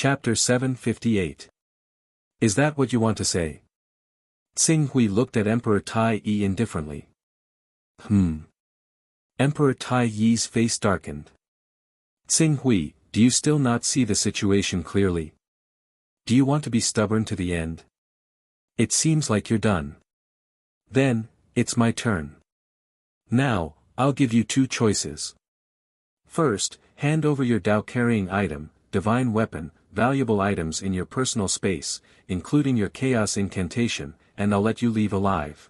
Chapter 758. Is that what you want to say? Tsing Hui looked at Emperor Tai Yi indifferently. Emperor Tai Yi's face darkened. Tsing Hui, do you still not see the situation clearly? Do you want to be stubborn to the end? It seems like you're done. Then, it's my turn. Now, I'll give you two choices. First, hand over your Dao-carrying item, divine weapon, valuable items in your personal space, including your chaos incantation, and I'll let you leave alive.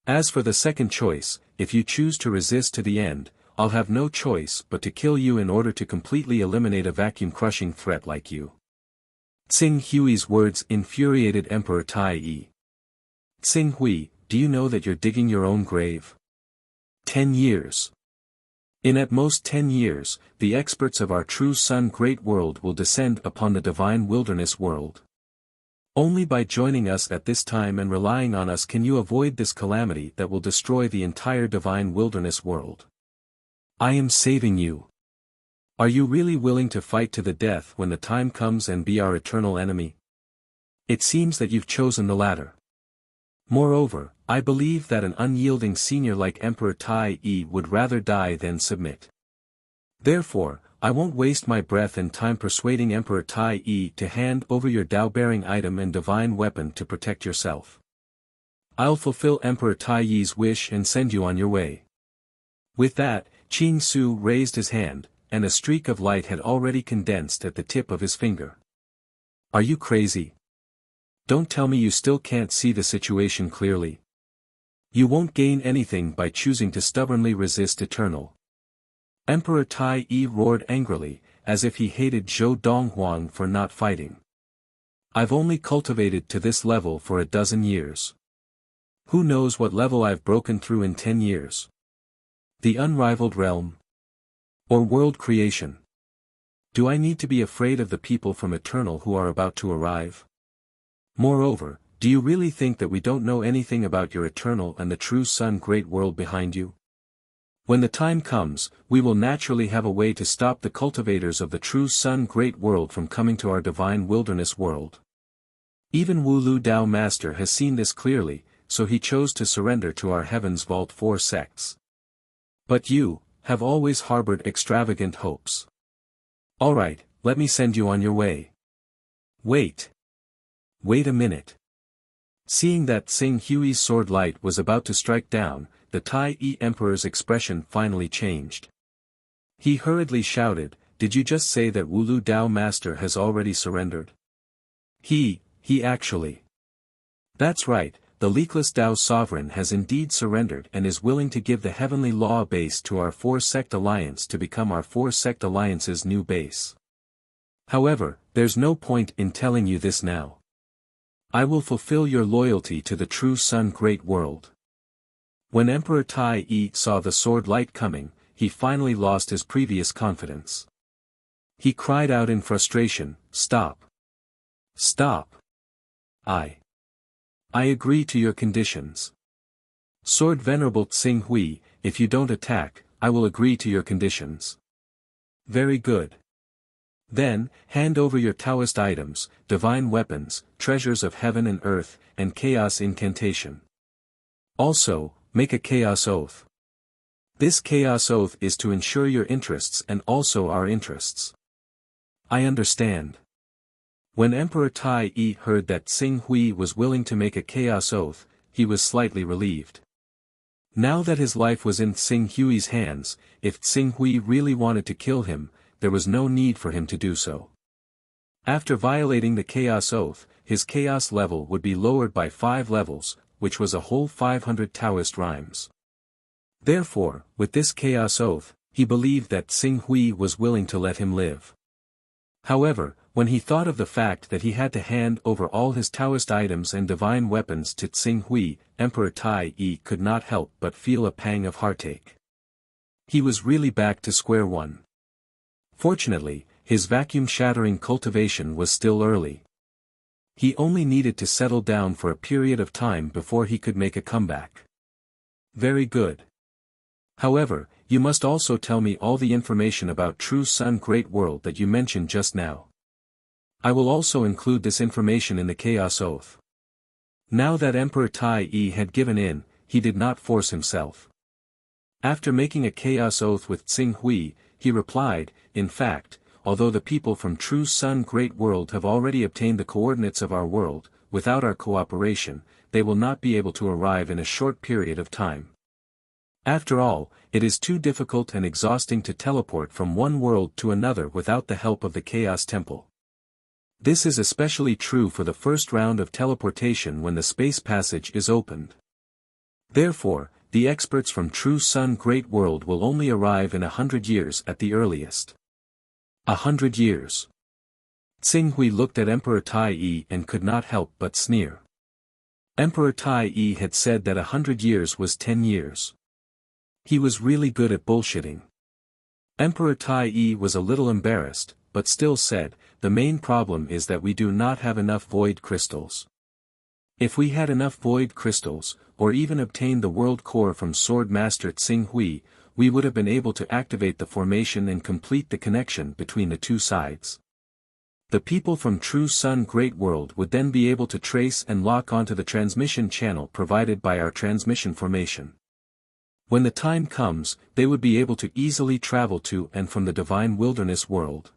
As for the second choice, if you choose to resist to the end, I'll have no choice but to kill you in order to completely eliminate a vacuum-crushing threat like you. Tsing Hui's words infuriated Emperor Tai Yi. Tsing Hui, do you know that you're digging your own grave? 10 years. In at most 10 years, the experts of our true Sun Great World will descend upon the divine wilderness world. Only by joining us at this time and relying on us can you avoid this calamity that will destroy the entire divine wilderness world. I am saving you. Are you really willing to fight to the death when the time comes and be our eternal enemy? It seems that you've chosen the latter. Moreover, I believe that an unyielding senior like Emperor Tai Yi would rather die than submit. Therefore, I won't waste my breath and time persuading Emperor Tai Yi to hand over your Dao-bearing item and divine weapon to protect yourself. I'll fulfill Emperor Tai Yi's wish and send you on your way. With that, Qing Su raised his hand, and a streak of light had already condensed at the tip of his finger. Are you crazy? Don't tell me you still can't see the situation clearly. You won't gain anything by choosing to stubbornly resist eternal. Emperor Tai Yi roared angrily, as if he hated Zhou Donghuang for not fighting. I've only cultivated to this level for a dozen years. Who knows what level I've broken through in 10 years? The unrivaled realm? Or world creation? Do I need to be afraid of the people from Eternal who are about to arrive? Moreover, do you really think that we don't know anything about your Eternal and the true Sun Great World behind you? When the time comes, we will naturally have a way to stop the cultivators of the true Sun Great World from coming to our divine wilderness world. Even Wu Lu Dao Master has seen this clearly, so he chose to surrender to our Heaven's Vault 4 sects. But you have always harbored extravagant hopes. Alright, let me send you on your way. Wait a minute. Seeing that Tsing Hui's sword light was about to strike down, the Tai Yi Emperor's expression finally changed. He hurriedly shouted, did you just say that Wu Lu Dao Master has already surrendered? He actually. That's right, the Leakless Dao Sovereign has indeed surrendered and is willing to give the heavenly law base to our 4-sect alliance to become our 4-sect alliance's new base. However, there's no point in telling you this now. I will fulfill your loyalty to the true Sun Great World. When Emperor Tai Yi saw the sword light coming, he finally lost his previous confidence. He cried out in frustration, Stop! Stop! I agree to your conditions. Sword Venerable Tsing Hui, if you don't attack, I will agree to your conditions. Very good. Then, hand over your Taoist items, divine weapons, treasures of heaven and earth, and chaos incantation. Also, make a chaos oath. This chaos oath is to ensure your interests and also our interests. I understand. When Emperor Tai Yi heard that Tsing Hui was willing to make a chaos oath, he was slightly relieved. Now that his life was in Tsing Hui's hands, if Tsing Hui really wanted to kill him, there was no need for him to do so. After violating the chaos oath, his chaos level would be lowered by 5 levels, which was a whole 500 Taoist rhymes. Therefore, with this chaos oath, he believed that Tsing Hui was willing to let him live. However, when he thought of the fact that he had to hand over all his Taoist items and divine weapons to Tsing Hui, Emperor Tai Yi could not help but feel a pang of heartache. He was really back to square one. Fortunately, his vacuum-shattering cultivation was still early. He only needed to settle down for a period of time before he could make a comeback. Very good. However, you must also tell me all the information about True Sun Great World that you mentioned just now. I will also include this information in the Chaos Oath. Now that Emperor Tai Yi had given in, he did not force himself. After making a Chaos Oath with Tsing Hui, he replied, in fact, although the people from True Sun Great World have already obtained the coordinates of our world, without our cooperation, they will not be able to arrive in a short period of time. After all, it is too difficult and exhausting to teleport from one world to another without the help of the Chaos Temple. This is especially true for the first round of teleportation when the space passage is opened. Therefore, the experts from True Sun Great World will only arrive in 100 years at the earliest. 100 years. Tsing Hui looked at Emperor Tai Yi and could not help but sneer. Emperor Tai Yi had said that 100 years was 10 years. He was really good at bullshitting. Emperor Tai Yi was a little embarrassed, but still said, the main problem is that we do not have enough void crystals. If we had enough void crystals, or even obtained the world core from Sword Master Tsing Hui, we would have been able to activate the formation and complete the connection between the two sides. The people from True Sun Great World would then be able to trace and lock onto the transmission channel provided by our transmission formation. When the time comes, they would be able to easily travel to and from the divine wilderness world.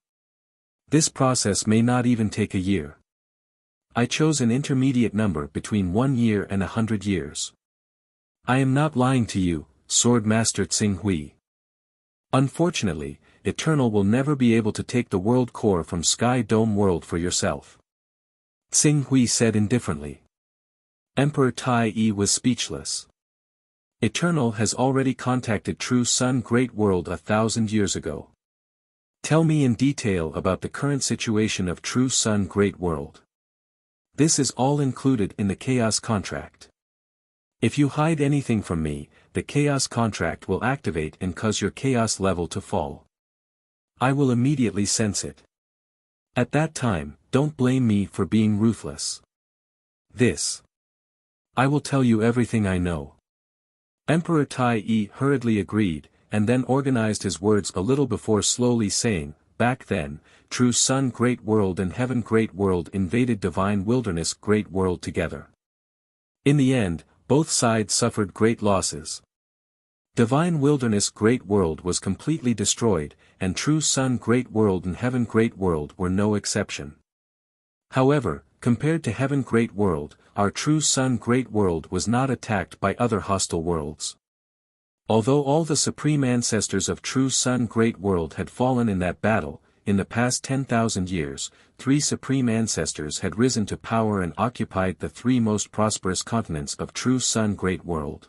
This process may not even take a year. I chose an intermediate number between 1 year and 100 years. I am not lying to you, Sword Master Tsing Hui. Unfortunately, Eternal will never be able to take the world core from Sky Dome World for yourself. Tsing Hui said indifferently. Emperor Tai Yi was speechless. Eternal has already contacted True Sun Great World 1,000 years ago. Tell me in detail about the current situation of True Sun Great World. This is all included in the Chaos Contract. If you hide anything from me, the Chaos Contract will activate and cause your Chaos level to fall. I will immediately sense it. At that time, don't blame me for being ruthless. I will tell you everything I know. Emperor Tai Yi hurriedly agreed, and then organized his words a little before slowly saying, back then, True Sun Great World and Heaven Great World invaded Divine Wilderness Great World together. In the end, both sides suffered great losses. Divine Wilderness Great World was completely destroyed, and True Sun Great World and Heaven Great World were no exception. However, compared to Heaven Great World, our True Sun Great World was not attacked by other hostile worlds. Although all the supreme ancestors of True Sun Great World had fallen in that battle, in the past 10,000 years, 3 supreme ancestors had risen to power and occupied the 3 most prosperous continents of True Sun Great World.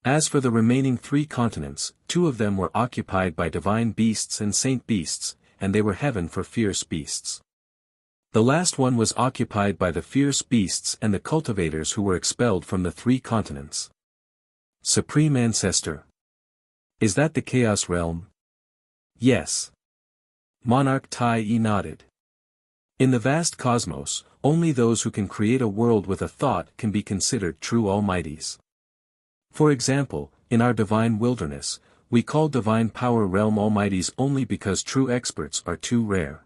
As for the remaining 3 continents, 2 of them were occupied by divine beasts and saint beasts, and they were heaven for fierce beasts. The last one was occupied by the fierce beasts and the cultivators who were expelled from the 3 continents. Supreme Ancestor. Is that the Chaos Realm? Yes. Monarch Tai Yi nodded. In the vast cosmos, only those who can create a world with a thought can be considered true almighties. For example, in our divine wilderness, we call divine power realm almighties only because true experts are too rare.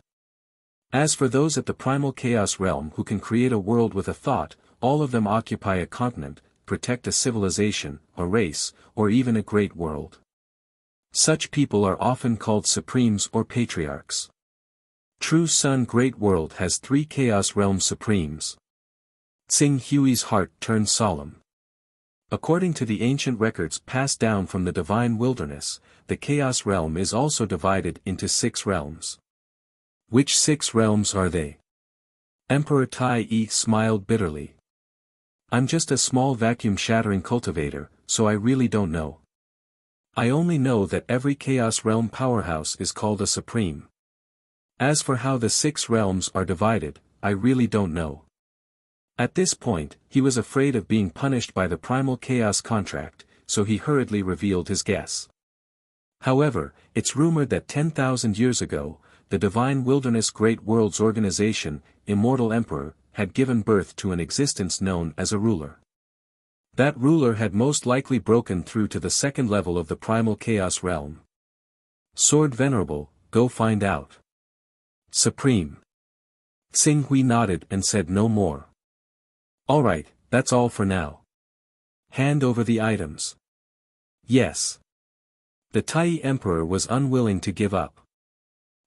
As for those at the primal chaos realm who can create a world with a thought, all of them occupy a continent, protect a civilization, a race, or even a great world. Such people are often called supremes or patriarchs. True Sun Great World has 3 Chaos Realm Supremes. Tsing Hui's heart turned solemn. According to the ancient records passed down from the divine wilderness, the Chaos Realm is also divided into 6 realms. Which 6 realms are they? Emperor Tai Yi smiled bitterly. I'm just a small vacuum-shattering cultivator, so I really don't know. I only know that every Chaos Realm powerhouse is called a Supreme. As for how the 6 realms are divided, I really don't know. At this point, he was afraid of being punished by the Primal Chaos Contract, so he hurriedly revealed his guess. However, it's rumored that 10,000 years ago, the Divine Wilderness Great Worlds Organization, Immortal Emperor, had given birth to an existence known as a ruler. That ruler had most likely broken through to the 2nd level of the Primal Chaos Realm. Sword Venerable, go find out. Supreme. Tsing Hui nodded and said no more. All right, that's all for now. Hand over the items. Yes. The Tai Emperor was unwilling to give up.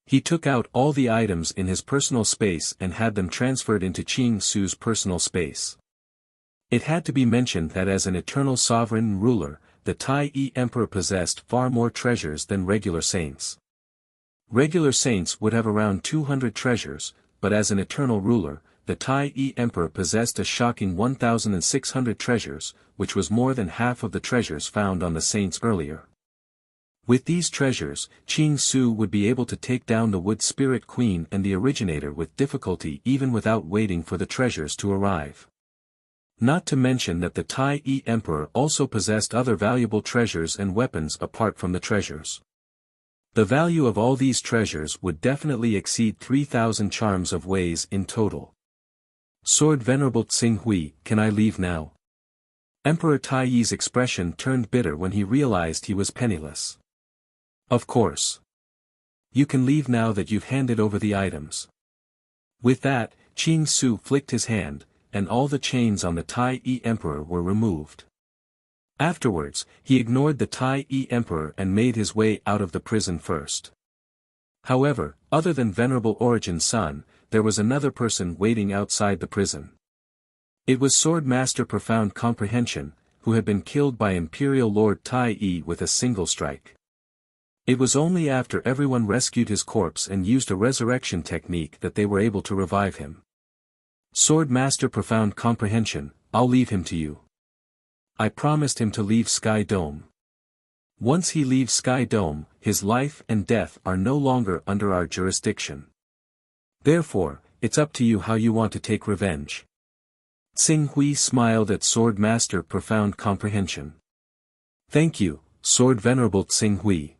He took out all the items in his personal space and had them transferred into Qing Su's personal space. It had to be mentioned that as an eternal sovereign and ruler, the Tai Emperor possessed far more treasures than regular saints. Regular saints would have around 200 treasures, but as an eternal ruler, the Tai Emperor possessed a shocking 1,600 treasures, which was more than half of the treasures found on the saints earlier. With these treasures, Qing Su would be able to take down the Wood Spirit Queen and the Originator with difficulty even without waiting for the treasures to arrive. Not to mention that the Tai Emperor also possessed other valuable treasures and weapons apart from the treasures. The value of all these treasures would definitely exceed 3,000 charms of Wei's in total. Sword Venerable Tsing Hui, can I leave now? Emperor Taiyi's expression turned bitter when he realized he was penniless. Of course. You can leave now that you've handed over the items. With that, Qing Su flicked his hand, and all the chains on the Tai Emperor were removed. Afterwards, he ignored the Tai Emperor and made his way out of the prison first. However, other than Venerable Origin's son, there was another person waiting outside the prison. It was Sword Master Profound Comprehension, who had been killed by Imperial Lord Tai with a single strike. It was only after everyone rescued his corpse and used a resurrection technique that they were able to revive him. Sword Master Profound Comprehension, I'll leave him to you. I promised him to leave Sky Dome. Once he leaves Sky Dome, his life and death are no longer under our jurisdiction. Therefore, it's up to you how you want to take revenge. Tsing Hui smiled at Sword Master Profound Comprehension. Thank you, Sword Venerable Tsing Hui.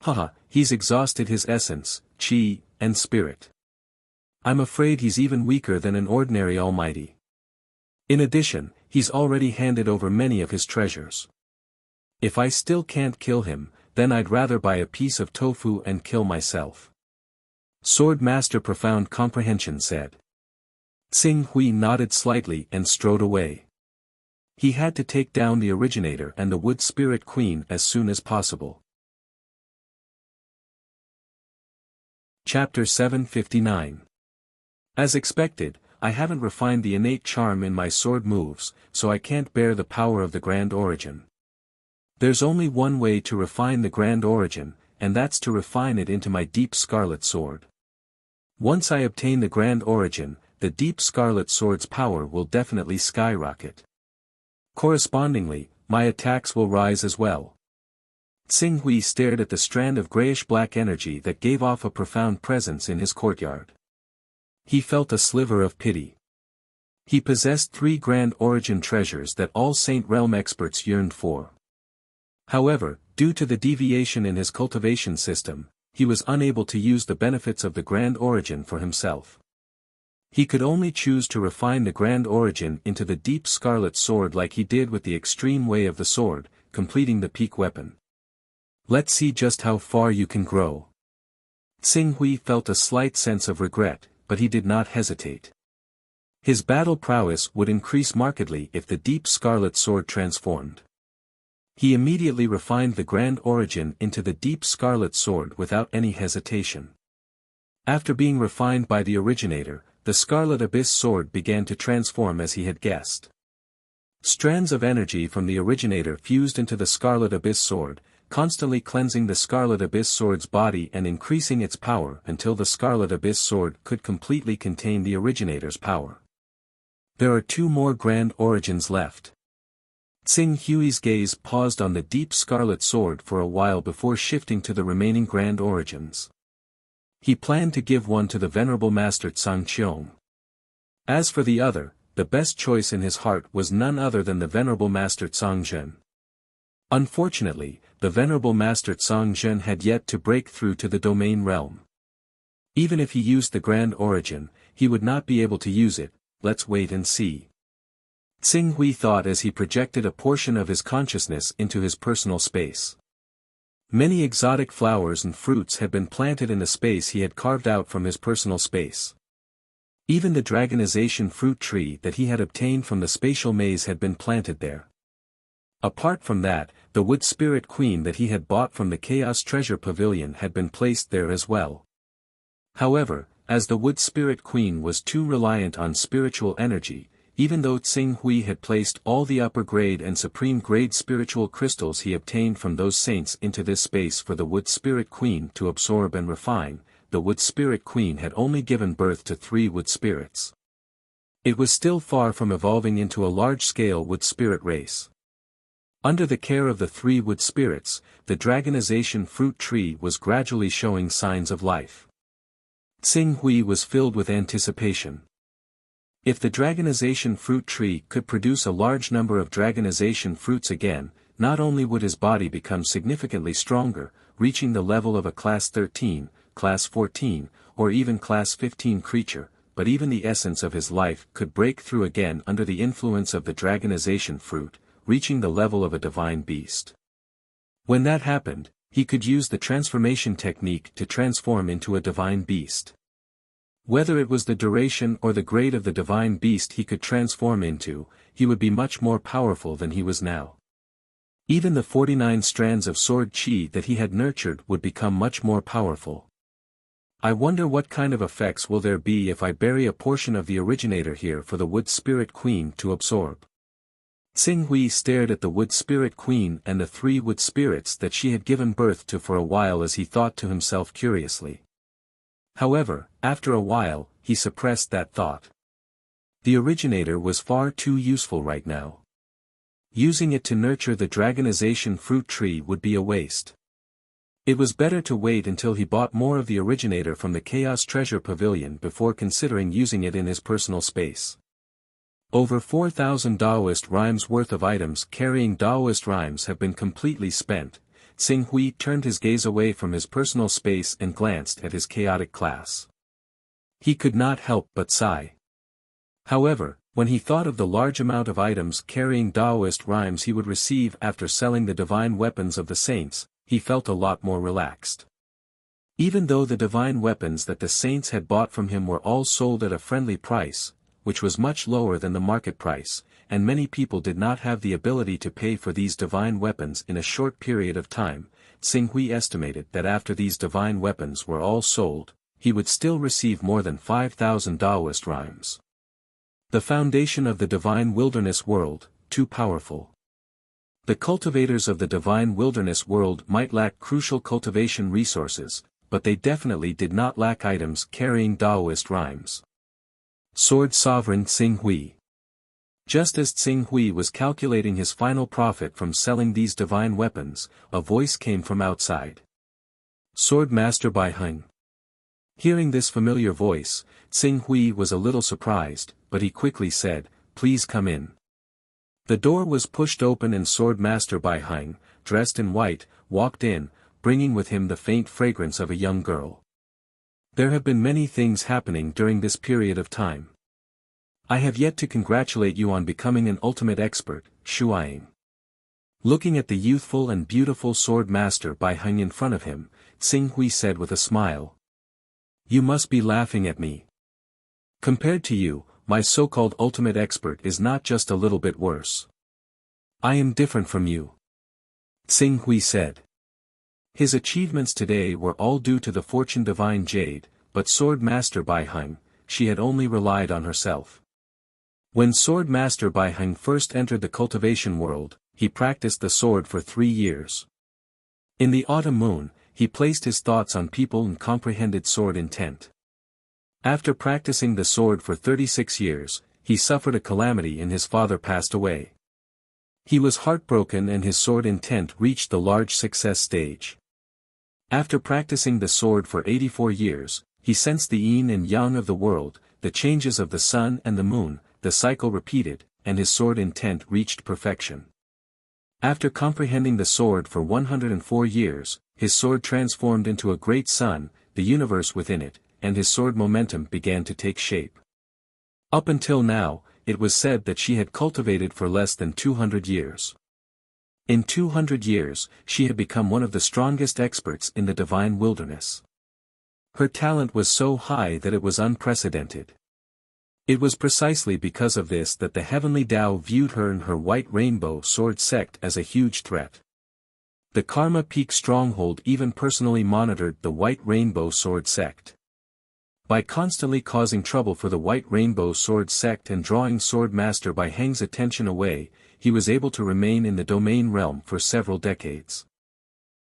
Haha, he's exhausted his essence, chi, and spirit. I'm afraid he's even weaker than an ordinary almighty. In addition, he's already handed over many of his treasures. If I still can't kill him, then I'd rather buy a piece of tofu and kill myself. Sword Master Profound Comprehension said. Tsing Hui nodded slightly and strode away. He had to take down the Originator and the Wood Spirit Queen as soon as possible. Chapter 759. As expected, I haven't refined the innate charm in my sword moves, so I can't bear the power of the Grand Origin. There's only one way to refine the Grand Origin, and that's to refine it into my Deep Scarlet Sword. Once I obtain the Grand Origin, the Deep Scarlet Sword's power will definitely skyrocket. Correspondingly, my attacks will rise as well. Tsing Hui stared at the strand of grayish-black energy that gave off a profound presence in his courtyard. He felt a sliver of pity. He possessed 3 Grand Origin treasures that all Saint Realm experts yearned for. However, due to the deviation in his cultivation system, he was unable to use the benefits of the Grand Origin for himself. He could only choose to refine the Grand Origin into the Deep Scarlet Sword like he did with the Extreme Way of the Sword, completing the peak weapon. Let's see just how far you can grow. Tsing Hui felt a slight sense of regret, but he did not hesitate. His battle prowess would increase markedly if the Deep Scarlet Sword transformed. He immediately refined the Grand Origin into the Deep Scarlet Sword without any hesitation. After being refined by the Originator, the Scarlet Abyss Sword began to transform as he had guessed. Strands of energy from the Originator fused into the Scarlet Abyss Sword, constantly cleansing the Scarlet Abyss Sword's body and increasing its power until the Scarlet Abyss Sword could completely contain the Originator's power. There are 2 more Grand Origins left. Tsing Hui's gaze paused on the Deep Scarlet Sword for a while before shifting to the remaining Grand Origins. He planned to give one to the Venerable Master Tsang Qiong. As for the other, the best choice in his heart was none other than the Venerable Master Tsang Zhen. Unfortunately, the Venerable Master Tsang Zhen had yet to break through to the Domain Realm. Even if he used the Grand Origin, he would not be able to use it. Let's wait and see. Tsing Hui thought as he projected a portion of his consciousness into his personal space. Many exotic flowers and fruits had been planted in the space he had carved out from his personal space. Even the dragonization fruit tree that he had obtained from the spatial maze had been planted there. Apart from that, the wood spirit queen that he had bought from the Chaos Treasure Pavilion had been placed there as well. However, as the wood spirit queen was too reliant on spiritual energy, even though Tsing Hui had placed all the upper grade and supreme grade spiritual crystals he obtained from those saints into this space for the wood spirit queen to absorb and refine, the wood spirit queen had only given birth to 3 wood spirits. It was still far from evolving into a large-scale wood spirit race. Under the care of the 3 wood spirits, the dragonization fruit tree was gradually showing signs of life. Tsing Hui was filled with anticipation. If the dragonization fruit tree could produce a large number of dragonization fruits again, not only would his body become significantly stronger, reaching the level of a class 13, class 14, or even class 15 creature, but even the essence of his life could break through again under the influence of the dragonization fruit, reaching the level of a divine beast. When that happened, he could use the transformation technique to transform into a divine beast. Whether it was the duration or the grade of the divine beast he could transform into, he would be much more powerful than he was now. Even the 49 strands of sword chi that he had nurtured would become much more powerful. I wonder what kind of effects will there be if I bury a portion of the originator here for the wood spirit queen to absorb. Tsing Hui stared at the wood spirit queen and the 3 wood spirits that she had given birth to for a while as he thought to himself curiously. However, after a while, he suppressed that thought. The originator was far too useful right now. Using it to nurture the dragonization fruit tree would be a waste. It was better to wait until he bought more of the originator from the Chaos Treasure Pavilion before considering using it in his personal space. Over 4,000 Daoist rhymes worth of items carrying Daoist rhymes have been completely spent. Tsing Hui turned his gaze away from his personal space and glanced at his chaotic class. He could not help but sigh. However, when he thought of the large amount of items carrying Daoist rhymes he would receive after selling the divine weapons of the saints, he felt a lot more relaxed. Even though the divine weapons that the saints had bought from him were all sold at a friendly price, which was much lower than the market price, and many people did not have the ability to pay for these divine weapons in a short period of time, Tsing Hui estimated that after these divine weapons were all sold, he would still receive more than 5,000 Daoist rhymes. The foundation of the divine wilderness world, too powerful. The cultivators of the divine wilderness world might lack crucial cultivation resources, but they definitely did not lack items carrying Daoist rhymes. Sword Sovereign Tsing Hui. Just as Tsing Hui was calculating his final profit from selling these divine weapons, a voice came from outside. Sword Master Bai Heng. Hearing this familiar voice, Tsing Hui was a little surprised, but he quickly said, "Please come in." The door was pushed open and Sword Master Bai Heng, dressed in white, walked in, bringing with him the faint fragrance of a young girl. There have been many things happening during this period of time. I have yet to congratulate you on becoming an ultimate expert, Shuaing. Looking at the youthful and beautiful Sword Master Bai Heng in front of him, Tsing Hui said with a smile. You must be laughing at me. Compared to you, my so-called ultimate expert is not just a little bit worse. I am different from you. Tsing Hui said. His achievements today were all due to the Fortune Divine Jade, but Sword Master Bai Heng, she had only relied on herself. When Sword Master Bai Heng first entered the cultivation world, he practiced the sword for 3 years. In the autumn moon, he placed his thoughts on people and comprehended sword intent. After practicing the sword for 36 years, he suffered a calamity and his father passed away. He was heartbroken and his sword intent reached the large success stage. After practicing the sword for 84 years, he sensed the yin and yang of the world, the changes of the sun and the moon, the cycle repeated, and his sword intent reached perfection. After comprehending the sword for 104 years, his sword transformed into a great sun, the universe within it, and his sword momentum began to take shape. Up until now, it was said that she had cultivated for less than 200 years. In 200 years, she had become one of the strongest experts in the divine wilderness. Her talent was so high that it was unprecedented. It was precisely because of this that the heavenly Tao viewed her and her White Rainbow Sword sect as a huge threat. The Karma Peak stronghold even personally monitored the White Rainbow Sword sect. By constantly causing trouble for the White Rainbow Sword sect and drawing Sword Master Bai Heng's attention away, he was able to remain in the domain realm for several decades.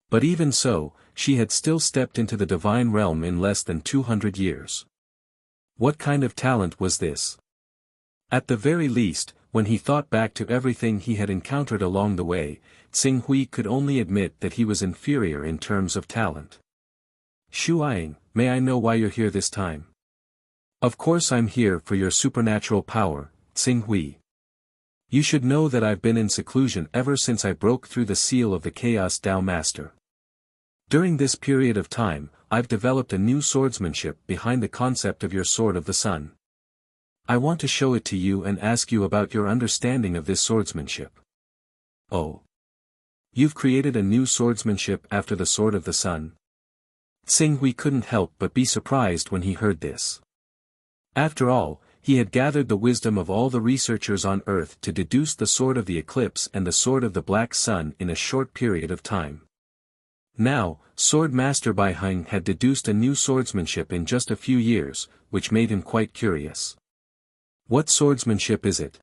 But even so, she had still stepped into the divine realm in less than 200 years. What kind of talent was this? At the very least, when he thought back to everything he had encountered along the way, Tsing Hui could only admit that he was inferior in terms of talent. Shuaying, may I know why you're here this time? Of course I'm here for your supernatural power, Tsing Hui. You should know that I've been in seclusion ever since I broke through the seal of the Chaos Tao Master. During this period of time, I've developed a new swordsmanship behind the concept of your Sword of the Sun. I want to show it to you and ask you about your understanding of this swordsmanship. Oh. You've created a new swordsmanship after the Sword of the Sun? Tsing Hui couldn't help but be surprised when he heard this. After all, he had gathered the wisdom of all the researchers on Earth to deduce the Sword of the Eclipse and the Sword of the Black Sun in a short period of time. Now, Sword Master Bai Heng had deduced a new swordsmanship in just a few years, which made him quite curious. What swordsmanship is it?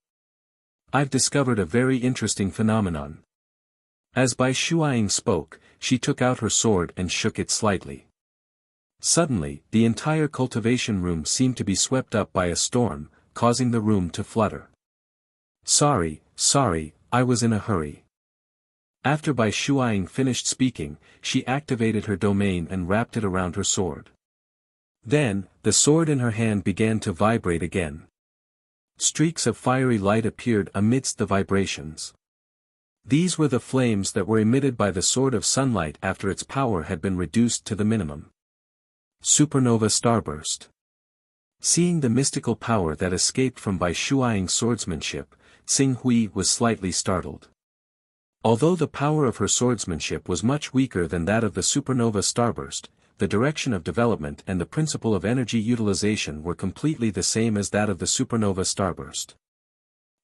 I've discovered a very interesting phenomenon. As Bai Shuaying spoke, she took out her sword and shook it slightly. Suddenly, the entire cultivation room seemed to be swept up by a storm, causing the room to flutter. Sorry, I was in a hurry. After Bai Shuaying finished speaking, she activated her domain and wrapped it around her sword. Then, the sword in her hand began to vibrate again. Streaks of fiery light appeared amidst the vibrations. These were the flames that were emitted by the Sword of Sunlight after its power had been reduced to the minimum. Supernova Starburst. Seeing the mystical power that escaped from Bai Shuaying's swordsmanship, Tsing Hui was slightly startled. Although the power of her swordsmanship was much weaker than that of the supernova starburst, the direction of development and the principle of energy utilization were completely the same as that of the supernova starburst.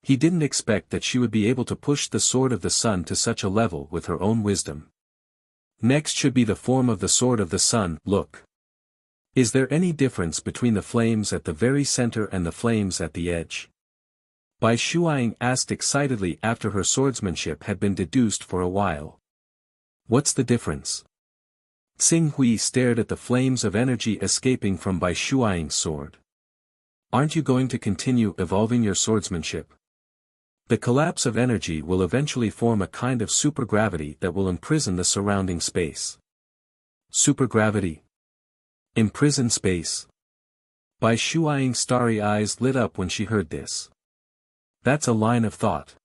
He didn't expect that she would be able to push the Sword of the Sun to such a level with her own wisdom. Next should be the form of the Sword of the Sun. Look. Is there any difference between the flames at the very center and the flames at the edge? Bai Shuaying asked excitedly after her swordsmanship had been deduced for a while. What's the difference? Tsing Hui stared at the flames of energy escaping from Bai Shuaying's sword. Aren't you going to continue evolving your swordsmanship? The collapse of energy will eventually form a kind of supergravity that will imprison the surrounding space. Supergravity? Imprison space? Bai Shuaying's starry eyes lit up when she heard this. That's a line of thought.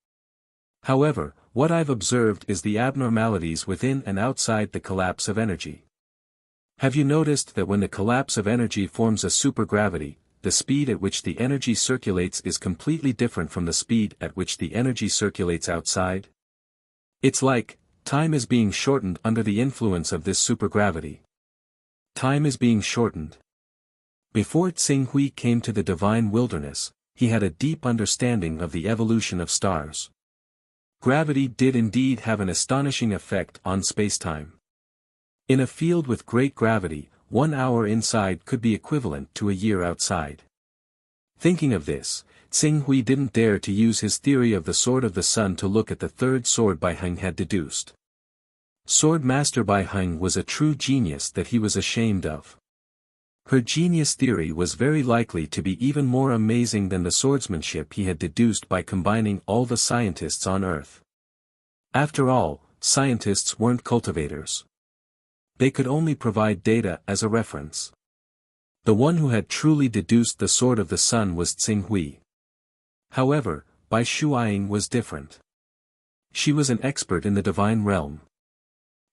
However, what I've observed is the abnormalities within and outside the collapse of energy. Have you noticed that when the collapse of energy forms a supergravity, the speed at which the energy circulates is completely different from the speed at which the energy circulates outside? It's like, time is being shortened under the influence of this supergravity. Time is being shortened. Before Tsing Hui came to the divine wilderness, he had a deep understanding of the evolution of stars. Gravity did indeed have an astonishing effect on spacetime. In a field with great gravity, 1 hour inside could be equivalent to a year outside. Thinking of this, Tsing Hui didn't dare to use his theory of the Sword of the Sun to look at the third sword Bai Heng had deduced. Sword Master Bai Heng was a true genius that he was ashamed of. Her genius theory was very likely to be even more amazing than the swordsmanship he had deduced by combining all the scientists on Earth. After all, scientists weren't cultivators. They could only provide data as a reference. The one who had truly deduced the Sword of the Sun was Tsing Hui. However, Bai Shuaying was different. She was an expert in the divine realm.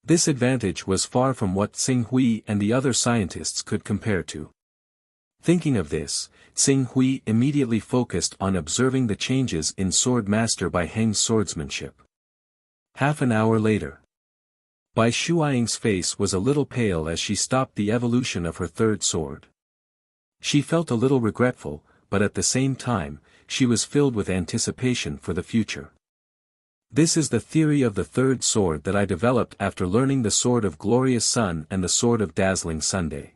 This advantage was far from what Tsing Hui and the other scientists could compare to. Thinking of this, Tsing Hui immediately focused on observing the changes in Sword Master Bai Heng's swordsmanship. Half an hour later, Bai Shuaying's face was a little pale as she stopped the evolution of her third sword. She felt a little regretful, but at the same time, she was filled with anticipation for the future. This is the theory of the third sword that I developed after learning the Sword of Glorious Sun and the Sword of Dazzling Sunday.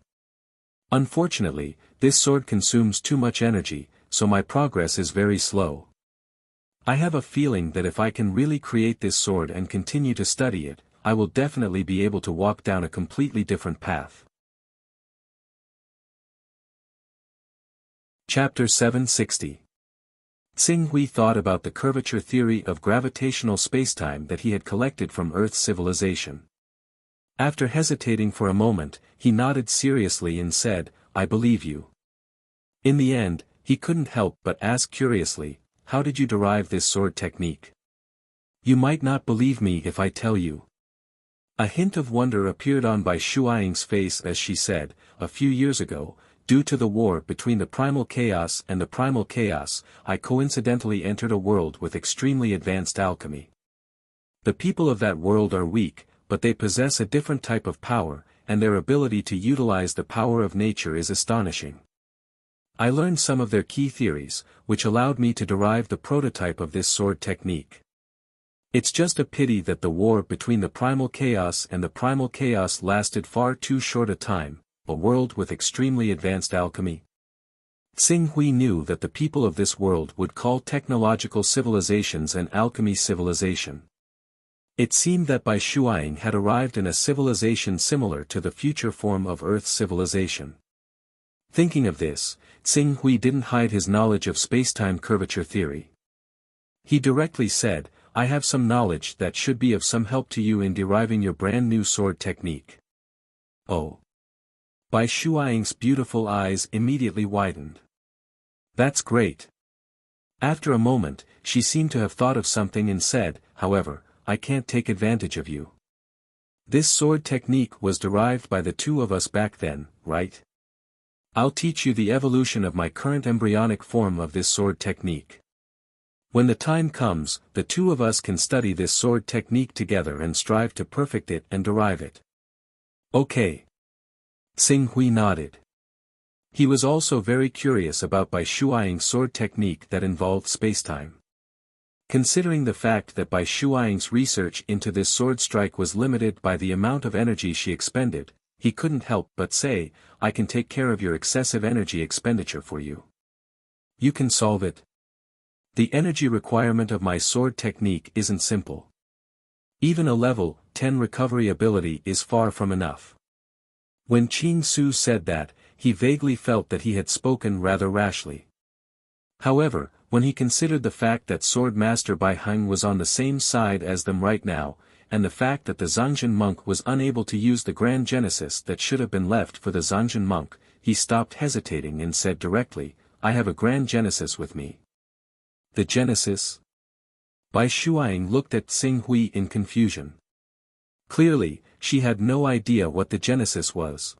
Unfortunately, this sword consumes too much energy, so my progress is very slow. I have a feeling that if I can really create this sword and continue to study it, I will definitely be able to walk down a completely different path. Chapter 760. Tsing Hui thought about the curvature theory of gravitational spacetime that he had collected from Earth's civilization. After hesitating for a moment, he nodded seriously and said, "I believe you." In the end, he couldn't help but ask curiously, "How did you derive this sword technique? You might not believe me if I tell you." A hint of wonder appeared on Bai Shuaing's face as she said, "A few years ago, due to the war between the primal chaos and the primal chaos, I coincidentally entered a world with extremely advanced alchemy. The people of that world are weak, but they possess a different type of power, and their ability to utilize the power of nature is astonishing. I learned some of their key theories, which allowed me to derive the prototype of this sword technique. It's just a pity that the war between the primal chaos and the primal chaos lasted far too short a time, a world with extremely advanced alchemy." Tsing Hui knew that the people of this world would call technological civilizations an alchemy civilization. It seemed that Bai Shuaing had arrived in a civilization similar to the future form of Earth's civilization. Thinking of this, Tsing Hui didn't hide his knowledge of spacetime curvature theory. He directly said, "I have some knowledge that should be of some help to you in deriving your brand new sword technique." "Oh." Bai Shuaing's beautiful eyes immediately widened. "That's great." After a moment, she seemed to have thought of something and said, "However, I can't take advantage of you. This sword technique was derived by the two of us back then, right? I'll teach you the evolution of my current embryonic form of this sword technique. When the time comes, the two of us can study this sword technique together and strive to perfect it and derive it." "Okay." Tsing Hui nodded. He was also very curious about Bai Shuaing's sword technique that involved spacetime. Considering the fact that Bai Shuaing's research into this sword strike was limited by the amount of energy she expended, he couldn't help but say, "I can take care of your excessive energy expenditure for you. You can solve it. The energy requirement of my sword technique isn't simple. Even a level 10 recovery ability is far from enough." When Qing Su said that, he vaguely felt that he had spoken rather rashly. However, when he considered the fact that Sword Master Bai Heng was on the same side as them right now, and the fact that the Zhangzhen monk was unable to use the Grand Genesis that should have been left for the Zhangzhen monk, he stopped hesitating and said directly, "I have a Grand Genesis with me." "The Genesis?" Bai Shuaing looked at Tsing Hui in confusion. Clearly, she had no idea what the Genesis was.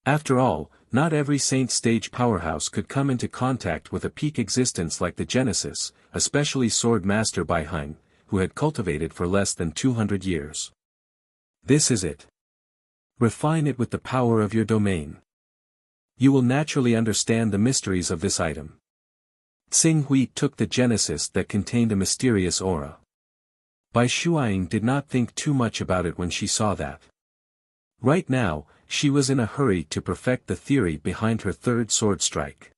After all, not every Saint Stage powerhouse could come into contact with a peak existence like the Genesis, especially Sword Master Bai Heng, who had cultivated for less than 200 years. "This is it. Refine it with the power of your domain. You will naturally understand the mysteries of this item." Tsing Hui took the Genesis that contained a mysterious aura. Bai Shuaing did not think too much about it when she saw that. Right now, she was in a hurry to perfect the theory behind her third sword strike.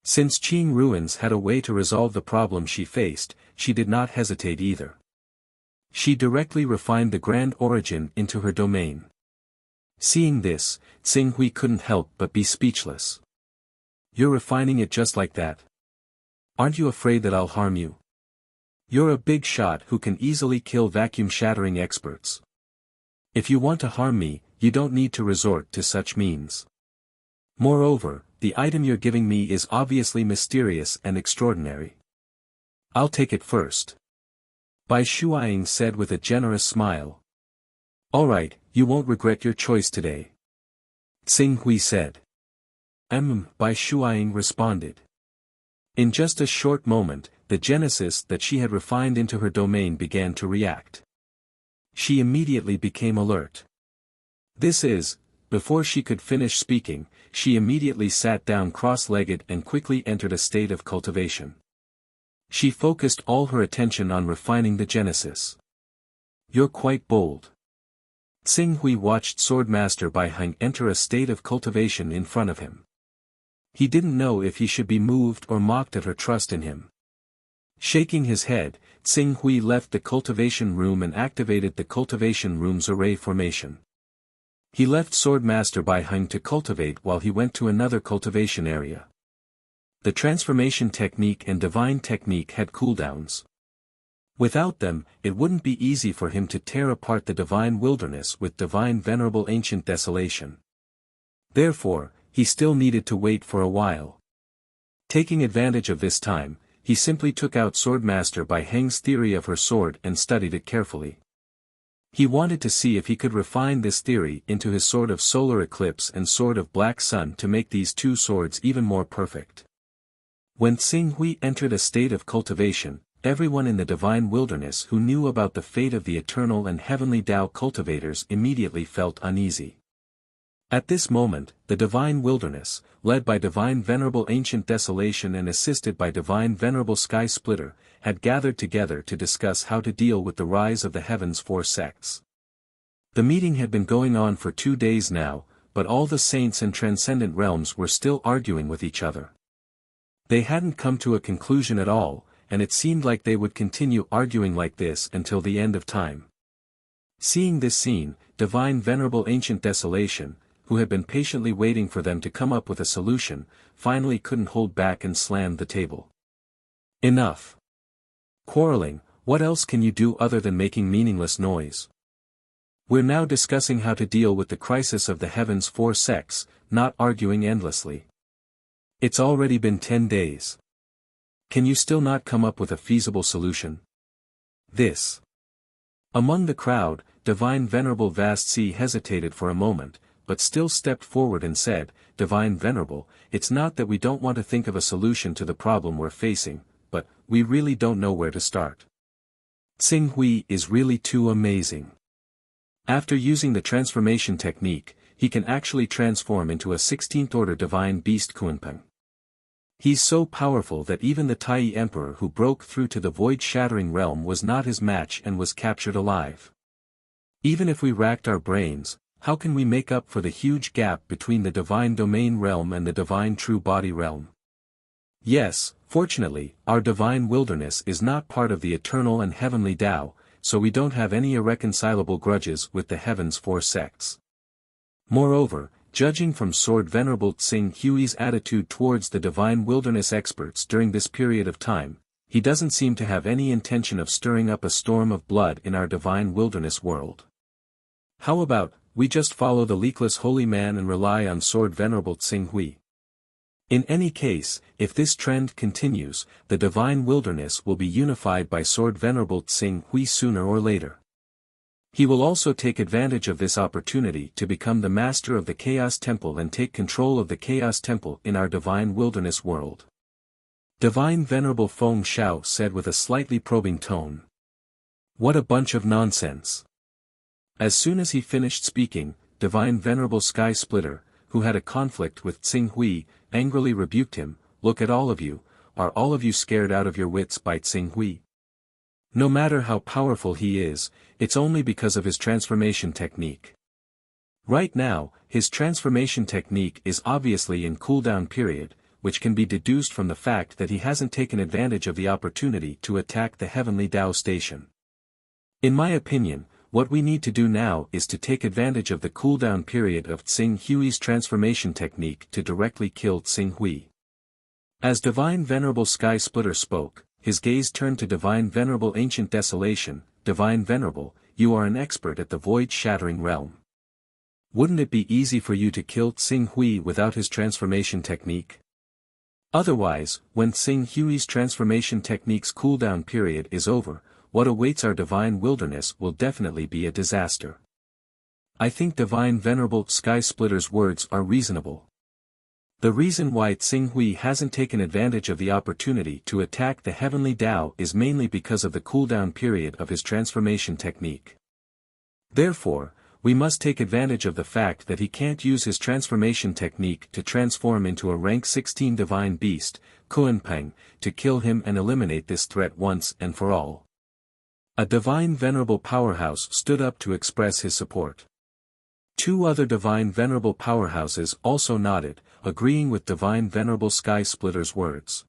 Since Qing Ruins had a way to resolve the problem she faced, she did not hesitate either. She directly refined the grand origin into her domain. Seeing this, Tsing Hui couldn't help but be speechless. "You're refining it just like that? Aren't you afraid that I'll harm you? You're a big shot who can easily kill vacuum-shattering experts. If you want to harm me, you don't need to resort to such means. Moreover, the item you're giving me is obviously mysterious and extraordinary. I'll take it first." Bai Shuaing said with a generous smile. "All right, you won't regret your choice today," Tsing Hui said. Bai Shuaing responded. In just a short moment, the Genesis that she had refined into her domain began to react. She immediately became alert. Before she could finish speaking, she immediately sat down cross-legged and quickly entered a state of cultivation. She focused all her attention on refining the genesis. "You're quite bold." Tsing Hui watched Swordmaster Bai Heng enter a state of cultivation in front of him. He didn't know if he should be moved or mocked at her trust in him. Shaking his head, Tsing Hui left the cultivation room and activated the cultivation room's array formation. He left Swordmaster Bai Heng to cultivate while he went to another cultivation area. The transformation technique and divine technique had cooldowns. Without them, it wouldn't be easy for him to tear apart the divine wilderness with divine venerable ancient desolation. Therefore, he still needed to wait for a while. Taking advantage of this time, he simply took out Swordmaster Bai Heng's theory of her sword and studied it carefully. He wanted to see if he could refine this theory into his Sword of Solar Eclipse and Sword of Black Sun to make these two swords even more perfect. When Tsing Hui entered a state of cultivation, everyone in the divine wilderness who knew about the fate of the eternal and heavenly Tao cultivators immediately felt uneasy. At this moment, the divine wilderness, led by divine venerable ancient desolation and assisted by divine venerable sky splitter, had gathered together to discuss how to deal with the rise of the heavens' four sects. The meeting had been going on for 2 days now, but all the saints and transcendent realms were still arguing with each other. They hadn't come to a conclusion at all, and it seemed like they would continue arguing like this until the end of time. Seeing this scene, divine venerable ancient desolation, who had been patiently waiting for them to come up with a solution, finally couldn't hold back and slammed the table. "Enough. Quarreling, what else can you do other than making meaningless noise? We're now discussing how to deal with the crisis of the heavens' four sects, not arguing endlessly. It's already been 10 days. Can you still not come up with a feasible solution?" This. Among the crowd, Divine Venerable Vast Sea hesitated for a moment, but still stepped forward and said, "Divine Venerable, it's not that we don't want to think of a solution to the problem we're facing, but we really don't know where to start. Tsing Hui is really too amazing. After using the transformation technique, he can actually transform into a 16th order divine beast Kunpeng. He's so powerful that even the Tai Emperor who broke through to the void-shattering realm was not his match and was captured alive. Even if we racked our brains, how can we make up for the huge gap between the divine domain realm and the divine true body realm? Yes, fortunately, our divine wilderness is not part of the eternal and heavenly Tao, so we don't have any irreconcilable grudges with the heavens' four sects. Moreover, judging from Sword Venerable Tsing Hui's attitude towards the divine wilderness experts during this period of time, he doesn't seem to have any intention of stirring up a storm of blood in our divine wilderness world. How about, we just follow the leakless holy man and rely on Sword Venerable Tsing Hui? In any case, if this trend continues, the divine wilderness will be unified by Sword Venerable Tsing Hui sooner or later. He will also take advantage of this opportunity to become the master of the Chaos Temple and take control of the Chaos Temple in our divine wilderness world. Divine Venerable Feng Shao said with a slightly probing tone. What a bunch of nonsense. As soon as he finished speaking, Divine Venerable Sky Splitter, who had a conflict with Tsing Hui, angrily rebuked him, "Look at all of you, are all of you scared out of your wits by Tsing Hui? No matter how powerful he is, it's only because of his transformation technique. Right now, his transformation technique is obviously in cooldown period, which can be deduced from the fact that he hasn't taken advantage of the opportunity to attack the Heavenly Tao Station. In my opinion, what we need to do now is to take advantage of the cooldown period of Tsing Hui's transformation technique to directly kill Tsing Hui." As Divine Venerable Sky Splitter spoke, his gaze turned to Divine Venerable Ancient Desolation. "Divine Venerable, you are an expert at the void-shattering realm. Wouldn't it be easy for you to kill Tsing Hui without his transformation technique? Otherwise, when Tsing Hui's transformation technique's cooldown period is over, what awaits our divine wilderness will definitely be a disaster." I think Divine Venerable Sky Splitter's words are reasonable. The reason why Tsing Hui hasn't taken advantage of the opportunity to attack the Heavenly Tao is mainly because of the cooldown period of his transformation technique. Therefore, we must take advantage of the fact that he can't use his transformation technique to transform into a rank 16 divine beast, Kuanpeng, to kill him and eliminate this threat once and for all. A divine venerable powerhouse stood up to express his support. Two other divine venerable powerhouses also nodded, agreeing with divine venerable Sky Splitter's words.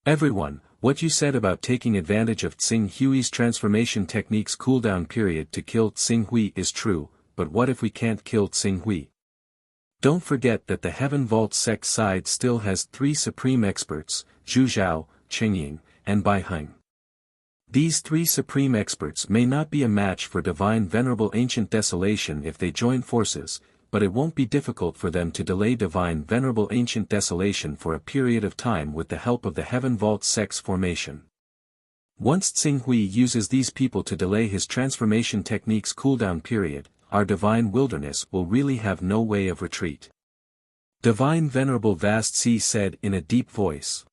Everyone, what you said about taking advantage of Tsing Hui's transformation technique's cooldown period to kill Tsing Hui is true, but what if we can't kill Tsing Hui? Don't forget that the Heaven Vault sect side still has 3 supreme experts, Zhu Zhao, Qingying, and Bai Heng. These 3 supreme experts may not be a match for divine venerable ancient desolation if they join forces, but it won't be difficult for them to delay divine venerable ancient desolation for a period of time with the help of the Heaven Vault sect's formation. Once Tsing Hui uses these people to delay his transformation technique's cooldown period, our divine wilderness will really have no way of retreat. Divine Venerable Vast Sea said in a deep voice.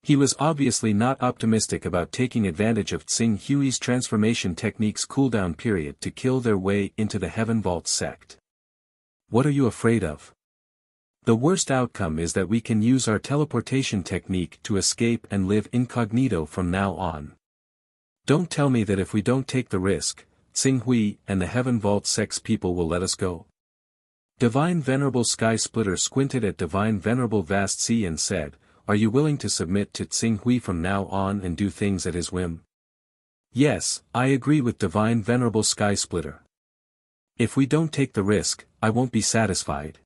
He was obviously not optimistic about taking advantage of Tsing Hui's transformation technique's cooldown period to kill their way into the Heaven Vault sect. What are you afraid of? The worst outcome is that we can use our teleportation technique to escape and live incognito from now on. Don't tell me that if we don't take the risk, Tsing Hui and the Heaven Vault sect's people will let us go. Divine Venerable Sky Splitter squinted at Divine Venerable Vast Sea and said, "Are you willing to submit to Tsing Hui from now on and do things at his whim?" Yes, I agree with Divine Venerable Sky Splitter. If we don't take the risk, I won't be satisfied.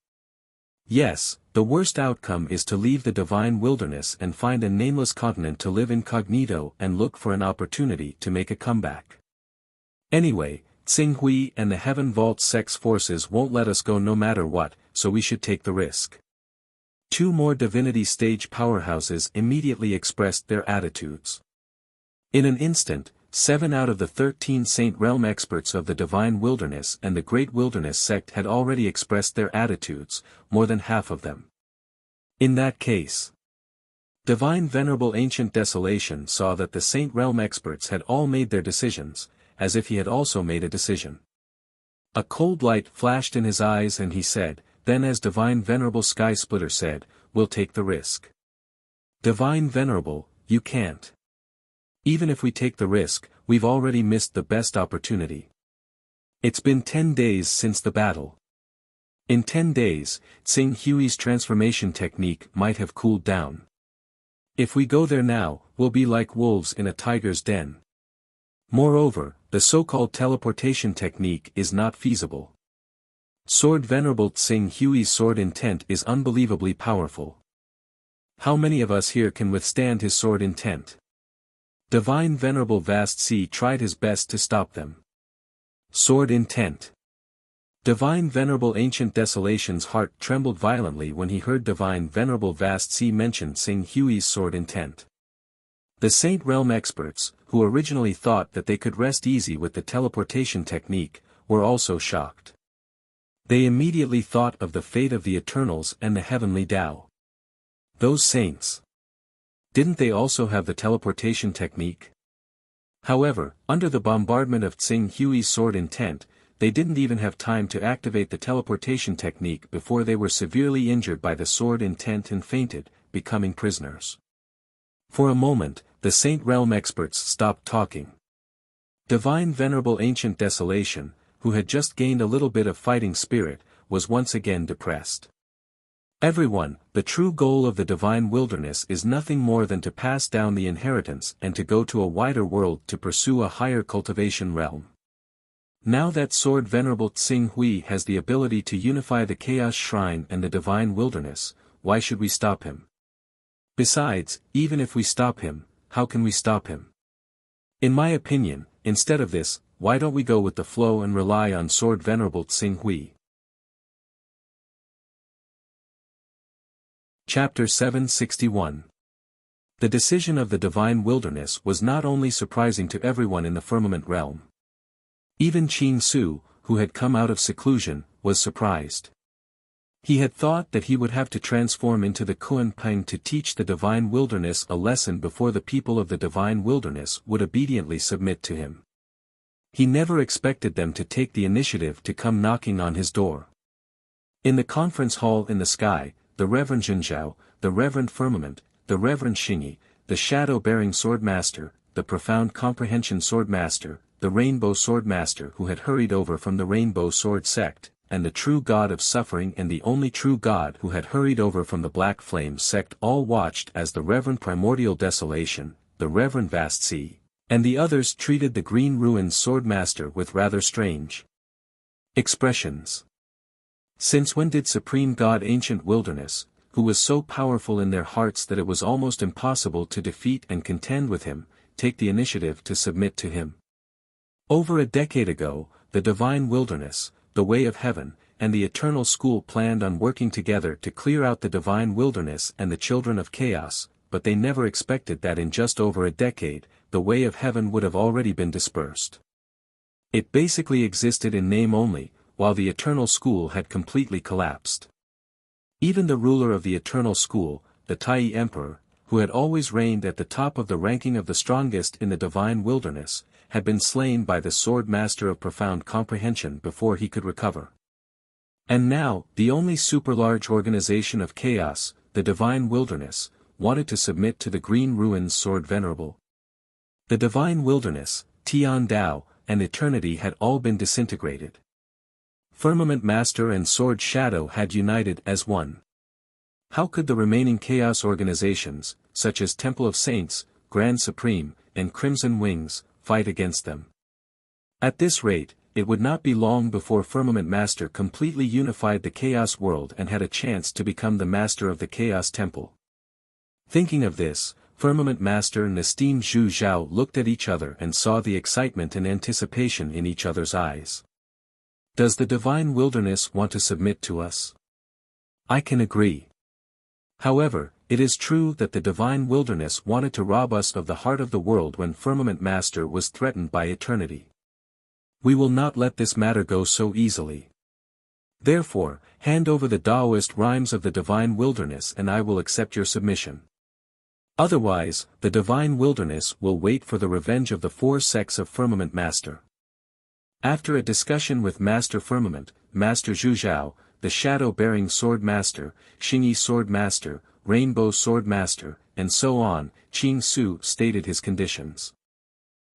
Yes, the worst outcome is to leave the divine wilderness and find a nameless continent to live incognito and look for an opportunity to make a comeback. Anyway, Tsing Hui and the Heaven Vault sect's forces won't let us go no matter what, so we should take the risk. 2 more divinity stage powerhouses immediately expressed their attitudes. In an instant, 7 out of the 13 Saint Realm experts of the Divine Wilderness and the Great Wilderness sect had already expressed their attitudes, more than half of them. In that case, Divine Venerable Ancient Desolation saw that the Saint Realm experts had all made their decisions, as if he had also made a decision. A cold light flashed in his eyes and he said, then as Divine Venerable Sky Splitter said, "We'll take the risk." Divine Venerable, you can't. Even if we take the risk, we've already missed the best opportunity. It's been 10 days since the battle. In 10 days, Tsing Hui's transformation technique might have cooled down. If we go there now, we'll be like wolves in a tiger's den. Moreover, the so-called teleportation technique is not feasible. Sword Venerable Tsing Hui's sword intent is unbelievably powerful. How many of us here can withstand his sword intent? Divine Venerable Vast Sea tried his best to stop them. Sword intent. Divine Venerable Ancient Desolation's heart trembled violently when he heard Divine Venerable Vast Sea mention Tsing Hui's sword intent. The Saint Realm experts, who originally thought that they could rest easy with the teleportation technique, were also shocked. They immediately thought of the fate of the Eternals and the Heavenly Tao. Those saints. Didn't they also have the teleportation technique? However, under the bombardment of Tsing Hui's sword intent, they didn't even have time to activate the teleportation technique before they were severely injured by the sword intent and fainted, becoming prisoners. For a moment, the Saint Realm experts stopped talking. Divine Venerable Ancient Desolation, who had just gained a little bit of fighting spirit, was once again depressed. Everyone, the true goal of the Divine Wilderness is nothing more than to pass down the inheritance and to go to a wider world to pursue a higher cultivation realm. Now that Sword Venerable Tsing Hui has the ability to unify the Chaos Shrine and the Divine Wilderness, why should we stop him? Besides, even if we stop him, how can we stop him? In my opinion, instead of this, why don't we go with the flow and rely on Sword Venerable Tsing Hui? Chapter 761. The decision of the Divine Wilderness was not only surprising to everyone in the Firmament Realm. Even Qing Su, who had come out of seclusion, was surprised. He had thought that he would have to transform into the Kuanpeng to teach the Divine Wilderness a lesson before the people of the Divine Wilderness would obediently submit to him. He never expected them to take the initiative to come knocking on his door. In the conference hall in the sky, the Reverend Zhenjiao, the Reverend Firmament, the Reverend Xingyi, the shadow-bearing Swordmaster, the profound comprehension Swordmaster, the Rainbow Swordmaster who had hurried over from the Rainbow Sword sect, and the true God of suffering and the only true God who had hurried over from the Black Flame sect all watched as the Reverend Primordial Desolation, the Reverend Vast Sea, and the others treated the Green Ruins Swordmaster with rather strange expressions. Since when did Supreme God Ancient Wilderness, who was so powerful in their hearts that it was almost impossible to defeat and contend with him, take the initiative to submit to him? Over a decade ago, the Divine Wilderness, the Way of Heaven, and the Eternal School planned on working together to clear out the Divine Wilderness and the Children of Chaos, but they never expected that in just over a decade, the Way of Heaven would have already been dispersed. It basically existed in name only, while the Eternal School had completely collapsed. Even the ruler of the Eternal School, the Tai Emperor, who had always reigned at the top of the ranking of the strongest in the Divine Wilderness, had been slain by the Sword Master of Profound Comprehension before he could recover. And now, the only super-large organization of chaos, the Divine Wilderness, wanted to submit to the Green Ruins Sword Venerable. The Divine Wilderness, Tian Dao, and Eternity had all been disintegrated. Firmament Master and Sword Shadow had united as one. How could the remaining chaos organizations, such as Temple of Saints, Grand Supreme, and Crimson Wings, fight against them? At this rate, it would not be long before Firmament Master completely unified the Chaos world and had a chance to become the Master of the Chaos Temple. Thinking of this, Firmament Master and esteemed Zhu Zhao looked at each other and saw the excitement and anticipation in each other's eyes. Does the Divine Wilderness want to submit to us? I can agree. However, it is true that the Divine Wilderness wanted to rob us of the heart of the world when Firmament Master was threatened by Eternity. We will not let this matter go so easily. Therefore, hand over the Taoist rhymes of the Divine Wilderness and I will accept your submission. Otherwise, the Divine Wilderness will wait for the revenge of the 4 sects of Firmament Master. After a discussion with Master Firmament, Master Zhu Zhao, the Shadow-bearing Sword Master, Xingyi Sword Master, Rainbow Sword Master, and so on, Qing Su stated his conditions.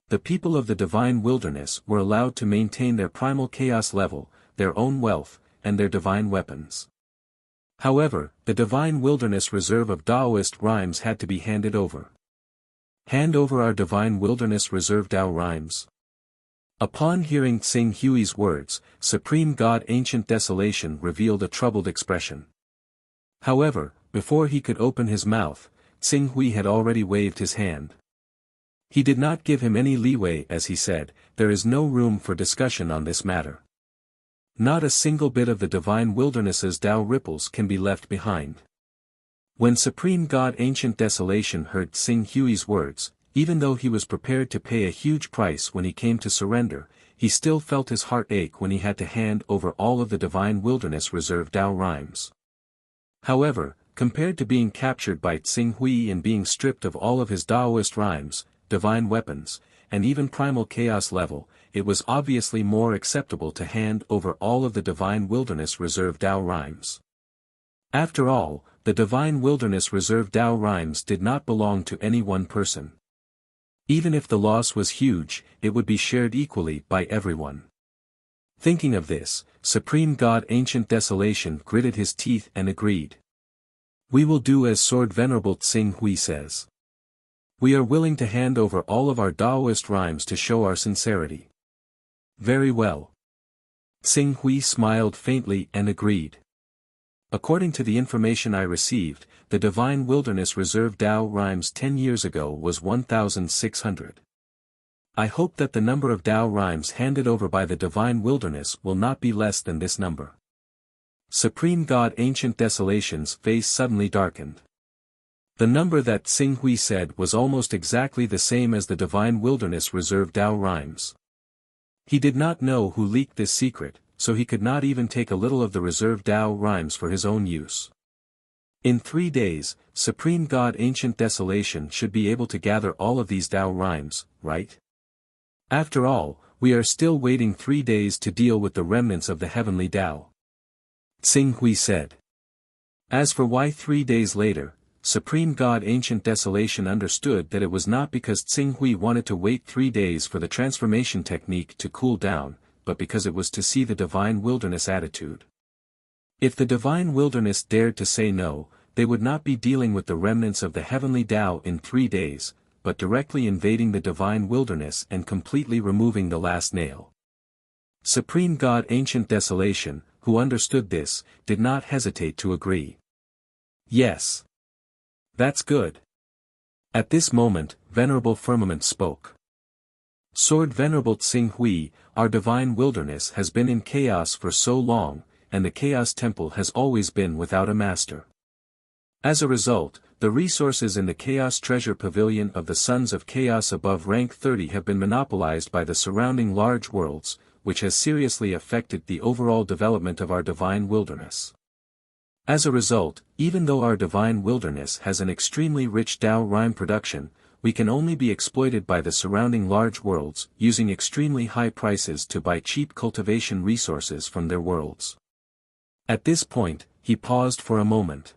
The people of the Divine Wilderness were allowed to maintain their primal chaos level, their own wealth, and their divine weapons. However, the Divine Wilderness reserve of Taoist rhymes had to be handed over. Hand over our Divine Wilderness reserve Tao rhymes. Upon hearing Tsing Hui's words, Supreme God Ancient Desolation revealed a troubled expression. However, before he could open his mouth, Tsing Hui had already waved his hand. He did not give him any leeway as he said, there is no room for discussion on this matter. Not a single bit of the Divine Wilderness's Tao ripples can be left behind. When Supreme God Ancient Desolation heard Tsing Hui's words, even though he was prepared to pay a huge price when he came to surrender, he still felt his heart ache when he had to hand over all of the Divine Wilderness reserve Tao rhymes. However, compared to being captured by Tsing Hui and being stripped of all of his Taoist rhymes, divine weapons, and even primal chaos level, it was obviously more acceptable to hand over all of the Divine Wilderness reserve Tao rhymes. After all, the Divine Wilderness reserve Tao rhymes did not belong to any one person. Even if the loss was huge, it would be shared equally by everyone. Thinking of this, Supreme God Ancient Desolation gritted his teeth and agreed. We will do as Sword Venerable Tsing Hui says. We are willing to hand over all of our Taoist rhymes to show our sincerity. Very well. Tsing Hui smiled faintly and agreed. According to the information I received, the Divine Wilderness reserve Tao rhymes 10 years ago was 1,600. I hope that the number of Tao rhymes handed over by the Divine Wilderness will not be less than this number. Supreme God Ancient Desolation's face suddenly darkened. The number that Tsing Hui said was almost exactly the same as the Divine Wilderness reserve Tao rhymes. He did not know who leaked this secret, so he could not even take a little of the reserve Tao rhymes for his own use. In 3 days, Supreme God Ancient Desolation should be able to gather all of these Tao rhymes, right? After all, we are still waiting 3 days to deal with the remnants of the heavenly Tao. Tsing Hui said. As for why 3 days later, Supreme God Ancient Desolation understood that it was not because Tsing Hui wanted to wait 3 days for the transformation technique to cool down, but because it was to see the divine wilderness attitude. If the divine wilderness dared to say no, they would not be dealing with the remnants of the heavenly Tao in 3 days, but directly invading the divine wilderness and completely removing the last nail. Supreme God Ancient Desolation, who understood this, did not hesitate to agree. Yes. That's good. At this moment, Venerable Firmament spoke. Sword Venerable Tsing Hui, our divine wilderness has been in chaos for so long, and the Chaos Temple has always been without a master. As a result, the resources in the Chaos Treasure Pavilion of the Sons of Chaos above rank 30 have been monopolized by the surrounding large worlds, which has seriously affected the overall development of our divine wilderness. As a result, even though our divine wilderness has an extremely rich Tao rhyme production, we can only be exploited by the surrounding large worlds, using extremely high prices to buy cheap cultivation resources from their worlds. At this point, he paused for a moment.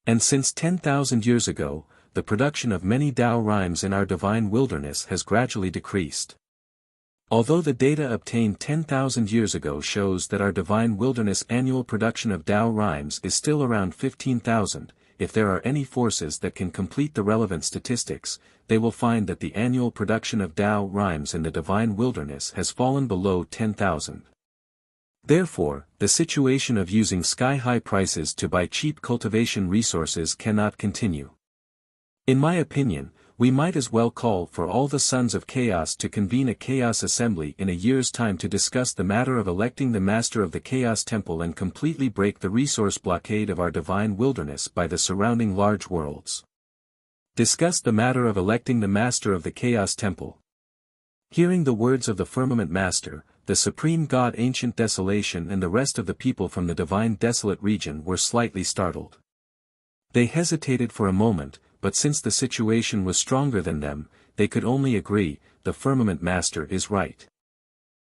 And since 10,000 years ago, the production of many Tao rhymes in our divine wilderness has gradually decreased. Although the data obtained 10,000 years ago shows that our divine wilderness annual production of Tao rhymes is still around 15,000, if there are any forces that can complete the relevant statistics, they will find that the annual production of Tao rhymes in the divine wilderness has fallen below 10,000. Therefore, the situation of using sky-high prices to buy cheap cultivation resources cannot continue. In my opinion, we might as well call for all the Sons of Chaos to convene a Chaos Assembly in a year's time to discuss the matter of electing the Master of the Chaos Temple and completely break the resource blockade of our divine wilderness by the surrounding large worlds. Discuss the matter of electing the Master of the Chaos Temple. Hearing the words of the Firmament Master, the Supreme God Ancient Desolation and the rest of the people from the Divine Desolate region were slightly startled. They hesitated for a moment, but since the situation was stronger than them, they could only agree, the Firmament Master is right.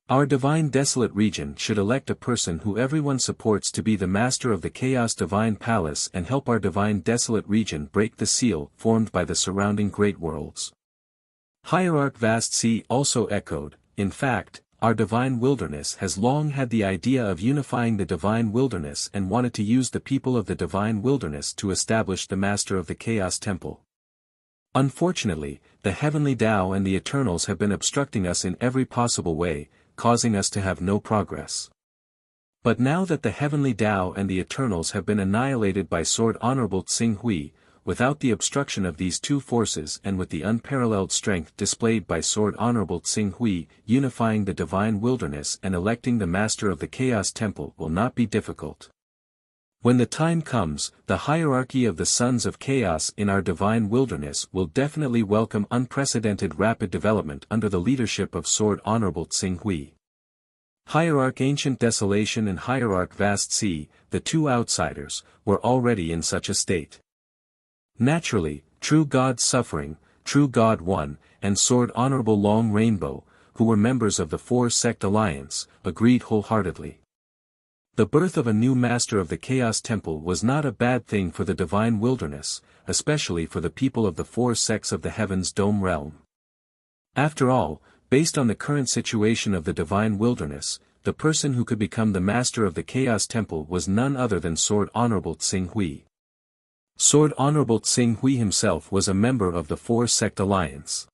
Our Divine Desolate region should elect a person who everyone supports to be the Master of the Chaos Divine Palace and help our Divine Desolate region break the seal formed by the surrounding great worlds. Hierarch Vast Sea also echoed, in fact, our divine wilderness has long had the idea of unifying the divine wilderness and wanted to use the people of the divine wilderness to establish the Master of the Chaos Temple. Unfortunately, the heavenly Tao and the Eternals have been obstructing us in every possible way, causing us to have no progress. But now that the heavenly Tao and the Eternals have been annihilated by Sword Honorable Tsing Hui, without the obstruction of these two forces and with the unparalleled strength displayed by Sword Honorable Tsing Hui, unifying the divine wilderness and electing the Master of the Chaos Temple will not be difficult. When the time comes, the hierarchy of the Sons of Chaos in our divine wilderness will definitely welcome unprecedented rapid development under the leadership of Sword Honorable Tsing Hui. Hierarch Ancient Desolation and Hierarch Vast Sea, the two outsiders, were already in such a state. Naturally, True God Suffering, True God One, and Sword Honorable Long Rainbow, who were members of the Four-Sect Alliance, agreed wholeheartedly. The birth of a new Master of the Chaos Temple was not a bad thing for the divine wilderness, especially for the people of the four sects of the Heaven's Dome realm. After all, based on the current situation of the divine wilderness, the person who could become the Master of the Chaos Temple was none other than Sword Honorable Tsing Hui. Sword Honorable Tsing Hui himself was a member of the Four-Sect Alliance.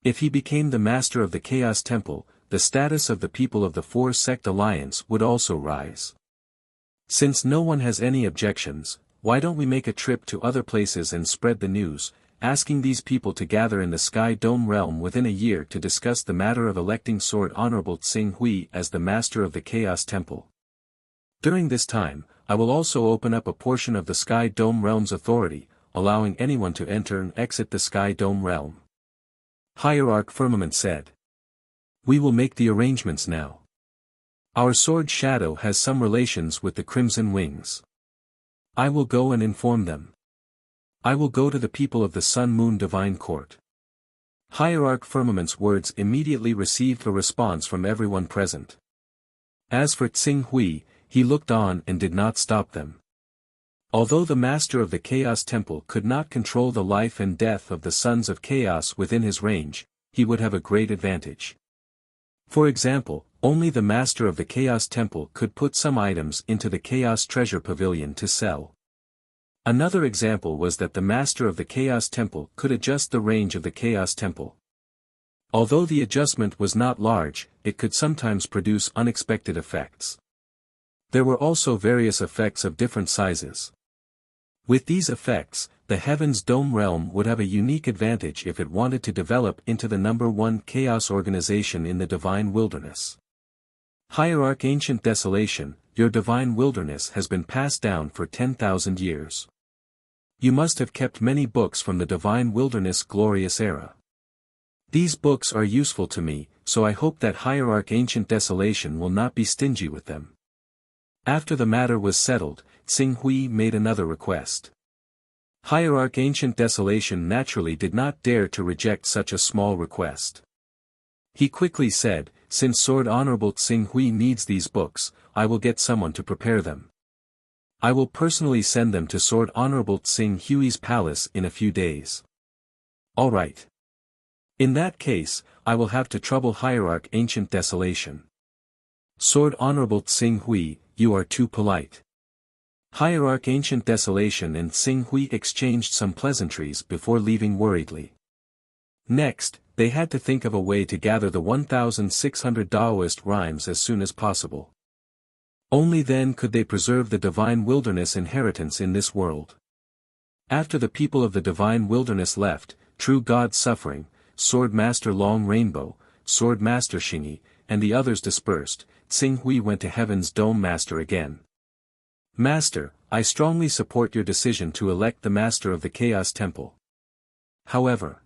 If he became the Master of the Chaos Temple, the status of the people of the Four-Sect Alliance would also rise. Since no one has any objections, why don't we make a trip to other places and spread the news, asking these people to gather in the Sky Dome realm within a year to discuss the matter of electing Sword Honorable Tsing Hui as the Master of the Chaos Temple. During this time, I will also open up a portion of the Sky Dome realm's authority, allowing anyone to enter and exit the Sky Dome realm. Hierarch Firmament said. We will make the arrangements now. Our sword Shadow has some relations with the Crimson Wings. I will go and inform them. I will go to the people of the Sun Moon Divine Court. Hierarch Firmament's words immediately received a response from everyone present. As for Tsing Hui, he looked on and did not stop them. Although the master of the Chaos Temple could not control the life and death of the sons of chaos within his range, he would have a great advantage. For example, only the master of the Chaos Temple could put some items into the Chaos Treasure Pavilion to sell. Another example was that the master of the Chaos Temple could adjust the range of the Chaos Temple. Although the adjustment was not large, it could sometimes produce unexpected effects. There were also various effects of different sizes. With these effects, the Heaven's Dome realm would have a unique advantage if it wanted to develop into the #1 chaos organization in the Divine Wilderness. Hierarch Ancient Desolation, your Divine Wilderness has been passed down for 10,000 years. You must have kept many books from the Divine Wilderness glorious era. These books are useful to me, so I hope that Hierarch Ancient Desolation will not be stingy with them. After the matter was settled, Tsing Hui made another request. Hierarch Ancient Desolation naturally did not dare to reject such a small request. He quickly said, "Since Sword Honorable Tsing Hui needs these books, I will get someone to prepare them. I will personally send them to Sword Honorable Tsing Hui's palace in a few days." "All right. In that case, I will have to trouble Hierarch Ancient Desolation." "Sword Honorable Tsing Hui, you are too polite." Hierarch Ancient Desolation and Tsing Hui exchanged some pleasantries before leaving worriedly. Next, they had to think of a way to gather the 1,600 Taoist rhymes as soon as possible. Only then could they preserve the Divine Wilderness inheritance in this world. After the people of the Divine Wilderness left, True God Suffering, Sword Master Long Rainbow, Sword Master Shingi, and the others dispersed, Tsing Hui went to Heaven's Dome Master again. "Master, I strongly support your decision to elect the Master of the Chaos Temple. However,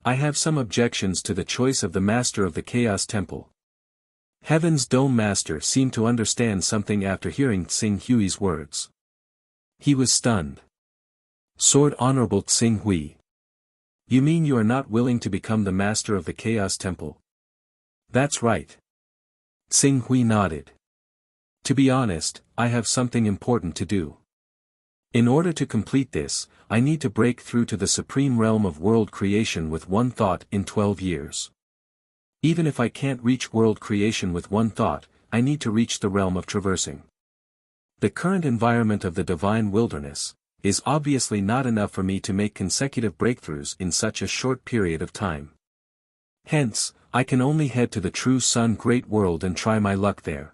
I have some objections to the choice of the Master of the Chaos Temple." Heaven's Dome Master seemed to understand something after hearing Tsing Hui's words. He was stunned. "Sword Honorable Tsing Hui. You mean you are not willing to become the Master of the Chaos Temple?" "That's right." Tsing Hui nodded. "To be honest, I have something important to do. In order to complete this, I need to break through to the supreme realm of world creation with one thought in 12 years. Even if I can't reach world creation with one thought, I need to reach the realm of traversing. The current environment of the Divine Wilderness is obviously not enough for me to make consecutive breakthroughs in such a short period of time. Hence, I can only head to the True Sun Great World and try my luck there.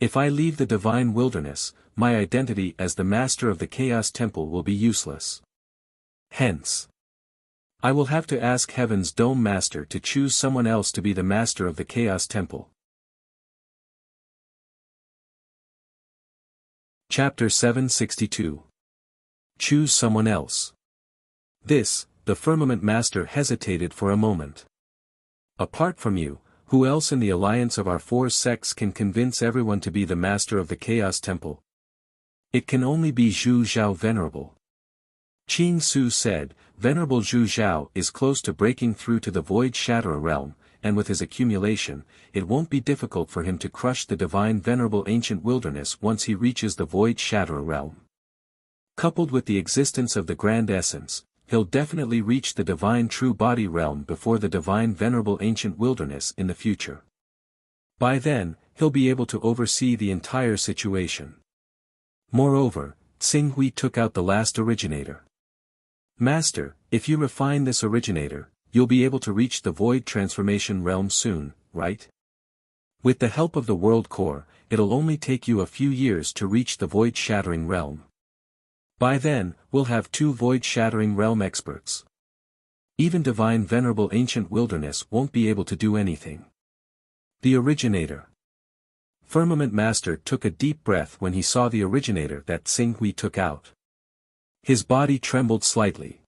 If I leave the Divine Wilderness, my identity as the Master of the Chaos Temple will be useless. Hence, I will have to ask Heaven's Dome Master to choose someone else to be the Master of the Chaos Temple." Chapter 762. Choose someone else. This, the Firmament Master hesitated for a moment. "Apart from you, who else in the alliance of our 4 sects can convince everyone to be the Master of the Chaos Temple?" "It can only be Zhu Zhao Venerable." Qing Su said, "Venerable Zhu Zhao is close to breaking through to the Void Shatterer realm, and with his accumulation, it won't be difficult for him to crush the Divine Venerable Ancient Wilderness once he reaches the Void Shatterer realm. Coupled with the existence of the Grand Essence, he'll definitely reach the Divine True Body realm before the Divine Venerable Ancient Wilderness in the future. By then, he'll be able to oversee the entire situation." Moreover, Tsing Hui took out the last originator. "Master, if you refine this originator, you'll be able to reach the Void Transformation realm soon, right? With the help of the World Core, it'll only take you a few years to reach the Void Shattering realm. By then, we'll have 2 Void Shattering realm experts. Even Divine Venerable Ancient Wilderness won't be able to do anything." The originator. Firmament Master took a deep breath when he saw the originator that Tsing Hui took out. His body trembled slightly.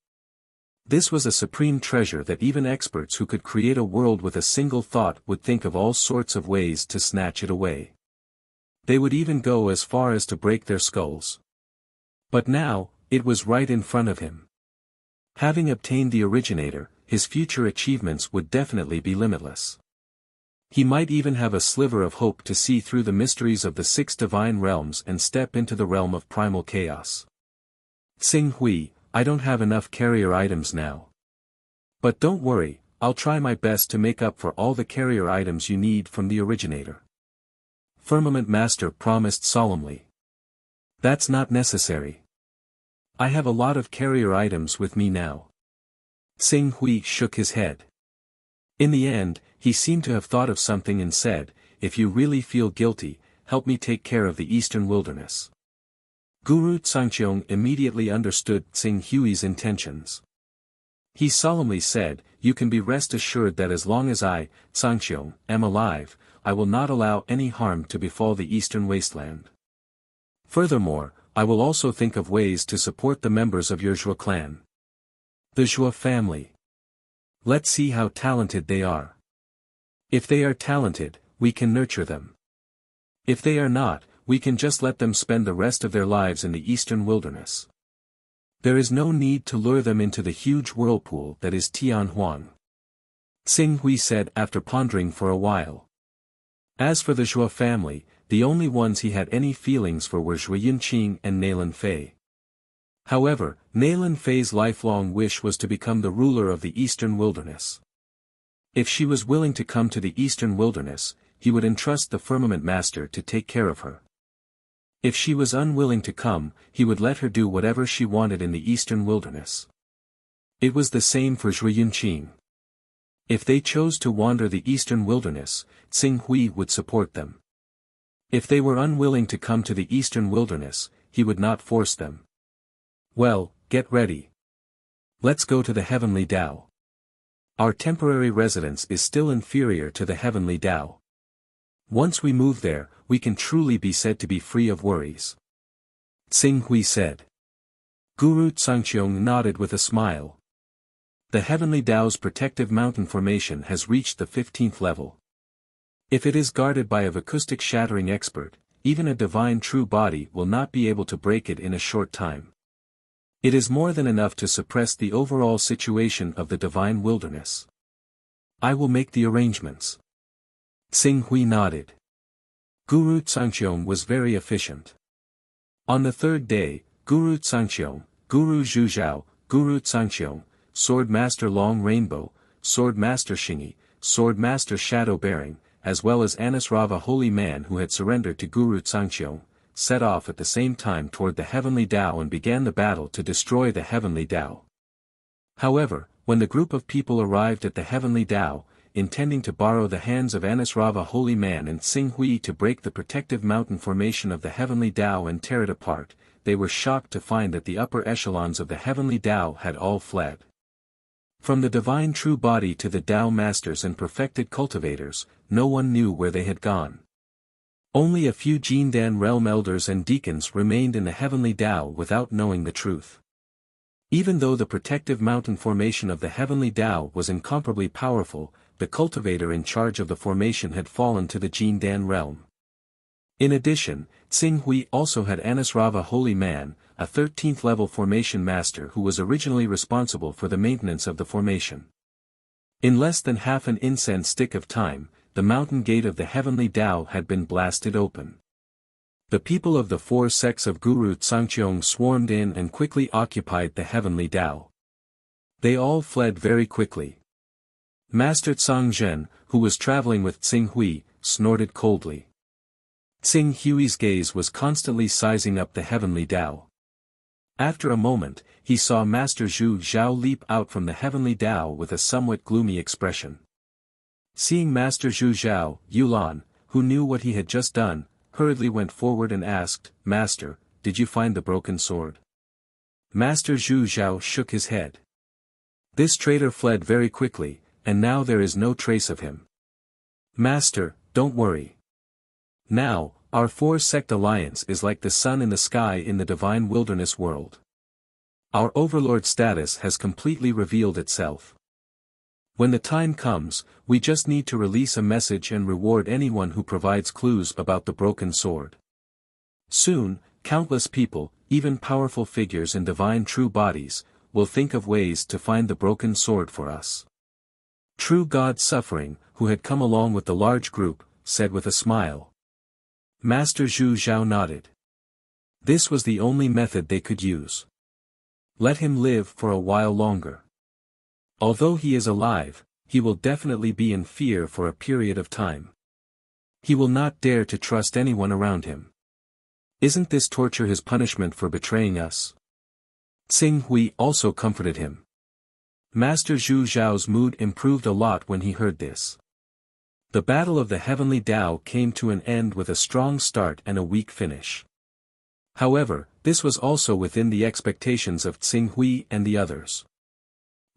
This was a supreme treasure that even experts who could create a world with a single thought would think of all sorts of ways to snatch it away. They would even go as far as to break their skulls. But now, it was right in front of him. Having obtained the originator, his future achievements would definitely be limitless. He might even have a sliver of hope to see through the mysteries of the 6 divine realms and step into the realm of primal chaos. Tsing Hui, I don't have enough carrier items now. But don't worry, I'll try my best to make up for all the carrier items you need from the originator. Firmament Master promised solemnly. That's not necessary. I have a lot of carrier items with me now. Tsing Hui shook his head. In the end, he seemed to have thought of something and said, if you really feel guilty, help me take care of the eastern wilderness. Guru Tsangqiong immediately understood Tsing Hui's intentions. He solemnly said, you can be rest assured that as long as I, Tsangqiong, am alive, I will not allow any harm to befall the eastern wasteland. Furthermore, I will also think of ways to support the members of your Zhuo clan. The Zhuo family. Let's see how talented they are. If they are talented, we can nurture them. If they are not, we can just let them spend the rest of their lives in the eastern wilderness. There is no need to lure them into the huge whirlpool that is Tianhuan. Tsing Hui said after pondering for a while. As for the Zhuo family, the only ones he had any feelings for were Zhuo Yunqing and Nailan Fei. However, Nailan Fei's lifelong wish was to become the ruler of the eastern wilderness. If she was willing to come to the eastern wilderness, he would entrust the Firmament Master to take care of her. If she was unwilling to come, he would let her do whatever she wanted in the eastern wilderness. It was the same for Zhuo Yunqing. If they chose to wander the eastern wilderness, Tsing Hui would support them. If they were unwilling to come to the eastern wilderness, he would not force them. Well, get ready. Let's go to the Heavenly Tao. Our temporary residence is still inferior to the Heavenly Tao. Once we move there, we can truly be said to be free of worries. Tsing Hui said. Guru Tsangqiong nodded with a smile. The Heavenly Tao's protective mountain formation has reached the 15th level. If it is guarded by a acoustic shattering expert, even a divine true body will not be able to break it in a short time. It is more than enough to suppress the overall situation of the divine wilderness. I will make the arrangements. Tsing Hui nodded. Guru Tsangqiong was very efficient. On the 3rd day, Guru Tsangqiong, Guru Zhuzhao, Guru Tsangqiong, Sword Master Long Rainbow, Sword Master Xingyi, Sword Master Shadow Bearing, as well as Anisrava Holy Man who had surrendered to Guru Tsangqiong, set off at the same time toward the Heavenly Tao and began the battle to destroy the Heavenly Tao. However, when the group of people arrived at the Heavenly Tao, intending to borrow the hands of Anisrava Holy Man and Tsing Hui to break the protective mountain formation of the Heavenly Tao and tear it apart, they were shocked to find that the upper echelons of the Heavenly Tao had all fled. From the divine true body to the Tao masters and perfected cultivators, no one knew where they had gone. Only a few Jindan realm elders and deacons remained in the Heavenly Tao without knowing the truth. Even though the protective mountain formation of the Heavenly Tao was incomparably powerful, the cultivator in charge of the formation had fallen to the Jindan realm. In addition, Tsing Hui also had Anisrava Holy Man, a 13th level formation master who was originally responsible for the maintenance of the formation. In less than half an incense stick of time, the mountain gate of the Heavenly Tao had been blasted open. The people of the 4 sects of Guru Tsangqiong swarmed in and quickly occupied the Heavenly Tao. They all fled very quickly. Master Tsang Zhen, who was traveling with Tsing Hui, snorted coldly. Tsing Hui's gaze was constantly sizing up the Heavenly Tao. After a moment, he saw Master Zhu Zhao leap out from the Heavenly Tao with a somewhat gloomy expression. Seeing Master Zhu Zhao, Yulan, who knew what he had just done, hurriedly went forward and asked, Master, did you find the broken sword? Master Zhu Zhao shook his head. This traitor fled very quickly, and now there is no trace of him. Master, don't worry. Now, our 4-sect alliance is like the sun in the sky in the divine wilderness world. Our overlord status has completely revealed itself. When the time comes, we just need to release a message and reward anyone who provides clues about the broken sword. Soon, countless people, even powerful figures in divine true bodies, will think of ways to find the broken sword for us. True God Suffering, who had come along with the large group, said with a smile. Master Zhu Zhao nodded. This was the only method they could use. Let him live for a while longer. Although he is alive, he will definitely be in fear for a period of time. He will not dare to trust anyone around him. Isn't this torture his punishment for betraying us? Tsing Hui also comforted him. Master Zhu Zhao's mood improved a lot when he heard this. The battle of the heavenly Tao came to an end with a strong start and a weak finish. However, this was also within the expectations of Tsing Hui and the others.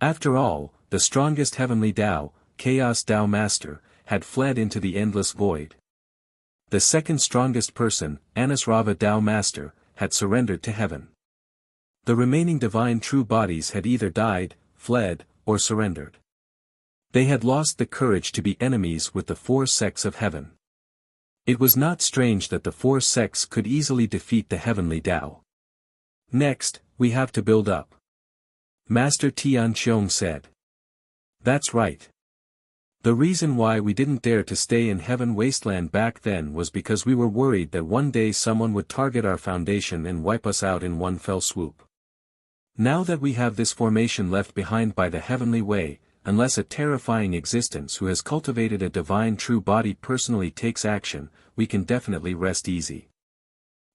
After all, the strongest heavenly Tao, Chaos Tao Master, had fled into the endless void. The second strongest person, Anusrava Tao Master, had surrendered to heaven. The remaining divine true bodies had either died, fled, or surrendered. They had lost the courage to be enemies with the four sects of heaven. It was not strange that the four sects could easily defeat the heavenly Tao. Next, we have to build up. Master Tianqiong said. That's right. The reason why we didn't dare to stay in Heaven Wasteland back then was because we were worried that one day someone would target our foundation and wipe us out in one fell swoop. Now that we have this formation left behind by the heavenly way, unless a terrifying existence who has cultivated a divine true body personally takes action, we can definitely rest easy.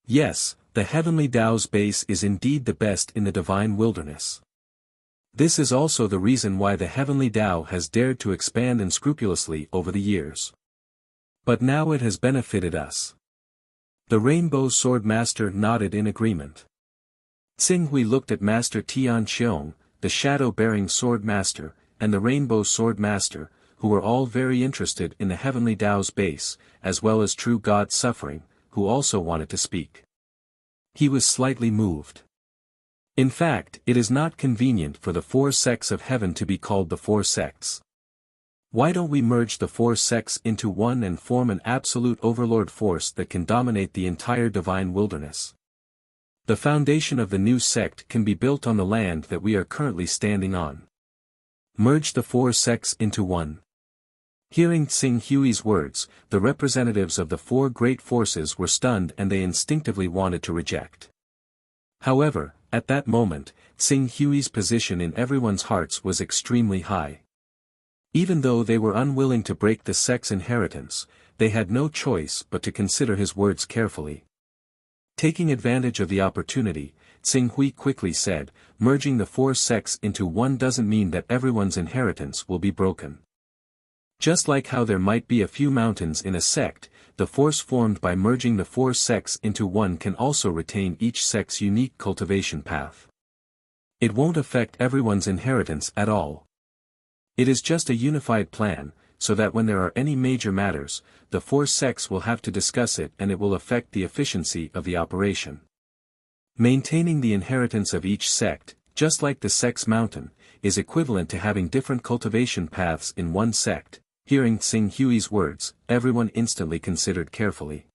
Yes, the heavenly Tao's base is indeed the best in the divine wilderness. This is also the reason why the heavenly Tao has dared to expand unscrupulously over the years. But now it has benefited us. The Rainbow Sword Master nodded in agreement. Tsing Hui looked at Master Tianqiong, the Shadow-bearing Sword Master, and the Rainbow Sword Master, who were all very interested in the heavenly Tao's base, as well as True God Suffering, who also wanted to speak. He was slightly moved. In fact, it is not convenient for the four sects of heaven to be called the four sects. Why don't we merge the four sects into one and form an absolute overlord force that can dominate the entire divine wilderness? The foundation of the new sect can be built on the land that we are currently standing on. Merge the four sects into one. Hearing Tsing Hui's words, the representatives of the four great forces were stunned and they instinctively wanted to reject. However, at that moment, Tsing Hui's position in everyone's hearts was extremely high. Even though they were unwilling to break the sect's inheritance, they had no choice but to consider his words carefully. Taking advantage of the opportunity, Tsing Hui quickly said, merging the four sects into one doesn't mean that everyone's inheritance will be broken. Just like how there might be a few mountains in a sect, the force formed by merging the four sects into one can also retain each sect's unique cultivation path. It won't affect everyone's inheritance at all. It is just a unified plan, so that when there are any major matters, the four sects will have to discuss it and it will affect the efficiency of the operation. Maintaining the inheritance of each sect, just like the sect's mountain, is equivalent to having different cultivation paths in one sect. Hearing Tsing Hui's words, everyone instantly considered carefully.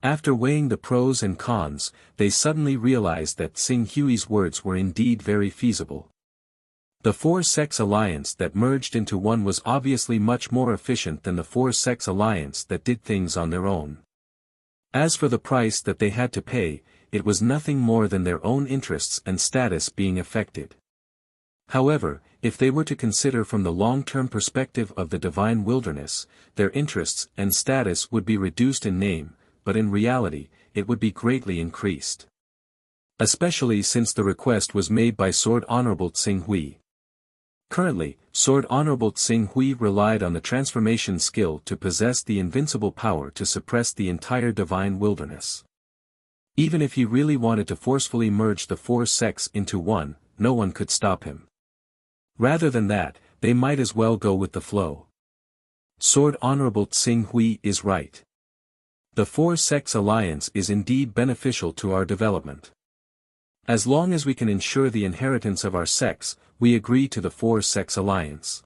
After weighing the pros and cons, they suddenly realized that Tsing Hui's words were indeed very feasible. The four sects alliance that merged into one was obviously much more efficient than the four sects alliance that did things on their own. As for the price that they had to pay, it was nothing more than their own interests and status being affected. However, if they were to consider from the long-term perspective of the divine wilderness, their interests and status would be reduced in name, but in reality, it would be greatly increased. Especially since the request was made by Sword Honorable Tsing Hui. Currently, Sword Honorable Tsing Hui relied on the transformation skill to possess the invincible power to suppress the entire divine wilderness. Even if he really wanted to forcefully merge the four sects into one, no one could stop him. Rather than that, they might as well go with the flow. Sword Honorable Tsing Hui is right. The four sects alliance is indeed beneficial to our development. As long as we can ensure the inheritance of our sects, we agree to the four sects alliance.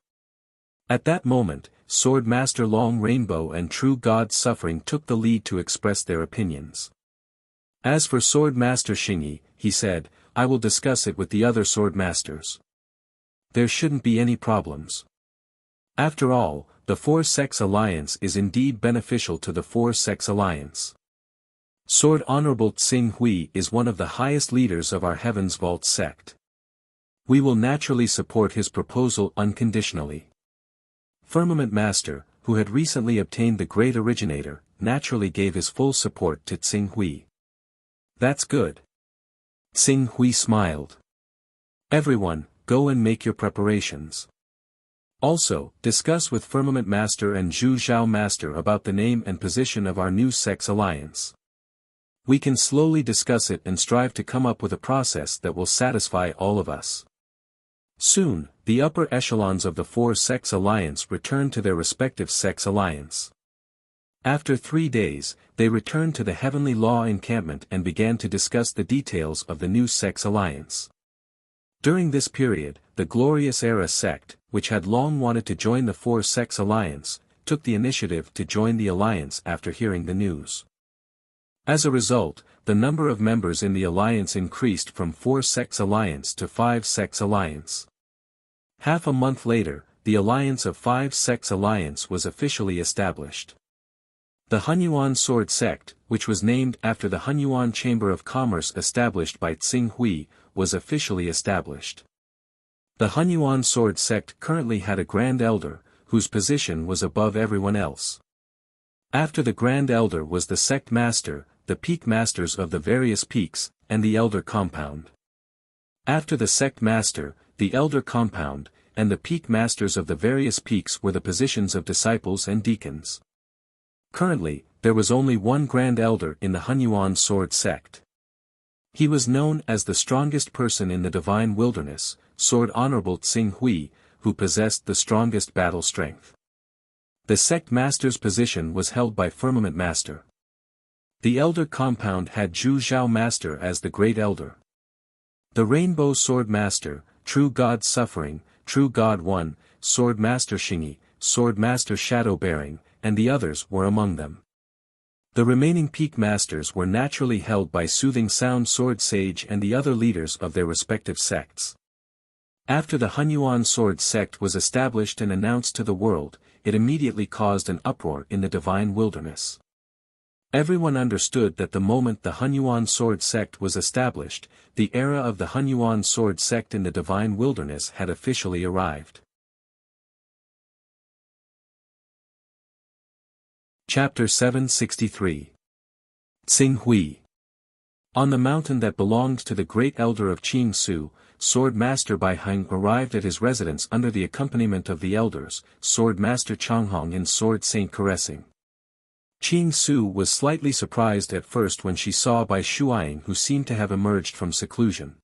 At that moment, Sword Master Long Rainbow and True God Suffering took the lead to express their opinions. As for Sword Master Xingyi, he said, I will discuss it with the other sword masters. There shouldn't be any problems. After all, the four-sex alliance is indeed beneficial to the four-sex alliance. Sword Honorable Tsing Hui is one of the highest leaders of our Heaven's Vault sect. We will naturally support his proposal unconditionally. Firmament Master, who had recently obtained the Great Originator, naturally gave his full support to Tsing Hui. That's good. Tsing Hui smiled. Everyone, go and make your preparations. Also, discuss with Firmament Master and Zhu Zhao Master about the name and position of our new sex alliance. We can slowly discuss it and strive to come up with a process that will satisfy all of us. Soon, the upper echelons of the four-sex alliance returned to their respective sex alliance. After 3 days, they returned to the Heavenly Law encampment and began to discuss the details of the new sex alliance. During this period, the Glorious Era sect, which had long wanted to join the four-sex alliance, took the initiative to join the alliance after hearing the news. As a result, the number of members in the alliance increased from 4-sex alliance to 5-sex alliance. Half a month later, the alliance of 5-sex alliance was officially established. The Hunyuan sword sect, which was named after the Hunyuan Chamber of Commerce established by Tsing Hui, was officially established. The Hunyuan sword sect currently had a Grand Elder, whose position was above everyone else. After the Grand Elder was the Sect Master, the Peak Masters of the various peaks, and the Elder Compound. After the Sect Master, the Elder Compound, and the Peak Masters of the various peaks were the positions of disciples and deacons. Currently, there was only one Grand Elder in the Hunyuan sword sect. He was known as the strongest person in the Divine Wilderness, Sword Honorable Tsing Hui, who possessed the strongest battle strength. The Sect Master's position was held by Firmament Master. The Elder Compound had Zhu Zhao Master as the Great Elder. The Rainbow Sword Master, True God Suffering, True God One, Sword Master Xingyi, Sword Master Shadow Bearing, and the others were among them. The remaining Peak Masters were naturally held by Soothing Sound Sword Sage and the other leaders of their respective sects. After the Hunyuan sword sect was established and announced to the world, it immediately caused an uproar in the Divine Wilderness. Everyone understood that the moment the Hunyuan sword sect was established, the era of the Hunyuan sword sect in the Divine Wilderness had officially arrived. Chapter 763. Tsing Hui. On the mountain that belonged to the Great Elder of Qing Su, Sword Master Bai Heng arrived at his residence under the accompaniment of the elders, Sword Master Changhong and Sword Saint Caressing. Qing Su was slightly surprised at first when she saw Bai Shuaing, who seemed to have emerged from seclusion.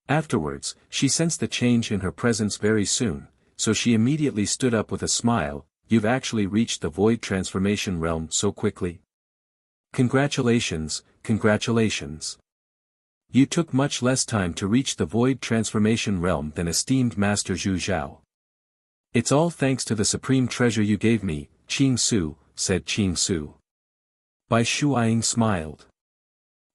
Afterwards, she sensed the change in her presence very soon, so she immediately stood up with a smile. You've actually reached the void transformation realm so quickly. Congratulations, congratulations. You took much less time to reach the void transformation realm than esteemed Master Zhu Zhao. It's all thanks to the supreme treasure you gave me, Qing Su, said Qing Su. Bai Shuaing smiled.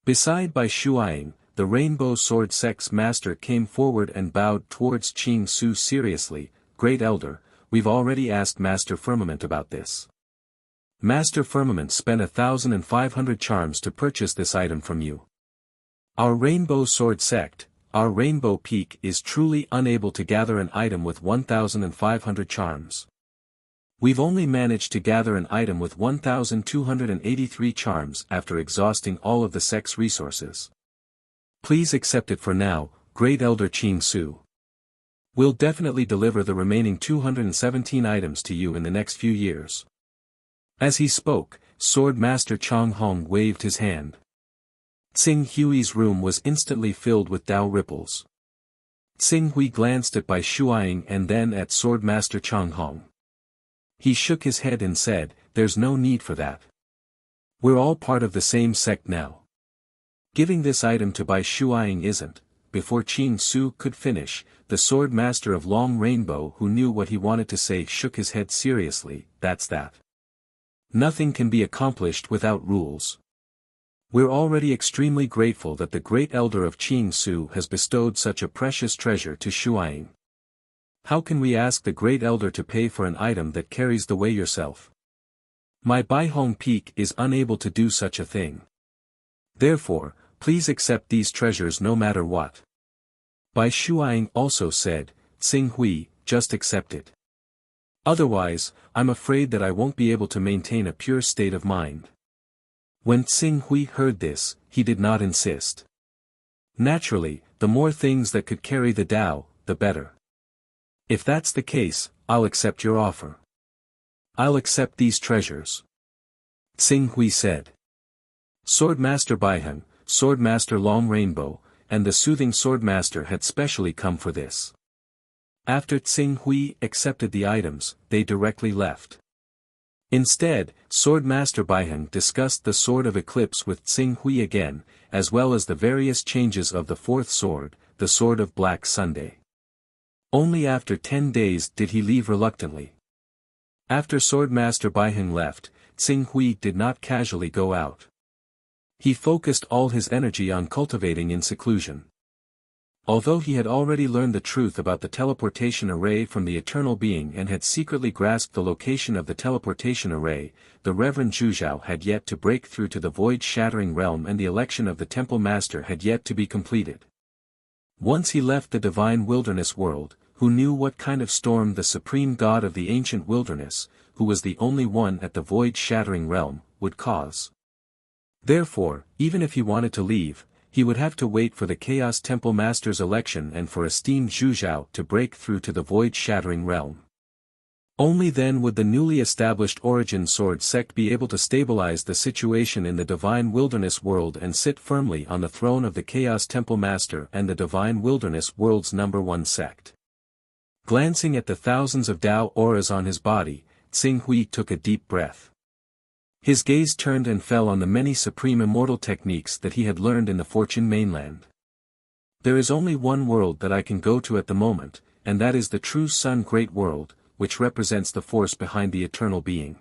Beside Bai Shuaing, the Rainbow Sword Sect's master came forward and bowed towards Qing Su seriously. Great Elder, we've already asked Master Firmament about this. Master Firmament spent 1,500 charms to purchase this item from you. Our Rainbow Sword Sect, our Rainbow Peak is truly unable to gather an item with 1,500 charms. We've only managed to gather an item with 1,283 charms after exhausting all of the sect's resources. Please accept it for now, Great Elder Qing Su. We'll definitely deliver the remaining 217 items to you in the next few years. As he spoke, Sword Master Changhong waved his hand. Tsing Hui's room was instantly filled with Dao ripples. Tsing Hui glanced at Bai Shuaing and then at Sword Master Changhong. He shook his head and said, there's no need for that. We're all part of the same sect now. Giving this item to Bai Shuaing isn't. Before Qing Su could finish, the Sword Master of Long Rainbow, who knew what he wanted to say, shook his head seriously. That's that. Nothing can be accomplished without rules. We're already extremely grateful that the great elder of Qing Su has bestowed such a precious treasure to Shuaing. How can we ask the great elder to pay for an item that carries the weight yourself? My Baihong Peak is unable to do such a thing. Therefore, please accept these treasures no matter what. Bai Shuaing also said, Tsing Hui, just accept it. Otherwise, I'm afraid that I won't be able to maintain a pure state of mind. When Tsing Hui heard this, he did not insist. Naturally, the more things that could carry the Tao, the better. If that's the case, I'll accept your offer. I'll accept these treasures. Tsing Hui said. Swordmaster Baiheng, Swordmaster Long Rainbow, and the Soothing Swordmaster had specially come for this. After Tsing Hui accepted the items, they directly left. Instead, Swordmaster Baiheng discussed the Sword of Eclipse with Tsing Hui again, as well as the various changes of the fourth sword, the Sword of Black Sunday. Only after 10 days did he leave reluctantly. After Swordmaster Baiheng left, Tsing Hui did not casually go out. He focused all his energy on cultivating in seclusion. Although he had already learned the truth about the teleportation array from the Eternal Being and had secretly grasped the location of the teleportation array, the Reverend Zhuzhao had yet to break through to the void-shattering realm and the election of the Temple Master had yet to be completed. Once he left the divine wilderness world, who knew what kind of storm the supreme god of the ancient wilderness, who was the only one at the void-shattering realm, would cause. Therefore, even if he wanted to leave, he would have to wait for the Chaos Temple Master's election and for esteemed Zhuzhao to break through to the void-shattering realm. Only then would the newly established Origin Sword sect be able to stabilize the situation in the divine wilderness world and sit firmly on the throne of the Chaos Temple Master and the divine wilderness world's #1 sect. Glancing at the thousands of Tao auras on his body, Tsing Hui took a deep breath. His gaze turned and fell on the many supreme immortal techniques that he had learned in the Fortune mainland. There is only one world that I can go to at the moment, and that is the True Sun Great World, which represents the force behind the Eternal Being.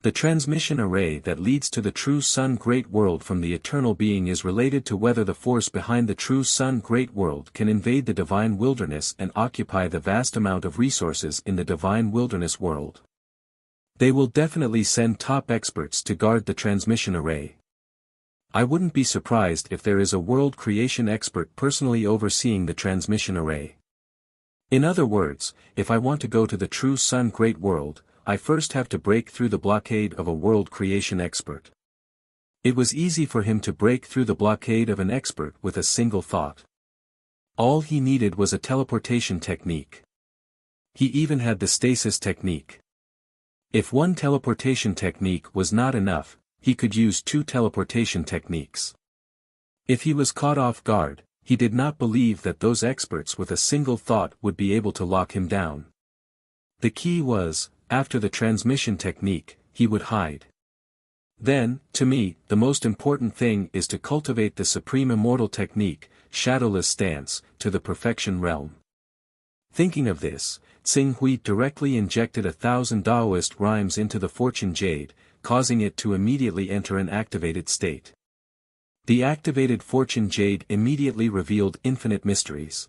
The transmission array that leads to the True Sun Great World from the Eternal Being is related to whether the force behind the True Sun Great World can invade the divine wilderness and occupy the vast amount of resources in the divine wilderness world. They will definitely send top experts to guard the transmission array. I wouldn't be surprised if there is a world creation expert personally overseeing the transmission array. In other words, if I want to go to the True Sun Great World, I first have to break through the blockade of a world creation expert. It was easy for him to break through the blockade of an expert with a single thought. All he needed was a teleportation technique. He even had the stasis technique. If one teleportation technique was not enough, he could use 2 teleportation techniques. If he was caught off guard, he did not believe that those experts with a single thought would be able to lock him down. The key was, after the transmission technique, he would hide. Then, to me, the most important thing is to cultivate the supreme immortal technique, shadowless stance, to the perfection realm. Thinking of this, Tsing Hui directly injected 1,000 Taoist rhymes into the Fortune Jade, causing it to immediately enter an activated state. The activated Fortune Jade immediately revealed infinite mysteries.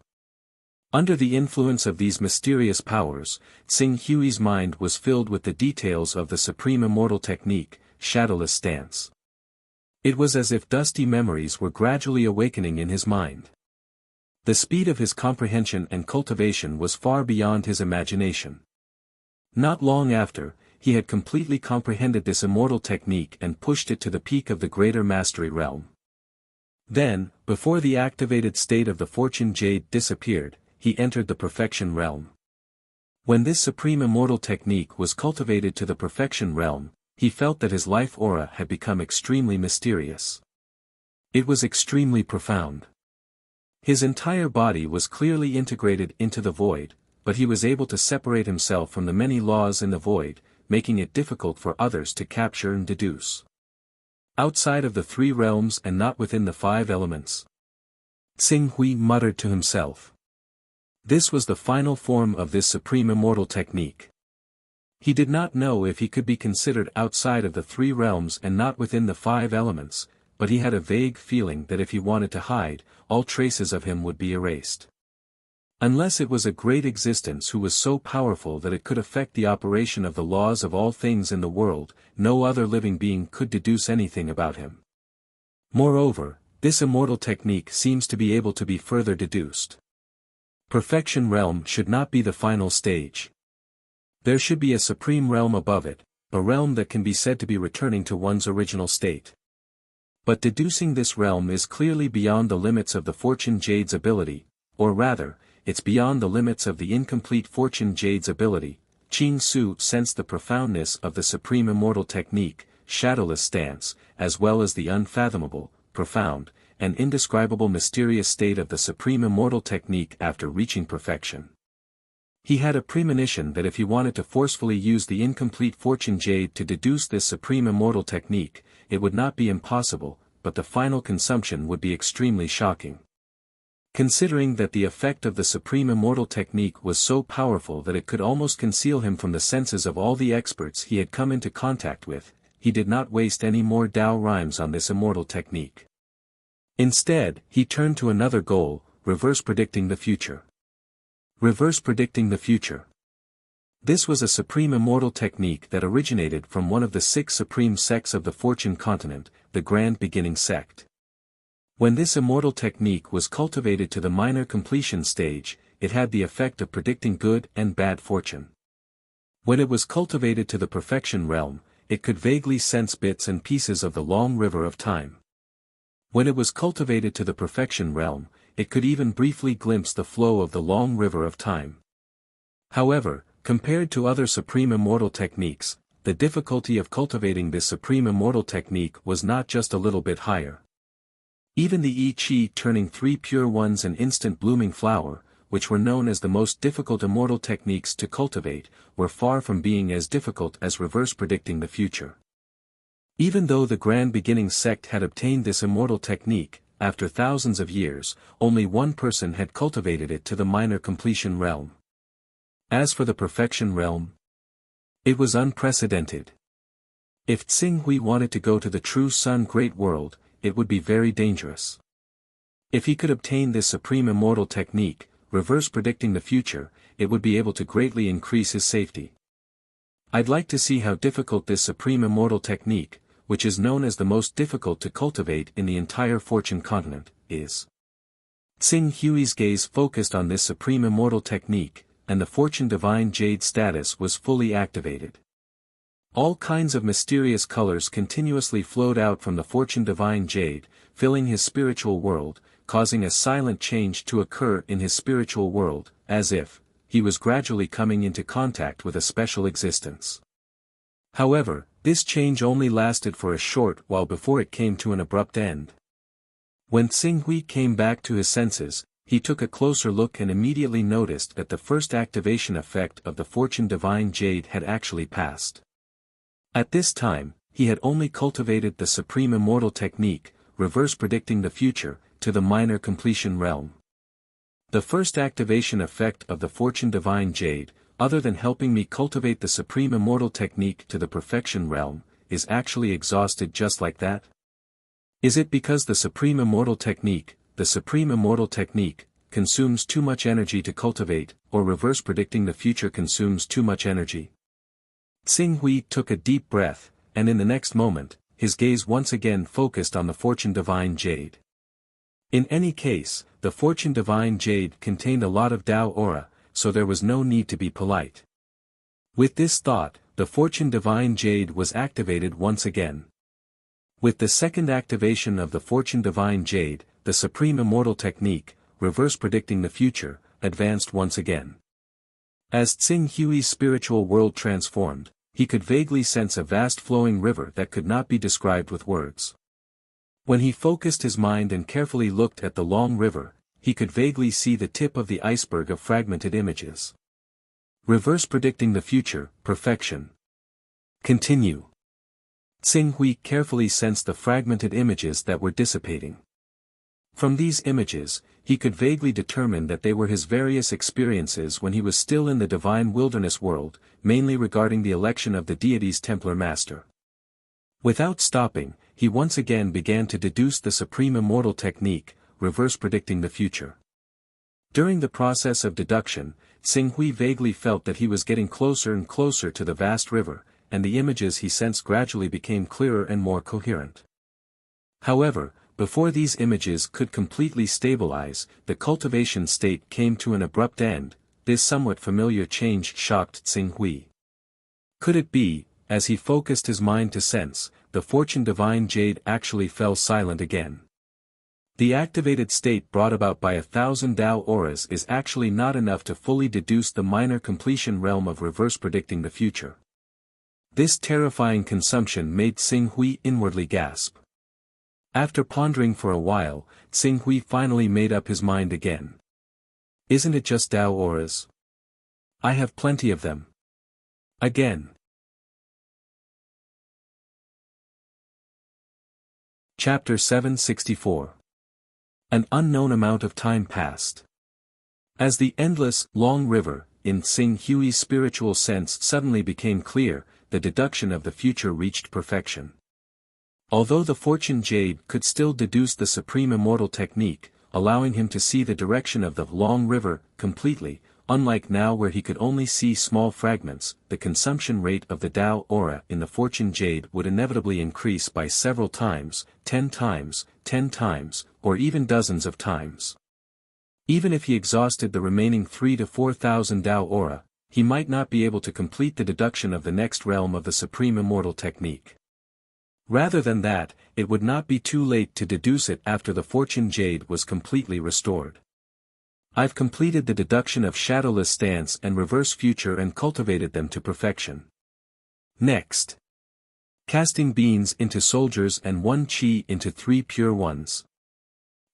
Under the influence of these mysterious powers, Tsing Hui's mind was filled with the details of the supreme immortal technique, shadowless stance. It was as if dusty memories were gradually awakening in his mind. The speed of his comprehension and cultivation was far beyond his imagination. Not long after, he had completely comprehended this immortal technique and pushed it to the peak of the greater mastery realm. Then, before the activated state of the Fortune Jade disappeared, he entered the perfection realm. When this supreme immortal technique was cultivated to the perfection realm, he felt that his life aura had become extremely mysterious. It was extremely profound. His entire body was clearly integrated into the void, but he was able to separate himself from the many laws in the void, making it difficult for others to capture and deduce. Outside of the 3 realms and not within the 5 elements. Tsing Hui muttered to himself. This was the final form of this supreme immortal technique. He did not know if he could be considered outside of the 3 realms and not within the 5 elements, but he had a vague feeling that if he wanted to hide, all traces of him would be erased. Unless it was a great existence who was so powerful that it could affect the operation of the laws of all things in the world, no other living being could deduce anything about him. Moreover, this immortal technique seems to be able to be further deduced. Perfection realm should not be the final stage. There should be a supreme realm above it, a realm that can be said to be returning to one's original state. But deducing this realm is clearly beyond the limits of the Fortune Jade's ability, or rather, it's beyond the limits of the incomplete Fortune Jade's ability. Qing Su sensed the profoundness of the supreme immortal technique, shadowless stance, as well as the unfathomable, profound, and indescribable mysterious state of the supreme immortal technique after reaching perfection. He had a premonition that if he wanted to forcefully use the incomplete Fortune Jade to deduce this supreme immortal technique, it would not be impossible, but the final consumption would be extremely shocking. Considering that the effect of the supreme immortal technique was so powerful that it could almost conceal him from the senses of all the experts he had come into contact with, he did not waste any more Tao rhymes on this immortal technique. Instead, he turned to another goal, reverse predicting the future. Reverse predicting the future. This was a supreme immortal technique that originated from one of the 6 supreme sects of the Fortune continent, the Grand Beginning sect. When this immortal technique was cultivated to the minor completion stage, it had the effect of predicting good and bad fortune. When it was cultivated to the perfection realm, it could vaguely sense bits and pieces of the long river of time. When it was cultivated to the perfection realm, it could even briefly glimpse the flow of the long river of time. However, compared to other supreme immortal techniques, the difficulty of cultivating this supreme immortal technique was not just a little bit higher. Even the I Chi turning 3 pure ones an instant blooming flower, which were known as the most difficult immortal techniques to cultivate, were far from being as difficult as reverse predicting the future. Even though the Grand Beginning sect had obtained this immortal technique, after thousands of years, only one person had cultivated it to the minor completion realm. As for the perfection realm, it was unprecedented. If Tsing Hui wanted to go to the true Sun Great World, it would be very dangerous. If he could obtain this supreme immortal technique, reverse predicting the future, it would be able to greatly increase his safety. I'd like to see how difficult this supreme immortal technique, which is known as the most difficult to cultivate in the entire Fortune continent, is. Tsing Hui's gaze focused on this supreme immortal technique, and the Fortune Divine Jade status was fully activated. All kinds of mysterious colors continuously flowed out from the Fortune Divine Jade, filling his spiritual world, causing a silent change to occur in his spiritual world, as if he was gradually coming into contact with a special existence. However, this change only lasted for a short while before it came to an abrupt end. When Tsing Hui came back to his senses, he took a closer look and immediately noticed that the first activation effect of the Fortune Divine Jade had actually passed. At this time, he had only cultivated the supreme immortal technique, reverse predicting the future, to the minor completion realm. The first activation effect of the Fortune Divine Jade, other than helping me cultivate the supreme immortal technique to the perfection realm, is actually exhausted just like that? Is it because the supreme immortal technique, consumes too much energy to cultivate, or reverse predicting the future consumes too much energy? Tsing Hui took a deep breath, and in the next moment, his gaze once again focused on the Fortune Divine Jade. In any case, the Fortune Divine Jade contained a lot of Tao aura, so there was no need to be polite. With this thought, the Fortune Divine Jade was activated once again. With the second activation of the Fortune Divine Jade, the Supreme Immortal Technique, reverse predicting the future, advanced once again. As Tsing Hui's spiritual world transformed, he could vaguely sense a vast flowing river that could not be described with words. When he focused his mind and carefully looked at the long river, he could vaguely see the tip of the iceberg of fragmented images. Reverse predicting the future, perfection. Continue. Tsing Hui carefully sensed the fragmented images that were dissipating. From these images, he could vaguely determine that they were his various experiences when he was still in the divine wilderness world, mainly regarding the election of the deity's Templar Master. Without stopping, he once again began to deduce the supreme immortal technique, reverse predicting the future. During the process of deduction, Tsing-Hui vaguely felt that he was getting closer and closer to the vast river, and the images he sensed gradually became clearer and more coherent. However, before these images could completely stabilize, the cultivation state came to an abrupt end. This somewhat familiar change shocked Tsing-Hui. Could it be, as he focused his mind to sense, the fortune divine jade actually fell silent again? The activated state brought about by 1,000 Tao auras is actually not enough to fully deduce the minor completion realm of reverse predicting the future. This terrifying consumption made Tsing-Hui inwardly gasp. After pondering for a while, Tsing-Hui finally made up his mind again. Isn't it just Tao auras? I have plenty of them. Again. Chapter 764. An unknown amount of time passed. As the endless, long river, in Tsing-Hui's spiritual sense suddenly became clear, the deduction of the future reached perfection. Although the fortune jade could still deduce the supreme immortal technique, allowing him to see the direction of the long river completely, unlike now where he could only see small fragments, the consumption rate of the Tao aura in the fortune jade would inevitably increase by several times, 10 times, 10 times, or even dozens of times. Even if he exhausted the remaining 3,000 to 4,000 Tao aura, he might not be able to complete the deduction of the next realm of the supreme immortal technique. Rather than that, it would not be too late to deduce it after the fortune jade was completely restored. I've completed the deduction of shadowless stance and reverse future and cultivated them to perfection. Next. Casting beans into soldiers and 1 qi into 3 pure ones.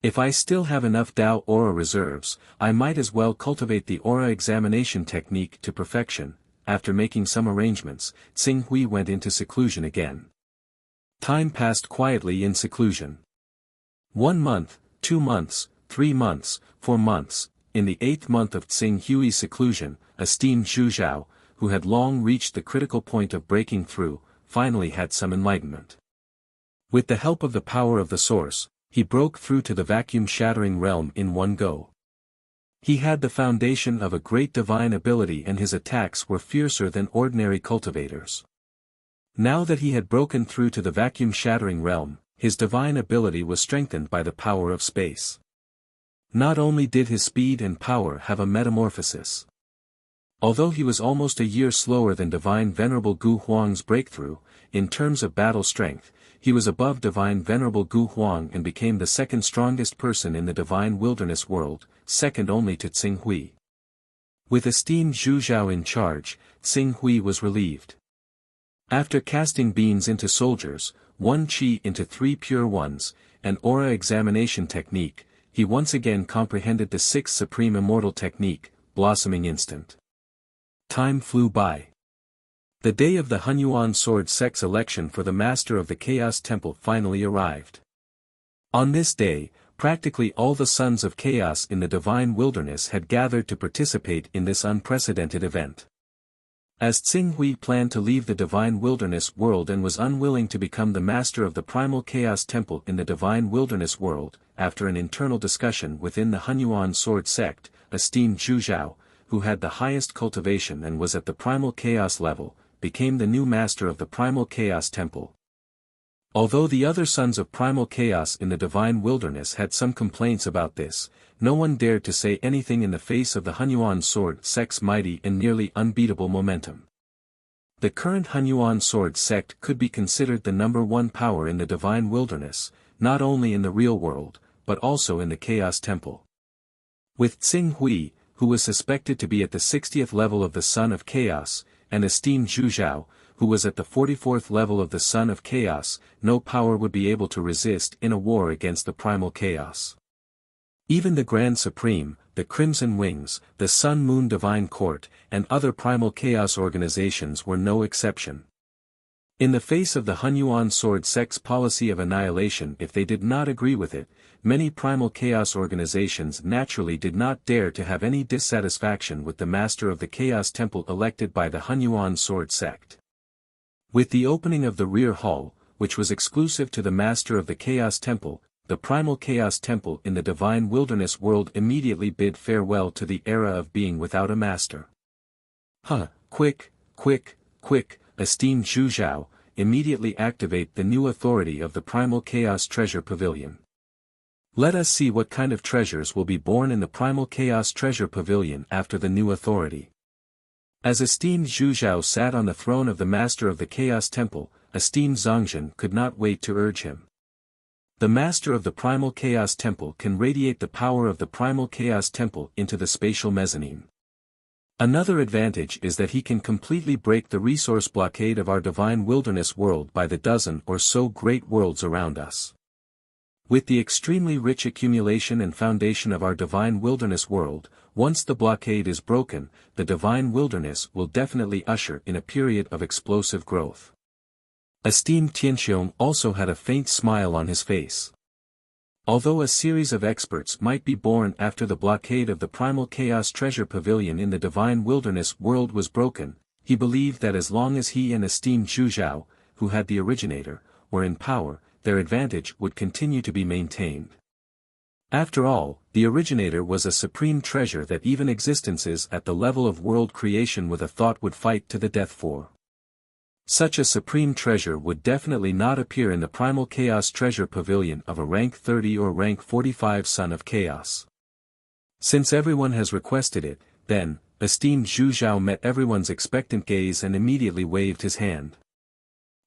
If I still have enough Tao aura reserves, I might as well cultivate the aura examination technique to perfection. After making some arrangements, Tsing-Hui went into seclusion again. Time passed quietly in seclusion. 1 month, 2 months, 3 months, 4 months. In the 8th month of Tsing-Hui's seclusion, esteemed Zhu Zhao, who had long reached the critical point of breaking through, finally had some enlightenment. With the help of the power of the source, he broke through to the vacuum-shattering realm in one go. He had the foundation of a great divine ability and his attacks were fiercer than ordinary cultivators. Now that he had broken through to the vacuum-shattering realm, his divine ability was strengthened by the power of space. Not only did his speed and power have a metamorphosis. Although he was almost a year slower than Divine Venerable Gu Huang's breakthrough, in terms of battle strength, he was above Divine Venerable Gu Huang and became the second strongest person in the Divine Wilderness world, second only to Tsing-Hui. With esteemed Zhu Zhao in charge, Tsing-Hui was relieved. After casting beans into soldiers, 1 qi into 3 pure ones, an aura examination technique, he once again comprehended the 6th supreme immortal technique, blossoming instant. Time flew by. The day of the Hunyuan sword sect's election for the master of the Chaos Temple finally arrived. On this day, practically all the sons of chaos in the divine wilderness had gathered to participate in this unprecedented event. As Tsing-Hui planned to leave the divine wilderness world and was unwilling to become the master of the primal chaos temple in the divine wilderness world, after an internal discussion within the Hunyuan sword sect, esteemed Zhu Zhao, who had the highest cultivation and was at the primal chaos level, became the new master of the primal chaos temple. Although the other sons of primal chaos in the divine wilderness had some complaints about this, no one dared to say anything in the face of the Hunyuan sword sect's mighty and nearly unbeatable momentum. The current Hunyuan sword sect could be considered the #1 power in the divine wilderness, not only in the real world, but also in the chaos temple. With Tsing-Hui, who was suspected to be at the 60th level of the Son of Chaos, and esteemed Zhu Zhao, who was at the 44th level of the Son of Chaos, no power would be able to resist in a war against the primal chaos. Even the Grand Supreme, the Crimson Wings, the Sun Moon Divine Court, and other primal chaos organizations were no exception. In the face of the Hunyuan sword sect's policy of annihilation if they did not agree with it, many primal chaos organizations naturally did not dare to have any dissatisfaction with the master of the chaos temple elected by the Hunyuan sword sect. With the opening of the rear hall, which was exclusive to the Master of the Chaos Temple, the Primal Chaos Temple in the Divine Wilderness world immediately bid farewell to the era of being without a master. Quick, esteemed Zhu Zhao, immediately activate the new authority of the Primal Chaos Treasure Pavilion. Let us see what kind of treasures will be born in the Primal Chaos Treasure Pavilion after the new authority. As esteemed Zhu Zhao sat on the throne of the Master of the Chaos Temple, esteemed Zhongzhen could not wait to urge him. The Master of the Primal Chaos Temple can radiate the power of the Primal Chaos Temple into the spatial mezzanine. Another advantage is that he can completely break the resource blockade of our Divine Wilderness world by the dozen or so great worlds around us. With the extremely rich accumulation and foundation of our Divine Wilderness world, once the blockade is broken, the Divine Wilderness will definitely usher in a period of explosive growth. Esteemed Tianxiong also had a faint smile on his face. Although a series of experts might be born after the blockade of the Primal Chaos Treasure Pavilion in the Divine Wilderness world was broken, he believed that as long as he and esteemed Zhu Zhao, who had the originator, were in power, their advantage would continue to be maintained. After all, the originator was a supreme treasure that even existences at the level of world creation with a thought would fight to the death for. Such a supreme treasure would definitely not appear in the Primal Chaos Treasure Pavilion of a rank 30 or rank 45 Son of Chaos. Since everyone has requested it, then, esteemed Zhu Zhao met everyone's expectant gaze and immediately waved his hand.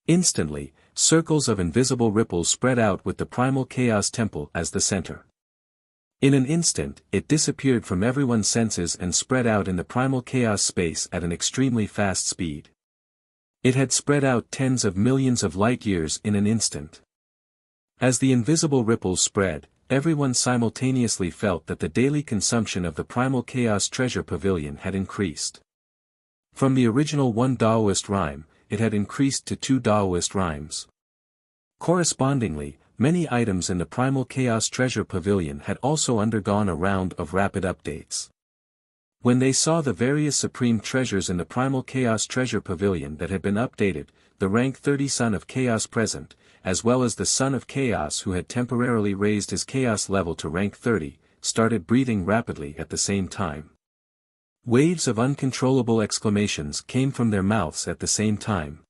Instantly, circles of invisible ripples spread out with the Primal Chaos Temple as the center. In an instant, it disappeared from everyone's senses and spread out in the Primal Chaos space at an extremely fast speed. It had spread out tens of millions of light years in an instant. As the invisible ripples spread, everyone simultaneously felt that the daily consumption of the Primal Chaos Treasure Pavilion had increased. From the original 1 Daoist rhyme, it had increased to 2 Daoist rhymes. Correspondingly, many items in the Primal Chaos Treasure Pavilion had also undergone a round of rapid updates. When they saw the various supreme treasures in the Primal Chaos Treasure Pavilion that had been updated, the rank 30 Son of Chaos present, as well as the Son of Chaos who had temporarily raised his Chaos level to rank 30, started breathing rapidly at the same time. Waves of uncontrollable exclamations came from their mouths at the same time.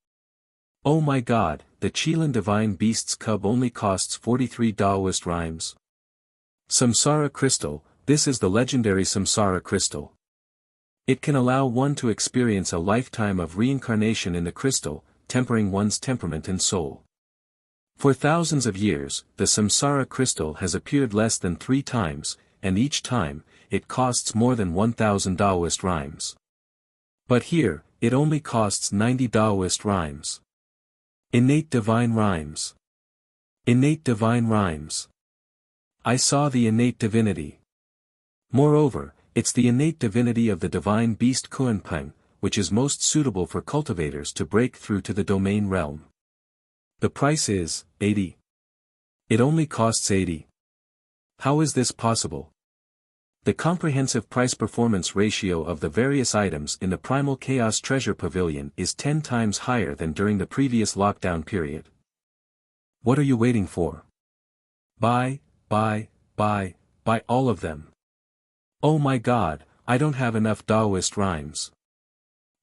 Oh my god, the Qilin Divine Beast's cub only costs 43 Daoist rhymes. Samsara Crystal, this is the legendary Samsara Crystal. It can allow one to experience a lifetime of reincarnation in the crystal, tempering one's temperament and soul. For thousands of years, the Samsara Crystal has appeared less than 3 times, and each time, it costs more than 1,000 Daoist rhymes. But here, it only costs 90 Daoist rhymes. Innate Divine Rhymes. Innate Divine Rhymes. I saw the innate divinity. Moreover, it's the innate divinity of the divine beast Kuanpeng, which is most suitable for cultivators to break through to the domain realm. The price is 80. It only costs 80. How is this possible? The comprehensive price-performance ratio of the various items in the Primal Chaos Treasure Pavilion is 10 times higher than during the previous lockdown period. What are you waiting for? Buy all of them. Oh my god, I don't have enough Daoist rhymes.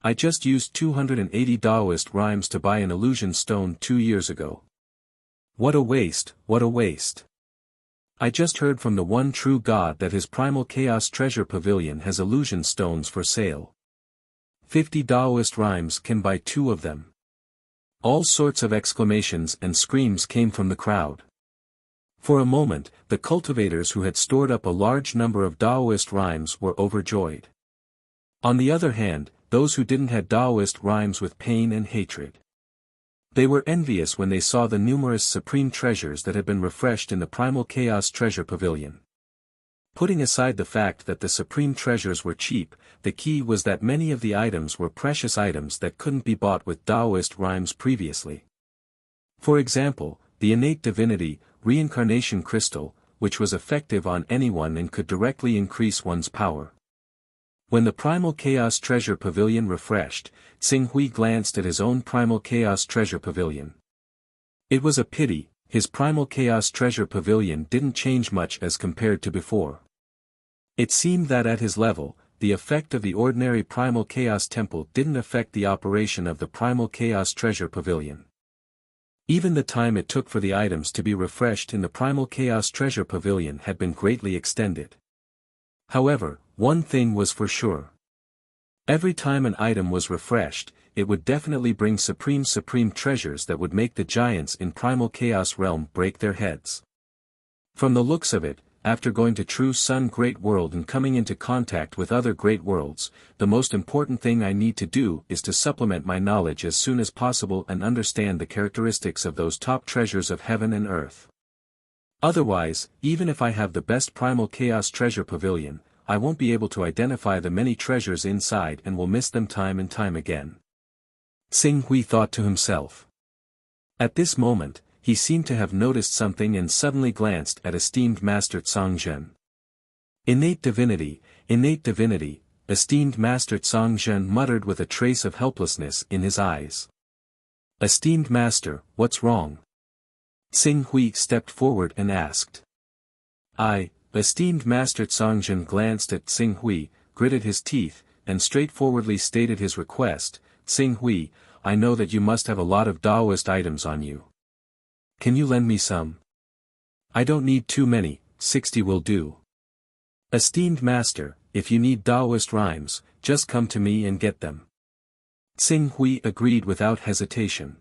I just used 280 Daoist rhymes to buy an illusion stone 2 years ago. What a waste, what a waste. I just heard from the one true god that his Primal Chaos Treasure Pavilion has illusion stones for sale. 50 Daoist rhymes can buy 2 of them. All sorts of exclamations and screams came from the crowd. For a moment, the cultivators who had stored up a large number of Daoist rhymes were overjoyed. On the other hand, those who didn't had Daoist rhymes with pain and hatred. They were envious when they saw the numerous supreme treasures that had been refreshed in the Primal Chaos Treasure Pavilion. Putting aside the fact that the supreme treasures were cheap, the key was that many of the items were precious items that couldn't be bought with Daoist rhymes previously. For example, the innate divinity, reincarnation crystal, which was effective on anyone and could directly increase one's power. When the Primal Chaos Treasure Pavilion refreshed, Tsing Hui glanced at his own Primal Chaos Treasure Pavilion. It was a pity, his Primal Chaos Treasure Pavilion didn't change much as compared to before. It seemed that at his level, the effect of the ordinary Primal Chaos Temple didn't affect the operation of the Primal Chaos Treasure Pavilion. Even the time it took for the items to be refreshed in the Primal Chaos Treasure Pavilion had been greatly extended. However, one thing was for sure. Every time an item was refreshed, it would definitely bring supreme treasures that would make the giants in Primal Chaos Realm break their heads. From the looks of it, after going to True Sun Great World and coming into contact with other great worlds, the most important thing I need to do is to supplement my knowledge as soon as possible and understand the characteristics of those top treasures of heaven and earth. Otherwise, even if I have the best Primal Chaos Treasure Pavilion, I won't be able to identify the many treasures inside and will miss them time and time again. Xing Hui thought to himself. At this moment, he seemed to have noticed something and suddenly glanced at esteemed Master Tsangzhen. Innate divinity, esteemed Master Tsangzhen muttered with a trace of helplessness in his eyes. Esteemed Master, what's wrong? Xing Hui stepped forward and asked. Esteemed Master Tsangzhen glanced at Xing Hui, gritted his teeth, and straightforwardly stated his request. Xing Hui, I know that you must have a lot of Taoist items on you. Can you lend me some? I don't need too many, 60 will do. Esteemed Master, if you need Taoist rhymes, just come to me and get them. Xing Hui agreed without hesitation.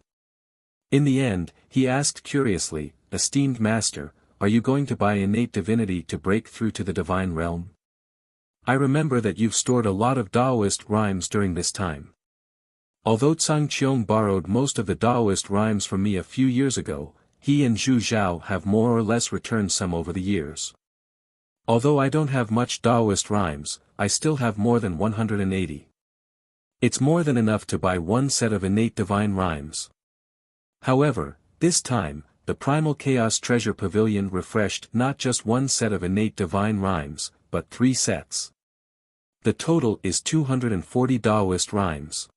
In the end, he asked curiously, Esteemed Master, are you going to buy innate divinity to break through to the divine realm? I remember that you've stored a lot of Taoist rhymes during this time. Although Tsang Qiong borrowed most of the Taoist rhymes from me a few years ago, he and Zhu Zhao have more or less returned some over the years. Although I don't have much Taoist rhymes, I still have more than 180. It's more than enough to buy one set of innate divine rhymes. However, this time, the Primal Chaos Treasure Pavilion refreshed not just one set of innate divine rhymes, but 3 sets. The total is 240 Taoist rhymes.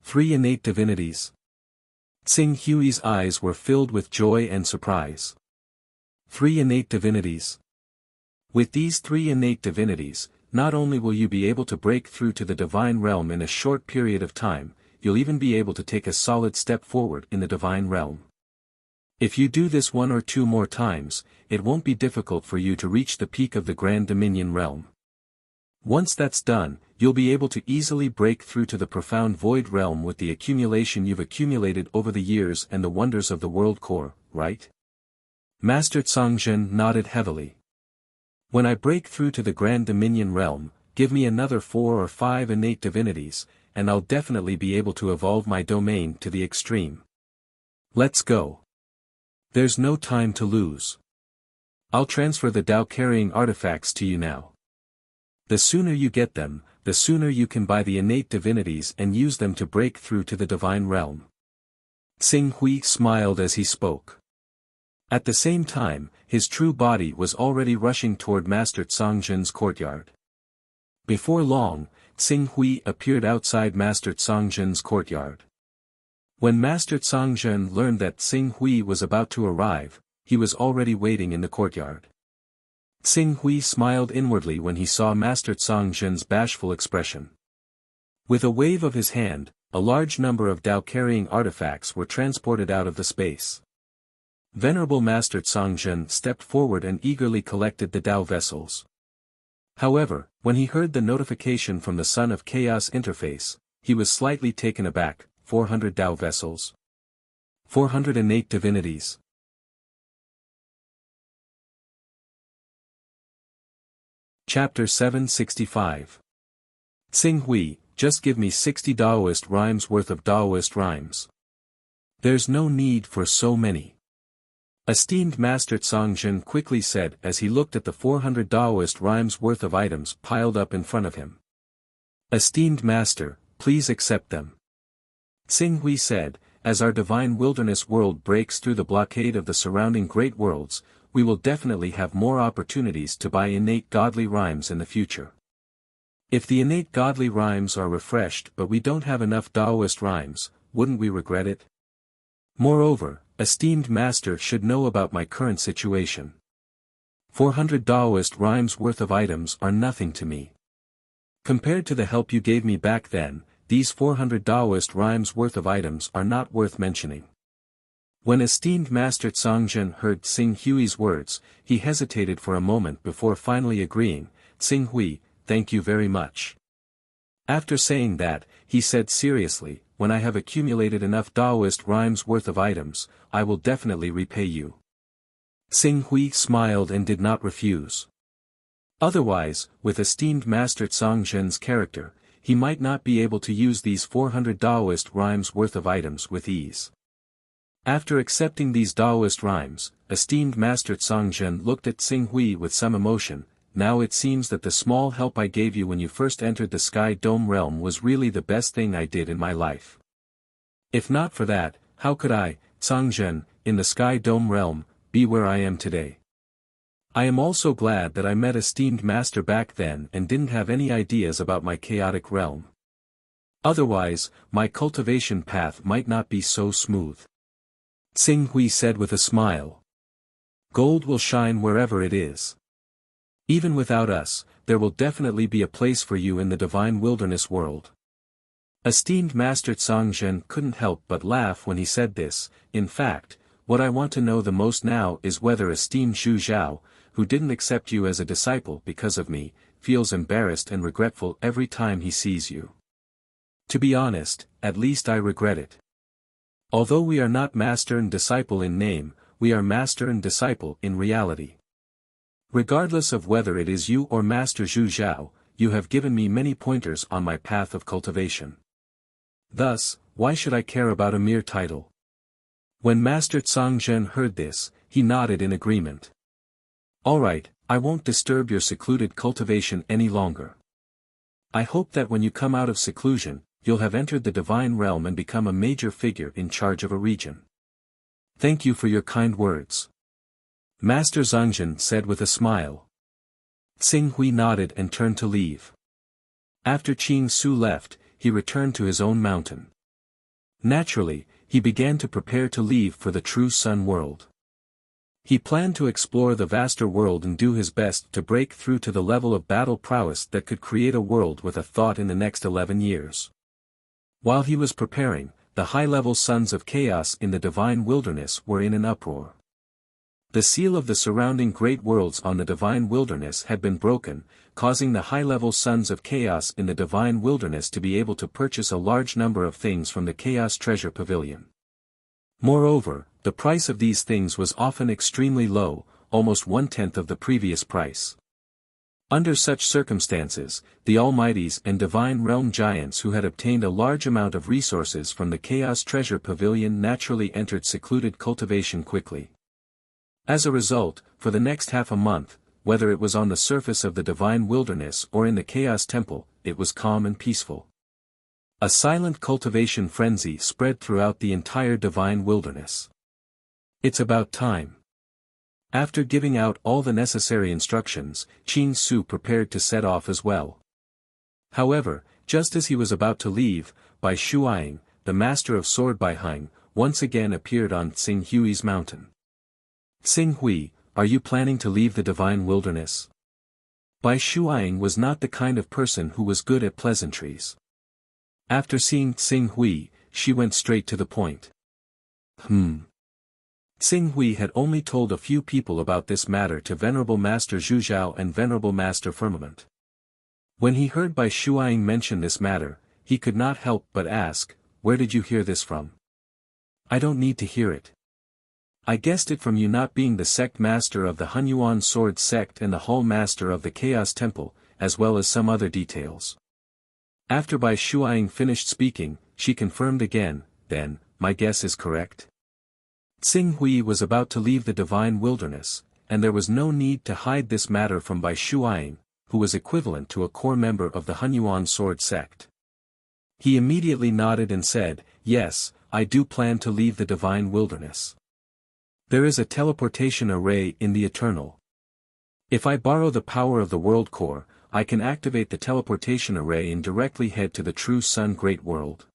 3 innate divinities. Xing Hui's eyes were filled with joy and surprise. 3 innate divinities. With these 3 innate divinities, not only will you be able to break through to the divine realm in a short period of time, you'll even be able to take a solid step forward in the divine realm. If you do this 1 or 2 more times, it won't be difficult for you to reach the peak of the Grand Dominion realm. Once that's done, you'll be able to easily break through to the profound void realm with the accumulation you've accumulated over the years and the wonders of the world core, right? Master Tsangzhen nodded heavily. When I break through to the Grand Dominion realm, give me another 4 or 5 innate divinities, and I'll definitely be able to evolve my domain to the extreme. Let's go. There's no time to lose. I'll transfer the Tao-carrying artifacts to you now. The sooner you get them, the sooner you can buy the innate divinities and use them to break through to the divine realm. Xing Hui smiled as he spoke. At the same time, his true body was already rushing toward Master Tsangzhen's courtyard. Before long, Xing Hui appeared outside Master Tsangzhen's courtyard. When Master Tsangzhen learned that Xing Hui was about to arrive, he was already waiting in the courtyard. Xing Hui smiled inwardly when he saw Master Tsangzhen's bashful expression. With a wave of his hand, a large number of Tao-carrying artifacts were transported out of the space. Venerable Master Tsangzhen stepped forward and eagerly collected the Tao vessels. However, when he heard the notification from the Son of Chaos interface, he was slightly taken aback. 400 Tao vessels. 400 innate divinities. Chapter 765. Xing Hui, just give me 60 Taoist rhymes worth of Taoist rhymes. There's no need for so many. Esteemed Master Tsangzhen quickly said as he looked at the 400 Taoist rhymes worth of items piled up in front of him. Esteemed Master, please accept them. Xing Hui said, as our divine wilderness world breaks through the blockade of the surrounding great worlds, we will definitely have more opportunities to buy innate godly rhymes in the future. If the innate godly rhymes are refreshed but we don't have enough Taoist rhymes, wouldn't we regret it? Moreover, esteemed master should know about my current situation. 400 Taoist rhymes worth of items are nothing to me. Compared to the help you gave me back then, these 400 Taoist rhymes worth of items are not worth mentioning. When esteemed Master Zhangzhen heard Xing Hui's words, he hesitated for a moment before finally agreeing, "Xing Hui, thank you very much." After saying that, he said seriously, "When I have accumulated enough Taoist rhymes worth of items, I will definitely repay you." Xing Hui smiled and did not refuse. Otherwise, with esteemed Master Zhangzhen's character, he might not be able to use these 400 Taoist rhymes worth of items with ease. After accepting these Taoist rhymes, esteemed Master Zhangzhen looked at Xing Hui with some emotion. "Now it seems that the small help I gave you when you first entered the Sky Dome realm was really the best thing I did in my life. If not for that, how could I, Zhangzhen, in the Sky Dome realm, be where I am today? I am also glad that I met esteemed Master back then and didn't have any ideas about my chaotic realm. Otherwise, my cultivation path might not be so smooth." Xing Hui said with a smile. "Gold will shine wherever it is. Even without us, there will definitely be a place for you in the divine wilderness world." Esteemed Master Zhangzhen couldn't help but laugh when he said this. "In fact, what I want to know the most now is whether esteemed Zhu Zhao, who didn't accept you as a disciple because of me, feels embarrassed and regretful every time he sees you. To be honest, at least I regret it. Although we are not master and disciple in name, we are master and disciple in reality. Regardless of whether it is you or Master Zhu Zhao, you have given me many pointers on my path of cultivation. Thus, why should I care about a mere title?" When Master Zhangzhen heard this, he nodded in agreement. "All right, I won't disturb your secluded cultivation any longer. I hope that when you come out of seclusion, you'll have entered the divine realm and become a major figure in charge of a region. Thank you for your kind words," Master Zhangzhen said with a smile. Xing Hui nodded and turned to leave. After Qing Su left, he returned to his own mountain. Naturally, he began to prepare to leave for the true sun world. He planned to explore the vaster world and do his best to break through to the level of battle prowess that could create a world with a thought in the next 11 years. While he was preparing, the high-level sons of chaos in the divine wilderness were in an uproar. The seal of the surrounding great worlds on the divine wilderness had been broken, causing the high-level sons of chaos in the divine wilderness to be able to purchase a large number of things from the Chaos Treasure Pavilion. Moreover, the price of these things was often extremely low, almost 1/10 of the previous price. Under such circumstances, the Almighties and Divine Realm Giants who had obtained a large amount of resources from the Chaos Treasure Pavilion naturally entered secluded cultivation quickly. As a result, for the next half a month, whether it was on the surface of the Divine Wilderness or in the Chaos Temple, it was calm and peaceful. A silent cultivation frenzy spread throughout the entire Divine Wilderness. "It's about time." After giving out all the necessary instructions, Qing Su prepared to set off as well. However, just as he was about to leave, Bai Shuaying, the master of sword Baihang, once again appeared on Xing Hui's mountain. "Xing Hui, are you planning to leave the divine wilderness?" Bai Shuaying was not the kind of person who was good at pleasantries. After seeing Xing Hui, she went straight to the point. Xing Hui had only told a few people about this matter to Venerable Master Zhu Zhao and Venerable Master Firmament. When he heard Bai Shuaying mention this matter, he could not help but ask, "Where did you hear this from?" "I don't need to hear it. I guessed it from you not being the sect master of the Hunyuan sword sect and the hall master of the Chaos Temple, as well as some other details." After Bai Shuaying finished speaking, she confirmed again, "Then, my guess is correct?" Xing Hui was about to leave the divine wilderness, and there was no need to hide this matter from Bai Shuaying, who was equivalent to a core member of the Hunyuan sword sect. He immediately nodded and said, "Yes, I do plan to leave the divine wilderness. There is a teleportation array in the Eternal. If I borrow the power of the World Core, I can activate the teleportation array and directly head to the True Sun Great World.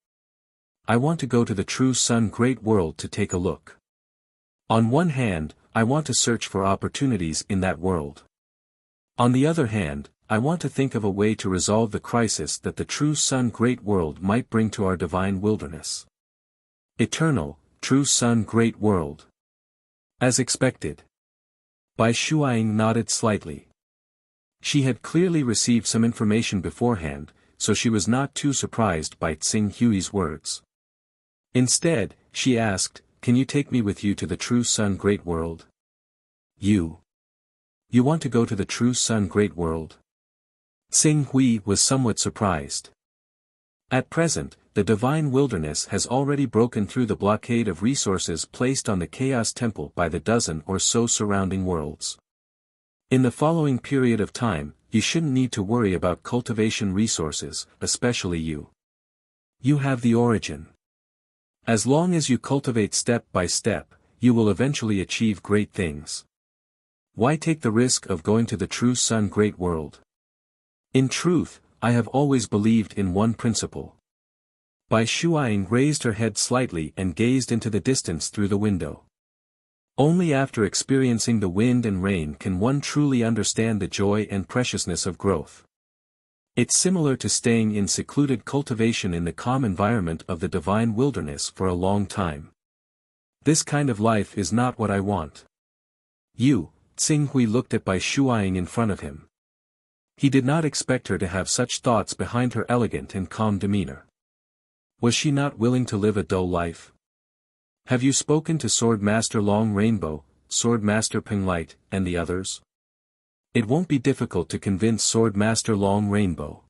I want to go to the True Sun Great World to take a look." On one hand, I want to search for opportunities in that world. On the other hand, I want to think of a way to resolve the crisis that the true Sun Great World might bring to our divine wilderness. Eternal, true Sun Great World. As expected. Bai Shuaing nodded slightly. She had clearly received some information beforehand, so she was not too surprised by Tsing Hui's words. Instead, she asked, "Can you take me with you to the true Sun Great World?" You want to go to the true Sun Great World? Tsing Hui was somewhat surprised. At present, the divine wilderness has already broken through the blockade of resources placed on the Chaos Temple by the dozen or so surrounding worlds. In the following period of time, you shouldn't need to worry about cultivation resources, especially you. You have the origin. As long as you cultivate step by step, you will eventually achieve great things. Why take the risk of going to the true Sun Great World? In truth, I have always believed in one principle. Bai Shuaing raised her head slightly and gazed into the distance through the window. Only after experiencing the wind and rain can one truly understand the joy and preciousness of growth. It's similar to staying in secluded cultivation in the calm environment of the divine wilderness for a long time. This kind of life is not what I want. Tsing Hui looked at Bai Shuaing in front of him. He did not expect her to have such thoughts behind her elegant and calm demeanor. Was she not willing to live a dull life? Have you spoken to Sword Master Long Rainbow, Sword Master Ping Light, and the others? It won't be difficult to convince Sword Master Long Rainbow.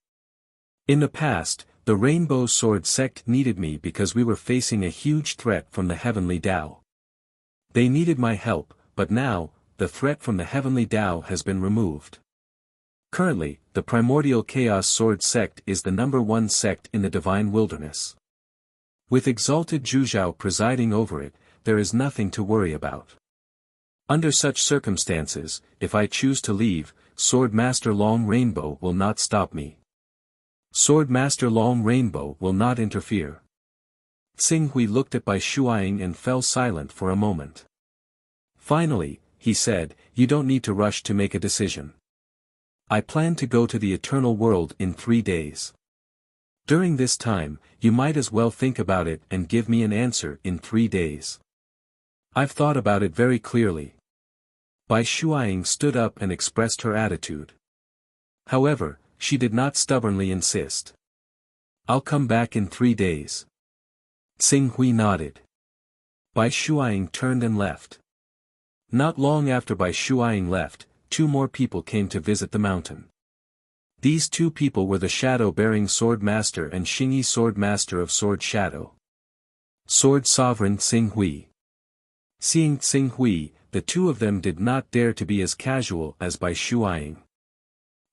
In the past, the Rainbow Sword Sect needed me because we were facing a huge threat from the Heavenly Tao. They needed my help, but now, the threat from the Heavenly Tao has been removed. Currently, the Primordial Chaos Sword Sect is the #1 sect in the Divine Wilderness. With exalted Zhuzhao presiding over it, there is nothing to worry about. Under such circumstances, if I choose to leave, Sword Master Long Rainbow will not stop me. Sword Master Long Rainbow will not interfere. Tsing Hui looked at Bai Shuaing and fell silent for a moment. Finally, he said, "You don't need to rush to make a decision. I plan to go to the Eternal World in 3 days. During this time, you might as well think about it and give me an answer in 3 days. I've thought about it very clearly." Bai Shuaing stood up and expressed her attitude. However, she did not stubbornly insist. "I'll come back in 3 days." Tsing Hui nodded. Bai Shuaing turned and left. Not long after Bai Shuaing left, 2 more people came to visit the mountain. These 2 people were the Shadow-bearing Sword Master and Xingyi Sword Master of Sword Shadow. Sword Sovereign Tsing Hui. Seeing Tsing Hui, the 2 of them did not dare to be as casual as Bai Shuaing.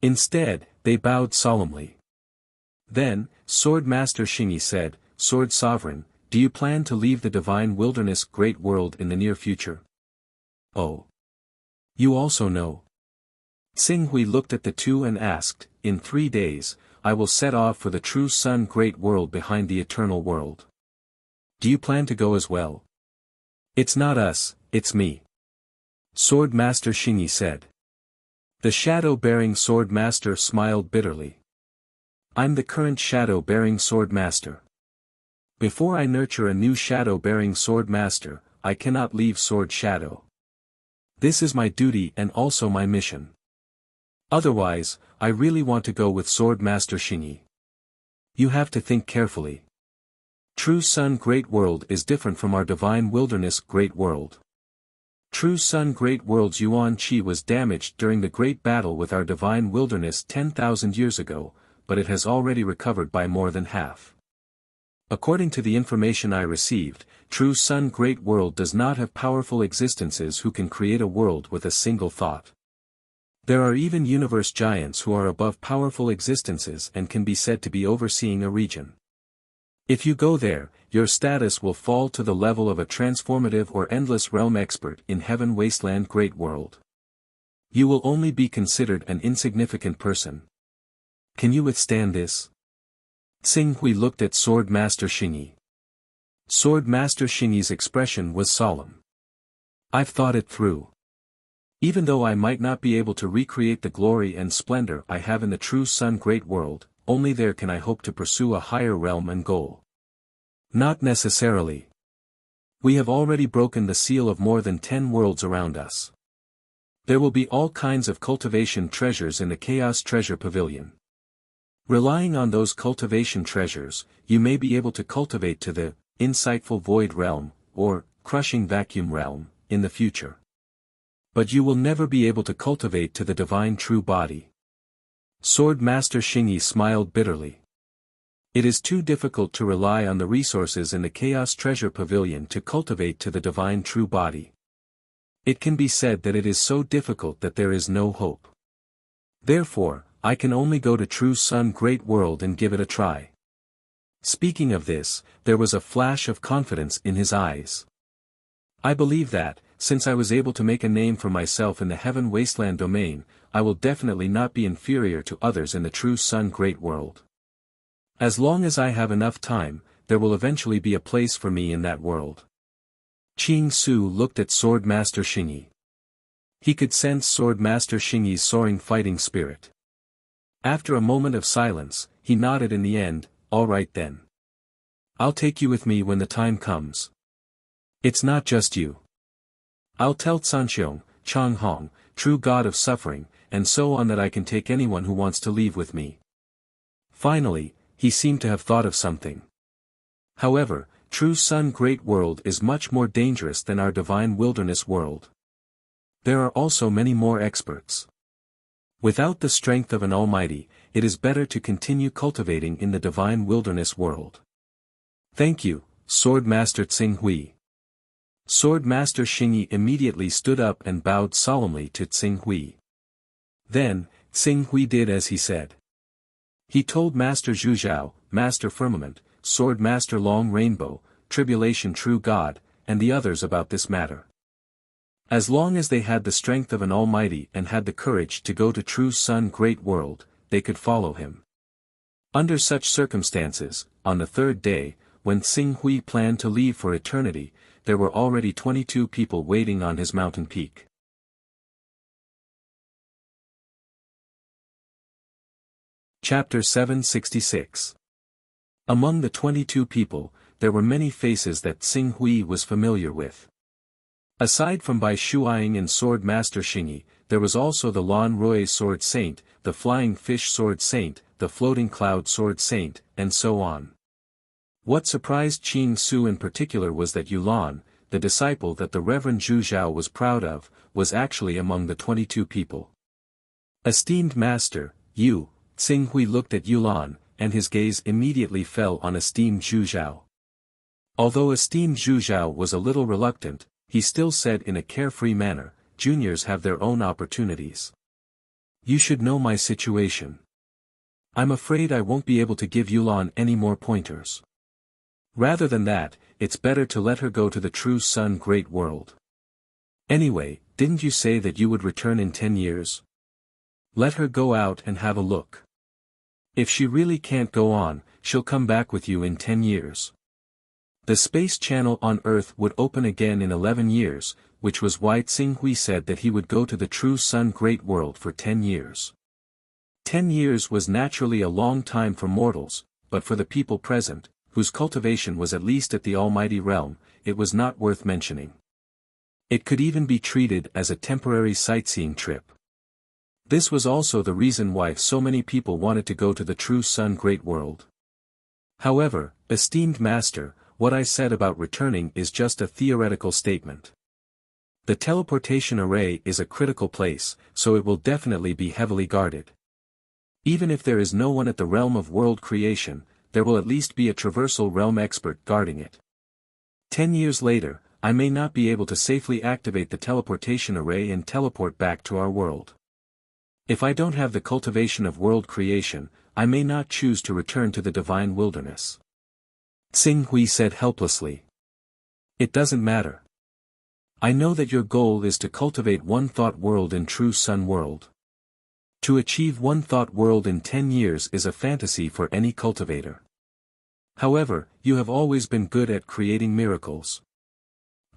Instead, they bowed solemnly. Then, Sword Master Xingyi said, "Sword Sovereign, do you plan to leave the Divine Wilderness Great World in the near future?" "Oh. You also know." Tsing Hui looked at the 2 and asked, "In 3 days, I will set off for the true Sun Great World behind the Eternal World. Do you plan to go as well?" "It's not us, it's me." Sword Master Xingyi said. The Shadow-bearing Sword Master smiled bitterly. "I'm the current Shadow-bearing Sword Master. Before I nurture a new Shadow-bearing Sword Master, I cannot leave Sword Shadow. This is my duty and also my mission. Otherwise, I really want to go with Sword Master Xingyi. You have to think carefully. True Sun Great World is different from our Divine Wilderness Great World. True Sun Great World's Yuan Qi was damaged during the Great Battle with our Divine Wilderness 10,000 years ago, but it has already recovered by more than half. According to the information I received, True Sun Great World does not have powerful existences who can create a world with a single thought. There are even universe giants who are above powerful existences and can be said to be overseeing a region. If you go there, your status will fall to the level of a transformative or endless realm expert in Heaven Wasteland Great World. You will only be considered an insignificant person. Can you withstand this?" Tsing Hui looked at Sword Master Xingyi. Sword Master Xingyi's expression was solemn. I've thought it through. Even though I might not be able to recreate the glory and splendor I have in the true Sun Great World, only there can I hope to pursue a higher realm and goal. Not necessarily. We have already broken the seal of more than 10 worlds around us. There will be all kinds of cultivation treasures in the Chaos Treasure Pavilion. Relying on those cultivation treasures, you may be able to cultivate to the insightful void realm, or crushing vacuum realm, in the future. But you will never be able to cultivate to the divine true body. Sword Master Xingyi smiled bitterly. It is too difficult to rely on the resources in the Chaos Treasure Pavilion to cultivate to the divine true body. It can be said that it is so difficult that there is no hope. Therefore, I can only go to True Sun Great World and give it a try. Speaking of this, there was a flash of confidence in his eyes. I believe that, since I was able to make a name for myself in the Heaven Wasteland domain, I will definitely not be inferior to others in the True Sun Great World. As long as I have enough time, there will eventually be a place for me in that world. Qing Su looked at Sword Master Xingyi. He could sense Sword Master Xingyi's soaring fighting spirit. After a moment of silence, he nodded in the end, "All right then. I'll take you with me when the time comes. It's not just you. I'll tell Sanxiong, Chang Hong, true god of suffering, and so on that I can take anyone who wants to leave with me." Finally, he seemed to have thought of something. However, True Sun Great World is much more dangerous than our divine wilderness world. There are also many more experts. Without the strength of an Almighty, it is better to continue cultivating in the divine wilderness world. Thank you, Sword Master Tsing Hui. Sword Master Xingyi immediately stood up and bowed solemnly to Tsing Hui. Then, Tsing Hui did as he said. He told Master Zhuzhao, Master Firmament, Sword Master Long Rainbow, Tribulation True God, and the others about this matter. As long as they had the strength of an Almighty and had the courage to go to True Sun Great World, they could follow him. Under such circumstances, on the third day, when Tsing Hui planned to leave for eternity, there were already 22 people waiting on his mountain peak. Chapter 766. Among the 22 people, there were many faces that Tsing Hui was familiar with. Aside from Bai Shuiying and Sword Master Xingyi, there was also the Lan Rui Sword Saint, the Flying Fish Sword Saint, the Floating Cloud Sword Saint, and so on. What surprised Qing Su in particular was that Yulan, the disciple that the Reverend Zhu Zhao was proud of, was actually among the 22 people. Esteemed Master, you, Tsing Hui looked at Yulan, and his gaze immediately fell on esteemed Zhu Zhao. Although esteemed Zhu Zhao was a little reluctant, he still said in a carefree manner, "Juniors have their own opportunities. You should know my situation. I'm afraid I won't be able to give Yulan any more pointers. Rather than that, it's better to let her go to the True Sun Great World. Anyway, didn't you say that you would return in 10 years? Let her go out and have a look. If she really can't go on, she'll come back with you in 10 years. The space channel on Earth would open again in 11 years, which was why Tsing Hui said that he would go to the True Sun Great World for 10 years. 10 years was naturally a long time for mortals, but for the people present, whose cultivation was at least at the Almighty Realm, it was not worth mentioning. It could even be treated as a temporary sightseeing trip. This was also the reason why so many people wanted to go to the True Sun Great World. However, esteemed Master, what I said about returning is just a theoretical statement. The teleportation array is a critical place, so it will definitely be heavily guarded. Even if there is no one at the realm of world creation, there will at least be a traversal realm expert guarding it. 10 years later, I may not be able to safely activate the teleportation array and teleport back to our world. If I don't have the cultivation of world creation, I may not choose to return to the divine wilderness. Tsing Hui said helplessly. It doesn't matter. I know that your goal is to cultivate one thought world in True Sun World. To achieve one thought world in 10 years is a fantasy for any cultivator. However, you have always been good at creating miracles.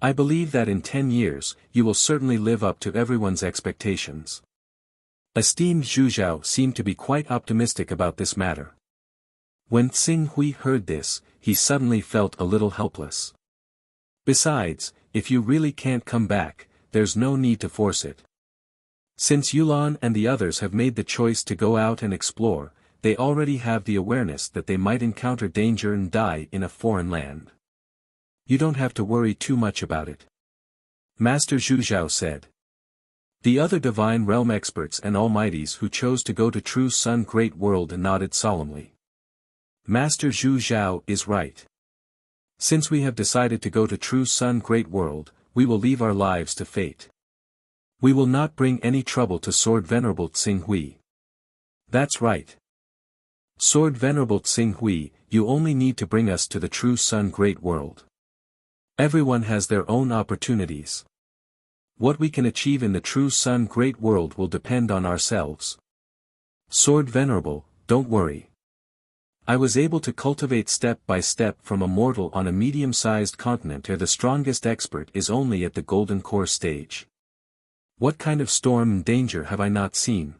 I believe that in 10 years, you will certainly live up to everyone's expectations. Esteemed Zhu Zhao seemed to be quite optimistic about this matter. When Tsing Hui heard this, he suddenly felt a little helpless. Besides, if you really can't come back, there's no need to force it. Since Yulan and the others have made the choice to go out and explore, they already have the awareness that they might encounter danger and die in a foreign land. You don't have to worry too much about it. Master Zhu Zhao said. The other divine realm experts and almighties who chose to go to True Sun Great World nodded solemnly. Master Zhu Zhao is right. Since we have decided to go to True Sun Great World, we will leave our lives to fate. We will not bring any trouble to Sword Venerable Tsing Hui. That's right. Sword Venerable Tsing Hui, you only need to bring us to the True Sun Great World. Everyone has their own opportunities. What we can achieve in the True Sun Great World will depend on ourselves. Sword Venerable, don't worry. I was able to cultivate step by step from a mortal on a medium-sized continent where the strongest expert is only at the Golden Core stage. What kind of storm and danger have I not seen?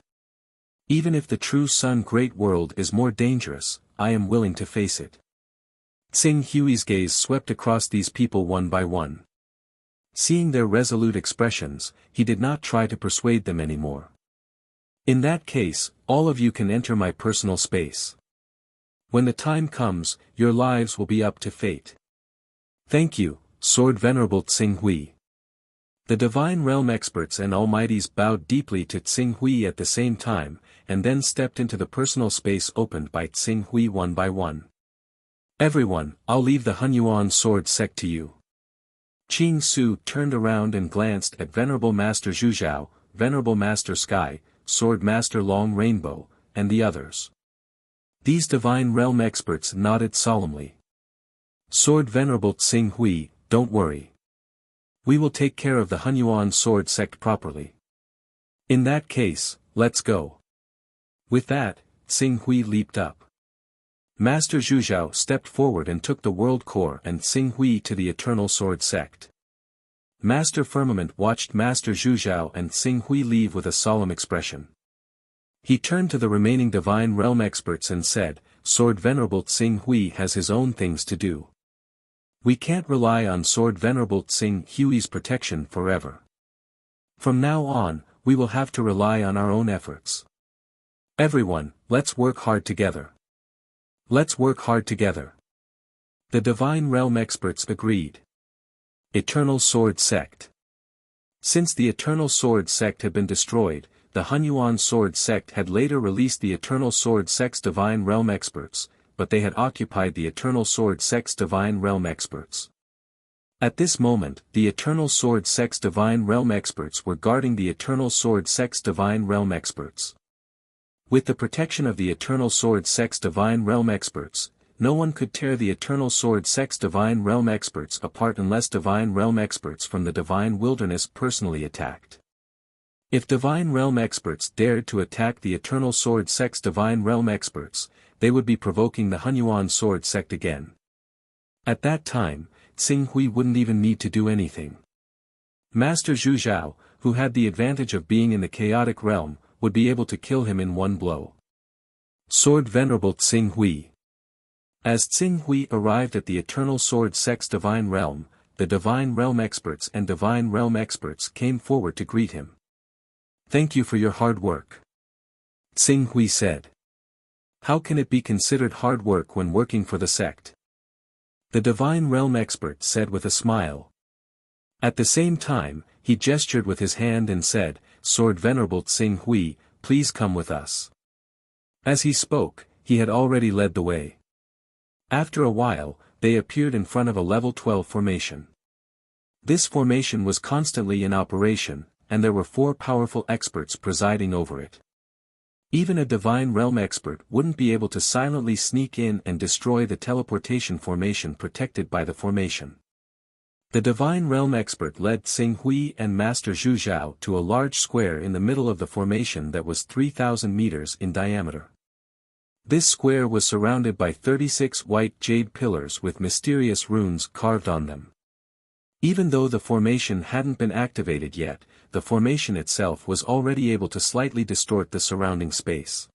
Even if the True Sun Great World is more dangerous, I am willing to face it. Tsing Hui's gaze swept across these people one by one. Seeing their resolute expressions, he did not try to persuade them anymore. In that case, all of you can enter my personal space. When the time comes, your lives will be up to fate. Thank you, Sword Venerable Tsing Hui. The Divine Realm experts and almighties bowed deeply to Tsing Hui at the same time, and then stepped into the personal space opened by Tsing Hui one by one. Everyone, I'll leave the Hunyuan sword sect to you. Qing Su turned around and glanced at Venerable Master Zhu Zhao, Venerable Master Sky, Sword Master Long Rainbow, and the others. These Divine Realm experts nodded solemnly. Sword Venerable Tsing Hui, don't worry. We will take care of the Hunyuan sword sect properly. In that case, let's go. With that, Tsing Hui leaped up. Master Zhu Zhao stepped forward and took the World Core and Tsing Hui to the Eternal Sword Sect. Master Firmament watched Master Zhu Zhao and Tsing Hui leave with a solemn expression. He turned to the remaining Divine Realm experts and said, Sword Venerable Tsing Hui has his own things to do. We can't rely on Sword Venerable Tsing Hui's protection forever. From now on, we will have to rely on our own efforts. Everyone, let's work hard together. Let's work hard together. The Divine Realm experts agreed. Eternal Sword Sect. Since the Eternal Sword Sect had been destroyed, the Hunyuan Sword Sect had later released the Eternal Sword Sect's Divine Realm experts, but they had occupied the Eternal Sword Sect's Divine Realm experts. At this moment, the Eternal Sword Sect's Divine Realm experts were guarding the Eternal Sword Sect's Divine Realm experts. With the protection of the Eternal Sword Sect's Divine Realm experts, no one could tear the Eternal Sword Sect's Divine Realm experts apart unless Divine Realm experts from the Divine Wilderness personally attacked. If Divine Realm experts dared to attack the Eternal Sword Sect's Divine Realm experts, they would be provoking the Hunyuan Sword Sect again. At that time, Tsing Hui wouldn't even need to do anything. Master Zhu Zhao, who had the advantage of being in the chaotic realm, would be able to kill him in one blow. Sword Venerable Tsing Hui. As Tsing Hui arrived at the Eternal Sword Sect's Divine Realm, the Divine Realm experts and Divine Realm experts came forward to greet him. Thank you for your hard work. Tsing Hui said. How can it be considered hard work when working for the sect? The Divine Realm expert said with a smile. At the same time, he gestured with his hand and said, Sword Venerable Tsing Hui, please come with us. As he spoke, he had already led the way. After a while, they appeared in front of a level 12 formation. This formation was constantly in operation, and there were 4 powerful experts presiding over it. Even a Divine Realm expert wouldn't be able to silently sneak in and destroy the teleportation formation protected by the formation. The Divine Realm expert led Tsing Hui and Master Zhu Zhao to a large square in the middle of the formation that was 3,000 meters in diameter. This square was surrounded by 36 white jade pillars with mysterious runes carved on them. Even though the formation hadn't been activated yet, the formation itself was already able to slightly distort the surrounding space.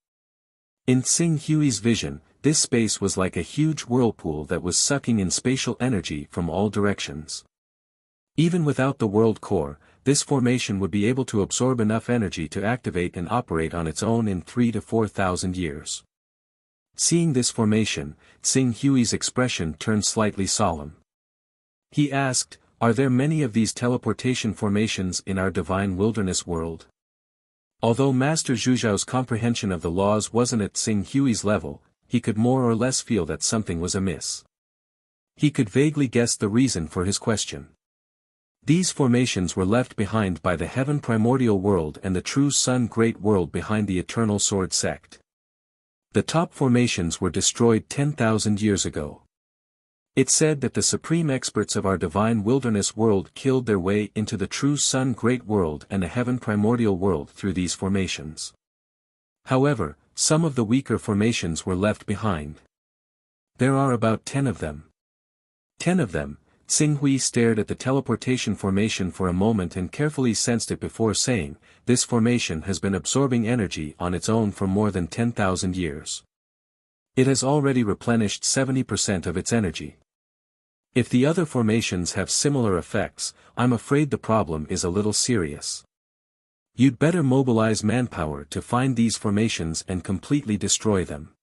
In Tsing Hui's vision, this space was like a huge whirlpool that was sucking in spatial energy from all directions. Even without the world core, this formation would be able to absorb enough energy to activate and operate on its own in 3,000 to 4,000 years. Seeing this formation, Tsing Hui's expression turned slightly solemn. He asked, "Are there many of these teleportation formations in our divine wilderness world?" Although Master Zhuzhao's comprehension of the laws wasn't at Tsing Hui's level, he could more or less feel that something was amiss. He could vaguely guess the reason for his question. These formations were left behind by the Heaven Primordial World and the True Sun Great World behind the Eternal Sword Sect. The top formations were destroyed 10,000 years ago. It said that the supreme experts of our divine wilderness world killed their way into the True Sun Great World and the Heaven Primordial World through these formations. However, some of the weaker formations were left behind. There are about 10 of them. 10 of them. Tsing Hui stared at the teleportation formation for a moment and carefully sensed it before saying, "This formation has been absorbing energy on its own for more than 10,000 years. It has already replenished 70% of its energy. If the other formations have similar effects, I'm afraid the problem is a little serious. You'd better mobilize manpower to find these formations and completely destroy them.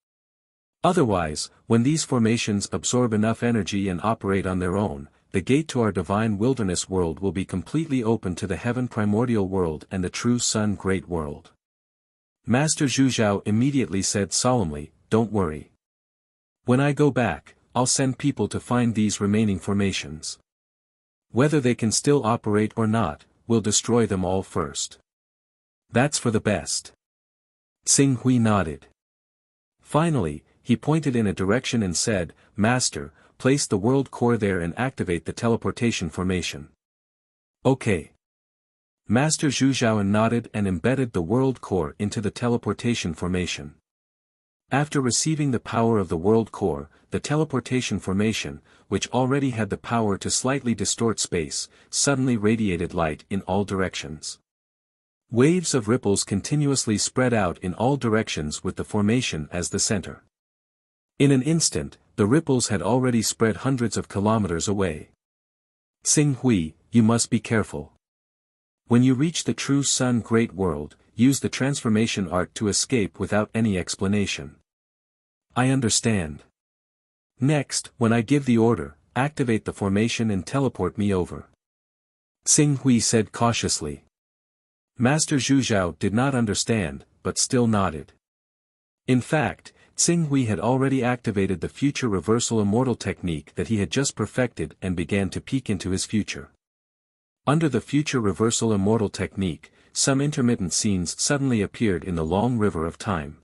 Otherwise, when these formations absorb enough energy and operate on their own, the gate to our divine wilderness world will be completely open to the Heaven Primordial World and the True Sun Great World." Master Zhuzhao immediately said solemnly, "Don't worry. When I go back, I'll send people to find these remaining formations. Whether they can still operate or not, we'll destroy them all first. That's for the best." Tsing Hui nodded. Finally, he pointed in a direction and said, "Master, place the world core there and activate the teleportation formation." "Okay." Master Zhuzhao nodded and embedded the world core into the teleportation formation. After receiving the power of the world core, the teleportation formation, which already had the power to slightly distort space, suddenly radiated light in all directions. Waves of ripples continuously spread out in all directions with the formation as the center. In an instant, the ripples had already spread hundreds of kilometers away. "Tsing Hui, you must be careful. When you reach the True Sun Great World, use the transformation art to escape without any explanation." "I understand. Next, when I give the order, activate the formation and teleport me over," Tsing Hui said cautiously. Master Zhuzhao did not understand, but still nodded. In fact, Tsing Hui had already activated the future reversal immortal technique that he had just perfected and began to peek into his future. Under the future reversal immortal technique, some intermittent scenes suddenly appeared in the long river of time.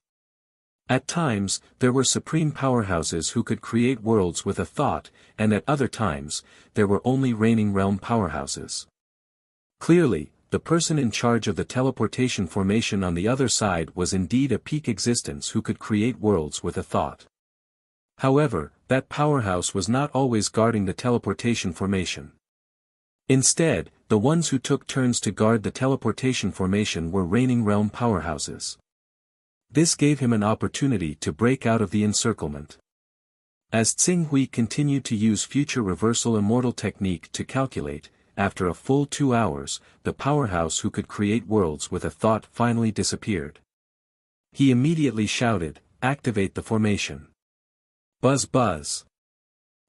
At times, there were supreme powerhouses who could create worlds with a thought, and at other times, there were only reigning realm powerhouses. Clearly, the person in charge of the teleportation formation on the other side was indeed a peak existence who could create worlds with a thought. However, that powerhouse was not always guarding the teleportation formation. Instead, the ones who took turns to guard the teleportation formation were reigning realm powerhouses. This gave him an opportunity to break out of the encirclement. As Tsing Hui continued to use future reversal immortal technique to calculate, after a full 2 hours, the powerhouse who could create worlds with a thought finally disappeared. He immediately shouted, "Activate the formation." Buzz buzz.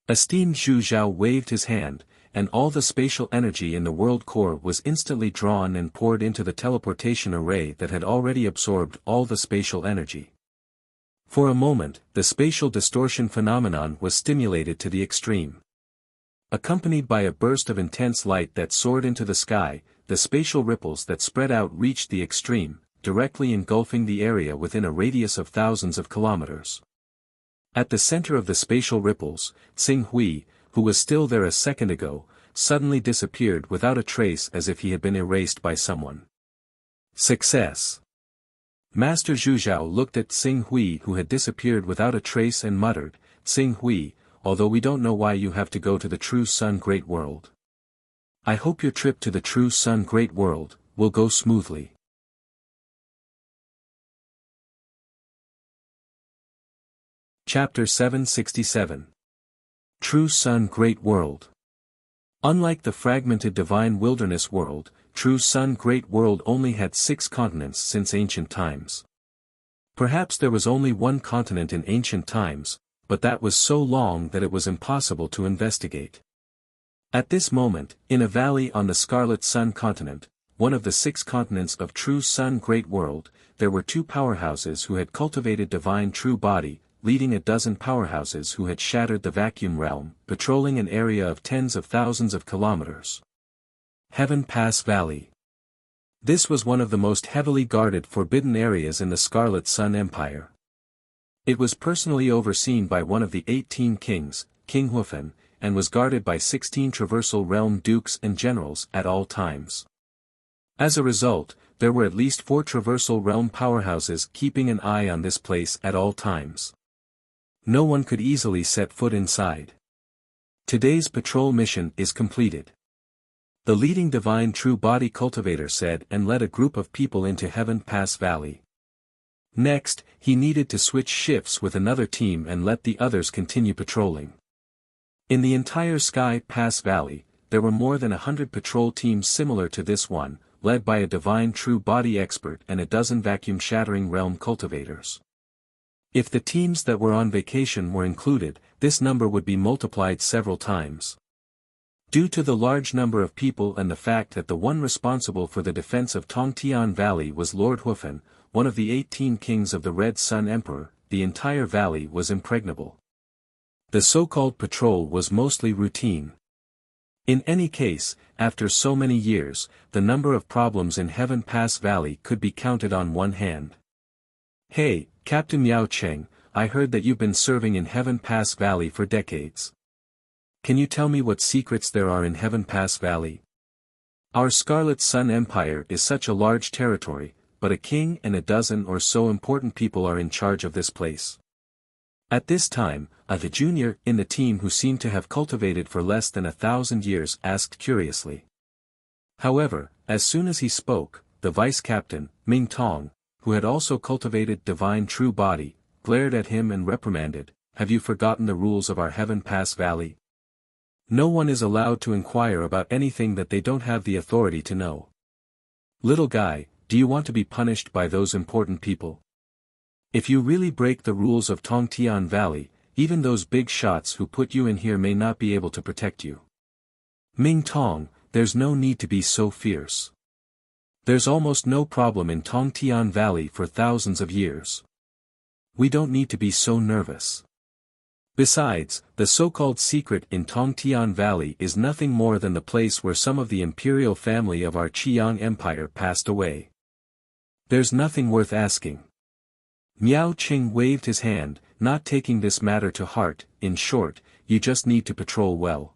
Esteemed Zhu Zhao waved his hand, and all the spatial energy in the world core was instantly drawn and poured into the teleportation array that had already absorbed all the spatial energy. For a moment, the spatial distortion phenomenon was stimulated to the extreme. Accompanied by a burst of intense light that soared into the sky, the spatial ripples that spread out reached the extreme, directly engulfing the area within a radius of thousands of kilometers. At the center of the spatial ripples, Tsing Hui, who was still there a second ago, suddenly disappeared without a trace as if he had been erased by someone. Success! Master Zhuzhao looked at Tsing Hui who had disappeared without a trace and muttered, "Tsing Hui, although we don't know why you have to go to the True Sun Great World. I hope your trip to the True Sun Great World will go smoothly. Chapter 767. True Sun Great World. Unlike the fragmented Divine Wilderness World, True Sun Great World only had 6 continents since ancient times. Perhaps there was only one continent in ancient times, but that was so long that it was impossible to investigate. At this moment, in a valley on the Scarlet Sun continent, one of the 6 continents of True Sun Great World, there were 2 powerhouses who had cultivated divine true body, leading a dozen powerhouses who had shattered the vacuum realm, patrolling an area of tens of thousands of kilometers. Heaven Pass Valley. This was one of the most heavily guarded forbidden areas in the Scarlet Sun Empire. It was personally overseen by one of the 18 kings, King Hunyuan, and was guarded by 16 traversal realm dukes and generals at all times. As a result, there were at least 4 traversal realm powerhouses keeping an eye on this place at all times. No one could easily set foot inside. Today's patrol mission is completed. The leading divine true body cultivator said and led a group of people into Heaven Pass Valley. Next, he needed to switch shifts with another team and let the others continue patrolling. In the entire Sky Pass Valley, there were more than 100 patrol teams similar to this one, led by a divine true body expert and a dozen vacuum-shattering realm cultivators. If the teams that were on vacation were included, this number would be multiplied several times. Due to the large number of people and the fact that the one responsible for the defense of Tongtian Valley was Lord Hunyuan, one of the 18 kings of the Red Sun Emperor, the entire valley was impregnable. The so-called patrol was mostly routine. In any case, after so many years, the number of problems in Heaven Pass Valley could be counted on one hand. Hey, Captain Miao Cheng, I heard that you've been serving in Heaven Pass Valley for decades. Can you tell me what secrets there are in Heaven Pass Valley? Our Scarlet Sun Empire is such a large territory, but a king and a dozen or so important people are in charge of this place. At this time, the junior in the team who seemed to have cultivated for less than 1,000 years asked curiously. However, as soon as he spoke, the vice captain, Ming Tong, who had also cultivated divine true body, glared at him and reprimanded, "Have you forgotten the rules of our Heaven Pass Valley? No one is allowed to inquire about anything that they don't have the authority to know. Little guy, do you want to be punished by those important people? If you really break the rules of Tongtian Valley, even those big shots who put you in here may not be able to protect you. Ming Tong, there's no need to be so fierce. There's almost no problem in Tongtian Valley for thousands of years. We don't need to be so nervous. Besides, the so-called secret in Tongtian Valley is nothing more than the place where some of the imperial family of our Qiang Empire passed away. There's nothing worth asking." Miao Qing waved his hand, not taking this matter to heart. In short, you just need to patrol well.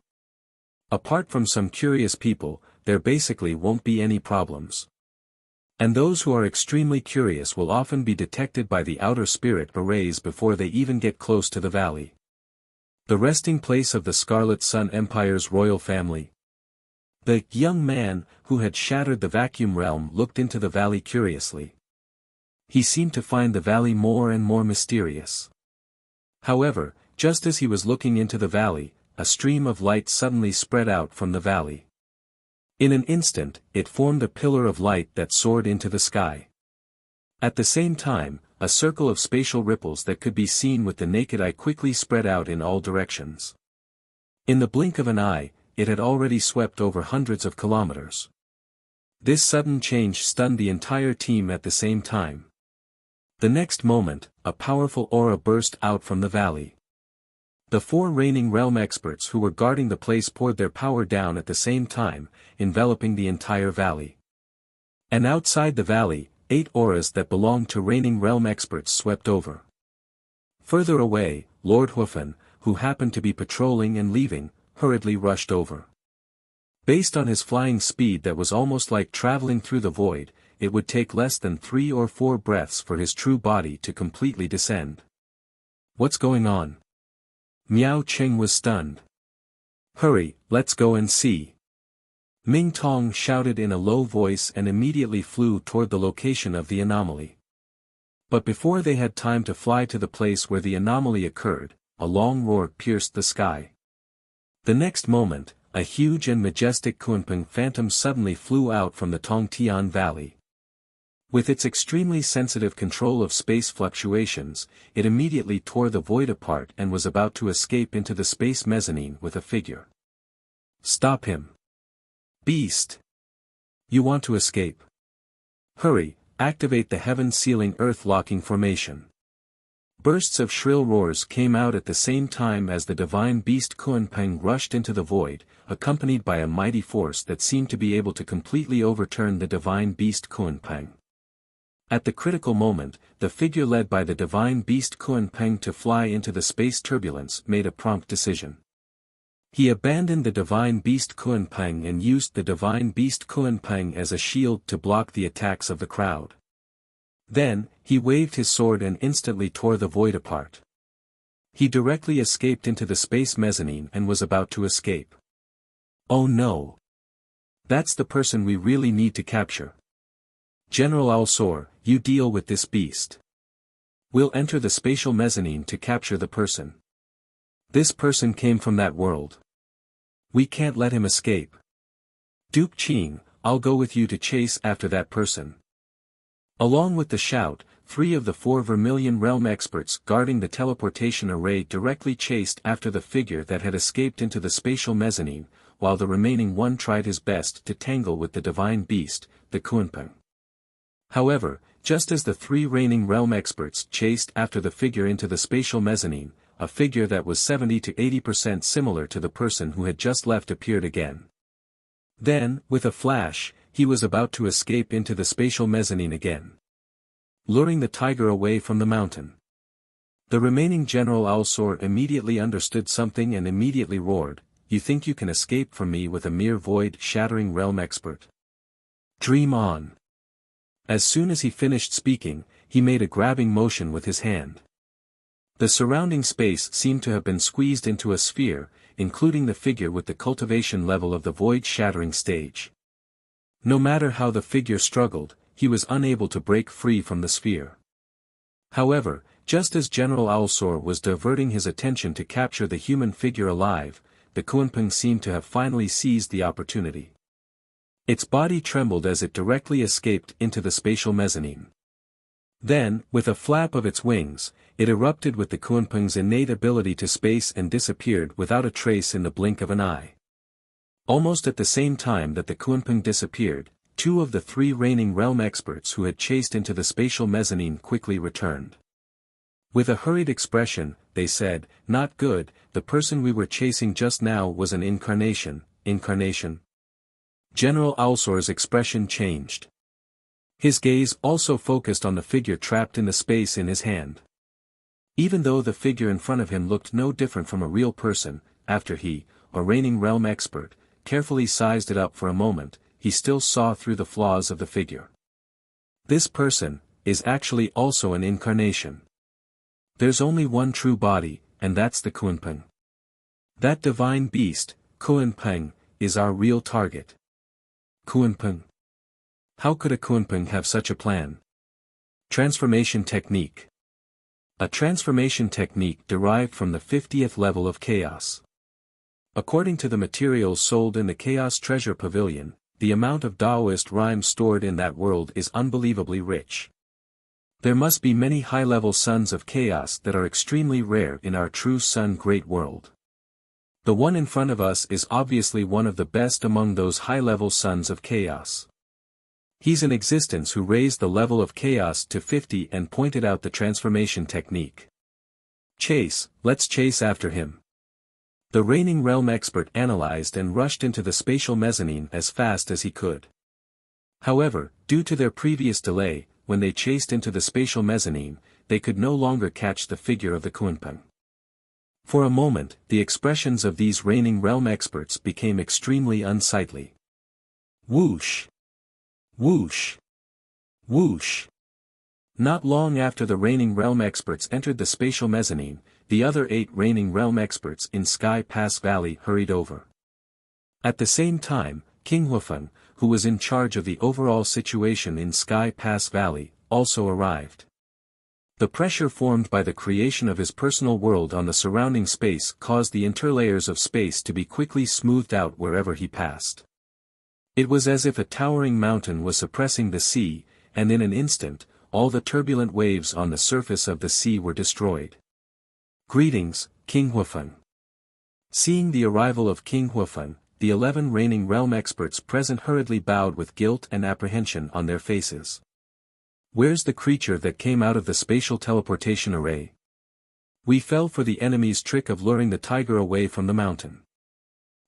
Apart from some curious people, there basically won't be any problems. And those who are extremely curious will often be detected by the outer spirit arrays before they even get close to the valley. The resting place of the Scarlet Sun Empire's royal family. The young man, who had shattered the vacuum realm, looked into the valley curiously. He seemed to find the valley more and more mysterious. However, just as he was looking into the valley, a stream of light suddenly spread out from the valley. In an instant, it formed a pillar of light that soared into the sky. At the same time, a circle of spatial ripples that could be seen with the naked eye quickly spread out in all directions. In the blink of an eye, it had already swept over hundreds of kilometers. This sudden change stunned the entire team at the same time. The next moment, a powerful aura burst out from the valley. The 4 reigning realm experts who were guarding the place poured their power down at the same time, enveloping the entire valley. And outside the valley, 8 auras that belonged to reigning realm experts swept over. Further away, Lord Hunyuan, who happened to be patrolling and leaving, hurriedly rushed over. Based on his flying speed that was almost like traveling through the void, it would take less than 3 or 4 breaths for his true body to completely descend. What's going on? Miao Qing was stunned. Hurry, let's go and see. Ming Tong shouted in a low voice and immediately flew toward the location of the anomaly. But before they had time to fly to the place where the anomaly occurred, a long roar pierced the sky. The next moment, a huge and majestic Kunpeng phantom suddenly flew out from the Tongtian Valley. With its extremely sensitive control of space fluctuations, it immediately tore the void apart and was about to escape into the space mezzanine with a figure. Stop him! Beast! You want to escape? Hurry, activate the heaven-sealing earth-locking formation. Bursts of shrill roars came out at the same time as the divine beast Kunpeng rushed into the void, accompanied by a mighty force that seemed to be able to completely overturn the divine beast Kunpeng. At the critical moment, the figure led by the divine beast Kunpeng to fly into the space turbulence made a prompt decision. He abandoned the divine beast Kunpeng and used the divine beast Kunpeng as a shield to block the attacks of the crowd. Then, he waved his sword and instantly tore the void apart. He directly escaped into the space mezzanine and was about to escape. Oh no! That's the person we really need to capture. General Alsor, you deal with this beast. We'll enter the spatial mezzanine to capture the person. This person came from that world. We can't let him escape. Duke Qing, I'll go with you to chase after that person. Along with the shout, 3 of the 4 Vermilion Realm experts guarding the teleportation array directly chased after the figure that had escaped into the spatial mezzanine, while the remaining one tried his best to tangle with the divine beast, the Kunpeng. However, just as the 3 reigning realm experts chased after the figure into the spatial mezzanine, a figure that was 70 to 80% similar to the person who had just left appeared again. Then, with a flash, he was about to escape into the spatial mezzanine again, luring the tiger away from the mountain. The remaining General Alsor immediately understood something and immediately roared, "You think you can escape from me with a mere void-shattering realm expert? Dream on!" As soon as he finished speaking, he made a grabbing motion with his hand. The surrounding space seemed to have been squeezed into a sphere, including the figure with the cultivation level of the void-shattering stage. No matter how the figure struggled, he was unable to break free from the sphere. However, just as General Alsor was diverting his attention to capture the human figure alive, the Kunpeng seemed to have finally seized the opportunity. Its body trembled as it directly escaped into the spatial mezzanine. Then, with a flap of its wings, it erupted with the Kunpeng's innate ability to space and disappeared without a trace in the blink of an eye. Almost at the same time that the Kunpeng disappeared, 2 of the 3 reigning realm experts who had chased into the spatial mezzanine quickly returned. With a hurried expression, they said, "Not good, the person we were chasing just now was an incarnation." General Alsor's expression changed. His gaze also focused on the figure trapped in the space in his hand. Even though the figure in front of him looked no different from a real person, after he, a reigning realm expert, carefully sized it up for a moment, he still saw through the flaws of the figure. This person is actually also an incarnation. There's only one true body, and that's the Kunpeng. That divine beast, Kunpeng, is our real target. Kunpeng. How could a Kunpeng have such a plan? Transformation technique. A transformation technique derived from the 50th level of chaos. According to the materials sold in the Chaos Treasure Pavilion, the amount of Taoist rhymes stored in that world is unbelievably rich. There must be many high-level sons of chaos that are extremely rare in our true Sun Great World. The one in front of us is obviously one of the best among those high-level sons of chaos. He's in existence who raised the level of chaos to 50 and pointed out the transformation technique. Let's chase after him. The reigning realm expert analyzed and rushed into the spatial mezzanine as fast as he could. However, due to their previous delay, when they chased into the spatial mezzanine, they could no longer catch the figure of the Kunpeng. For a moment, the expressions of these reigning realm experts became extremely unsightly. Whoosh! Whoosh! Whoosh! Not long after the reigning realm experts entered the spatial mezzanine, the other 8 reigning realm experts in Sky Pass Valley hurried over. At the same time, King Hunyuan, who was in charge of the overall situation in Sky Pass Valley, also arrived. The pressure formed by the creation of his personal world on the surrounding space caused the interlayers of space to be quickly smoothed out wherever he passed. It was as if a towering mountain was suppressing the sea, and in an instant, all the turbulent waves on the surface of the sea were destroyed. Greetings, King Hunyuan. Seeing the arrival of King Hunyuan, the 11 reigning realm experts present hurriedly bowed with guilt and apprehension on their faces. Where's the creature that came out of the spatial teleportation array? We fell for the enemy's trick of luring the tiger away from the mountain.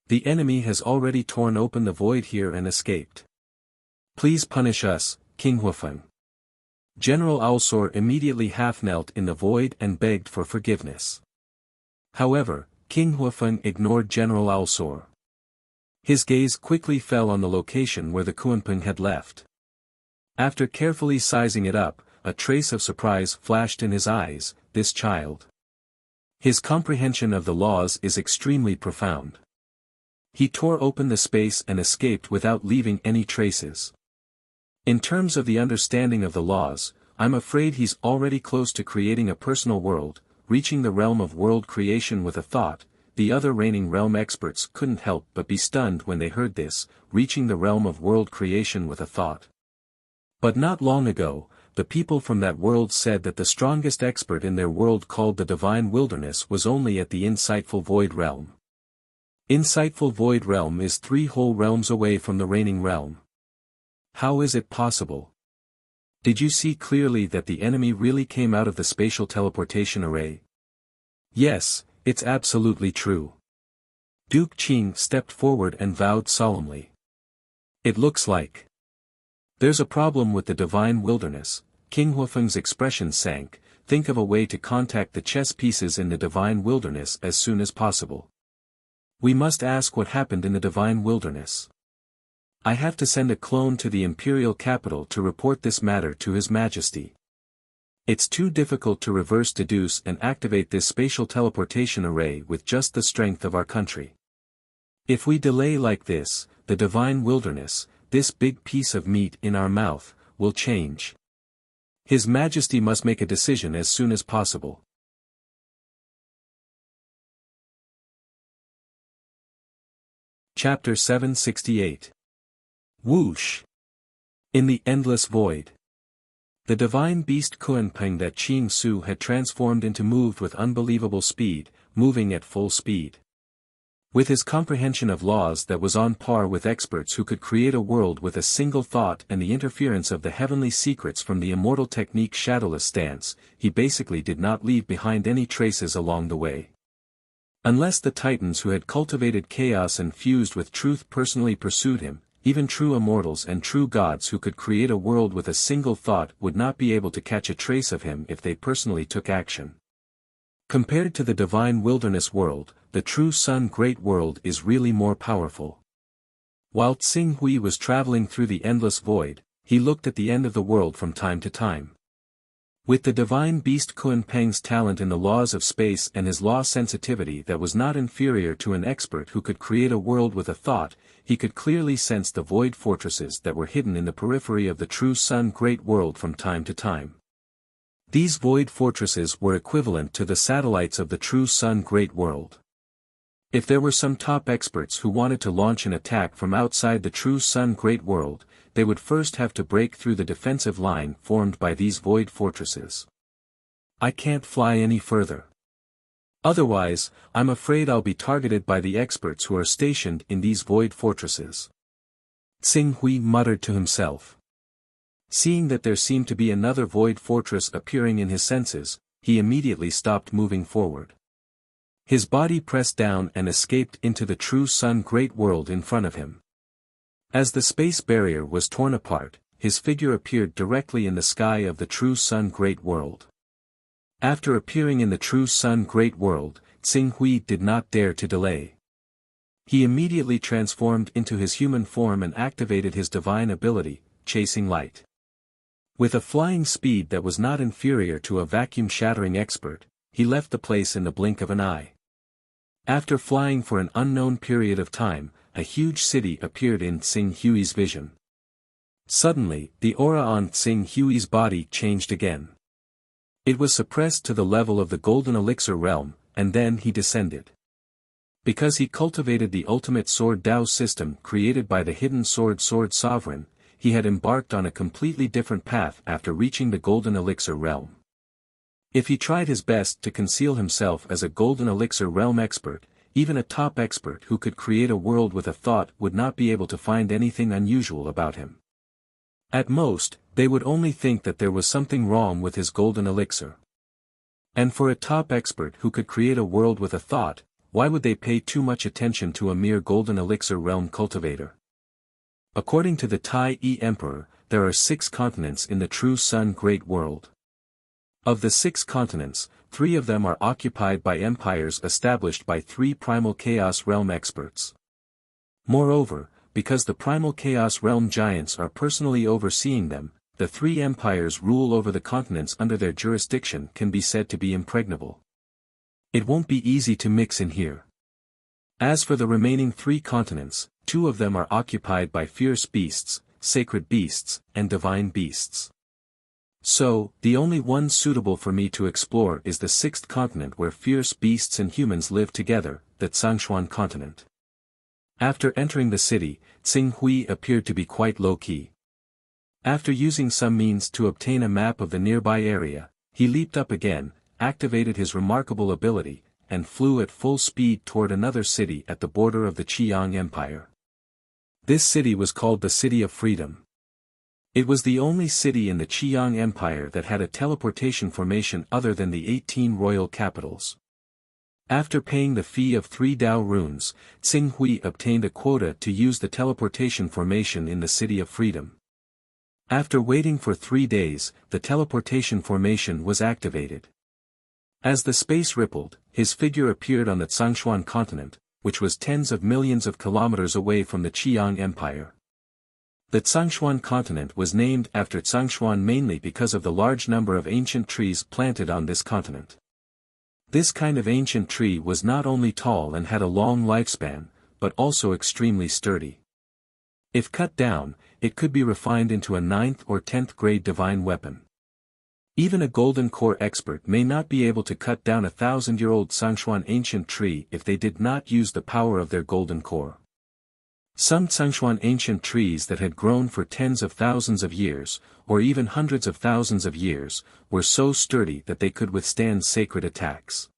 The enemy has already torn open the void here and escaped. Please punish us, King Hunyuan. General Alsor immediately half-knelt in the void and begged for forgiveness. However, King Hunyuan ignored General Alsor. His gaze quickly fell on the location where the Kunpeng had left. After carefully sizing it up, a trace of surprise flashed in his eyes. This child. His comprehension of the laws is extremely profound. He tore open the space and escaped without leaving any traces. In terms of the understanding of the laws, I'm afraid he's already close to creating a personal world, reaching the realm of world creation with a thought. The other reigning realm experts couldn't help but be stunned when they heard this, reaching the realm of world creation with a thought. But not long ago, the people from that world said that the strongest expert in their world called the Divine Wilderness was only at the Insightful Void Realm. Insightful Void Realm is 3 whole realms away from the reigning realm. How is it possible? Did you see clearly that the enemy really came out of the spatial teleportation array? Yes, it's absolutely true. Duke Qing stepped forward and vowed solemnly. It looks like there's a problem with the Divine Wilderness. King Hunyuan's expression sank. Think of a way to contact the chess pieces in the Divine Wilderness as soon as possible. We must ask what happened in the Divine Wilderness. I have to send a clone to the Imperial capital to report this matter to His Majesty. It's too difficult to reverse deduce and activate this spatial teleportation array with just the strength of our country. If we delay like this, the Divine Wilderness, this big piece of meat in our mouth, will change. His Majesty must make a decision as soon as possible. Chapter 768. Whoosh! In the endless void. The divine beast Kunpeng that Qing Su had transformed into moved with unbelievable speed, moving at full speed. With his comprehension of laws that was on par with experts who could create a world with a single thought and the interference of the heavenly secrets from the immortal technique Shadowless Stance, he basically did not leave behind any traces along the way. Unless the titans who had cultivated chaos and fused with truth personally pursued him, even true immortals and true gods who could create a world with a single thought would not be able to catch a trace of him if they personally took action. Compared to the Divine Wilderness world, the true Sun Great World is really more powerful. While Tsing Hui was traveling through the endless void, he looked at the end of the world from time to time. With the divine beast Kunpeng's talent in the laws of space and his law sensitivity that was not inferior to an expert who could create a world with a thought, he could clearly sense the void fortresses that were hidden in the periphery of the true Sun Great World from time to time. These void fortresses were equivalent to the satellites of the true Sun Great World. If there were some top experts who wanted to launch an attack from outside the true Sun Great World, they would first have to break through the defensive line formed by these void fortresses. I can't fly any further. Otherwise, I'm afraid I'll be targeted by the experts who are stationed in these void fortresses. Tsing Hui muttered to himself. Seeing that there seemed to be another void fortress appearing in his senses, he immediately stopped moving forward. His body pressed down and escaped into the true Sun Great World in front of him. As the space barrier was torn apart, his figure appeared directly in the sky of the true Sun Great World. After appearing in the true Sun Great World, Tsing Hui did not dare to delay. He immediately transformed into his human form and activated his divine ability, Chasing Light. With a flying speed that was not inferior to a vacuum-shattering expert, he left the place in the blink of an eye. After flying for an unknown period of time, a huge city appeared in Tsing Hui's vision. Suddenly, the aura on Tsing Hui's body changed again. It was suppressed to the level of the golden elixir realm, and then he descended. Because he cultivated the ultimate sword Dao system created by the hidden sword sovereign, he had embarked on a completely different path after reaching the golden elixir realm. If he tried his best to conceal himself as a golden elixir realm expert, even a top expert who could create a world with a thought would not be able to find anything unusual about him. At most, they would only think that there was something wrong with his golden elixir. And for a top expert who could create a world with a thought, why would they pay too much attention to a mere golden elixir realm cultivator? According to the Tai Emperor, there are 6 continents in the True Sun Great World. Of the 6 continents, 3 of them are occupied by empires established by 3 primal chaos realm experts. Moreover, because the primal chaos realm giants are personally overseeing them, the 3 empires rule over the continents under their jurisdiction can be said to be impregnable. It won't be easy to mix in here. As for the remaining 3 continents, 2 of them are occupied by fierce beasts, sacred beasts, and divine beasts. So, the only one suitable for me to explore is the 6th continent where fierce beasts and humans live together, the Tsangshuan continent. After entering the city, Tsing Hui appeared to be quite low-key. After using some means to obtain a map of the nearby area, he leaped up again, activated his remarkable ability, and flew at full speed toward another city at the border of the Qiang Empire. This city was called the City of Freedom. It was the only city in the Qiang Empire that had a teleportation formation other than the 18 royal capitals. After paying the fee of 3 Dao runes, Tsing Hui obtained a quota to use the teleportation formation in the City of Freedom. After waiting for 3 days, the teleportation formation was activated. As the space rippled, his figure appeared on the Tsangshuan continent, which was tens of millions of kilometers away from the Qiang Empire. The Tsangshuan continent was named after Tsangshuan mainly because of the large number of ancient trees planted on this continent. This kind of ancient tree was not only tall and had a long lifespan, but also extremely sturdy. If cut down, it could be refined into a 9th or 10th grade divine weapon. Even a golden core expert may not be able to cut down a 1,000-year-old Tsangshuan ancient tree if they did not use the power of their golden core. Some Tsangshuan ancient trees that had grown for tens of thousands of years, or even hundreds of thousands of years, were so sturdy that they could withstand sacred attacks.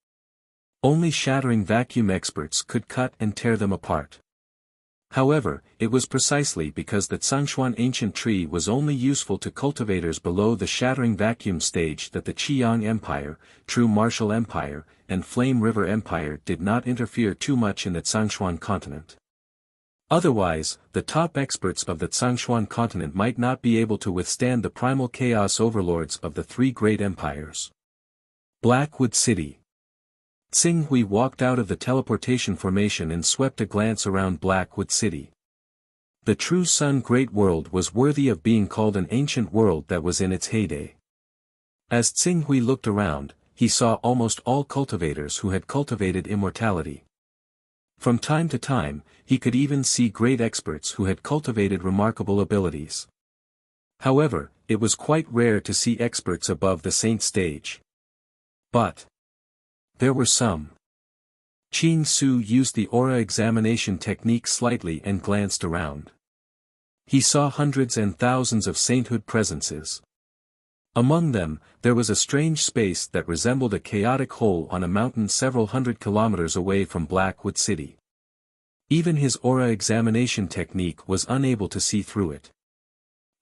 Only shattering vacuum experts could cut and tear them apart. However, it was precisely because the Tsangshuan ancient tree was only useful to cultivators below the shattering vacuum stage that the Qiang Empire, True Martial Empire, and Flame River Empire did not interfere too much in the Tsangshuan continent. Otherwise, the top experts of the Tsangshuan continent might not be able to withstand the primal chaos overlords of the 3 great empires. Blackwood City. Tsing Hui walked out of the teleportation formation and swept a glance around Blackwood City. The True Sun Great World was worthy of being called an ancient world that was in its heyday. As Tsing Hui looked around, he saw almost all cultivators who had cultivated immortality. From time to time, he could even see great experts who had cultivated remarkable abilities. However, it was quite rare to see experts above the saint stage. But there were some. Qin Su used the aura examination technique slightly and glanced around. He saw hundreds and thousands of sainthood presences. Among them, there was a strange space that resembled a chaotic hole on a mountain several hundred kilometers away from Blackwood City. Even his aura examination technique was unable to see through it.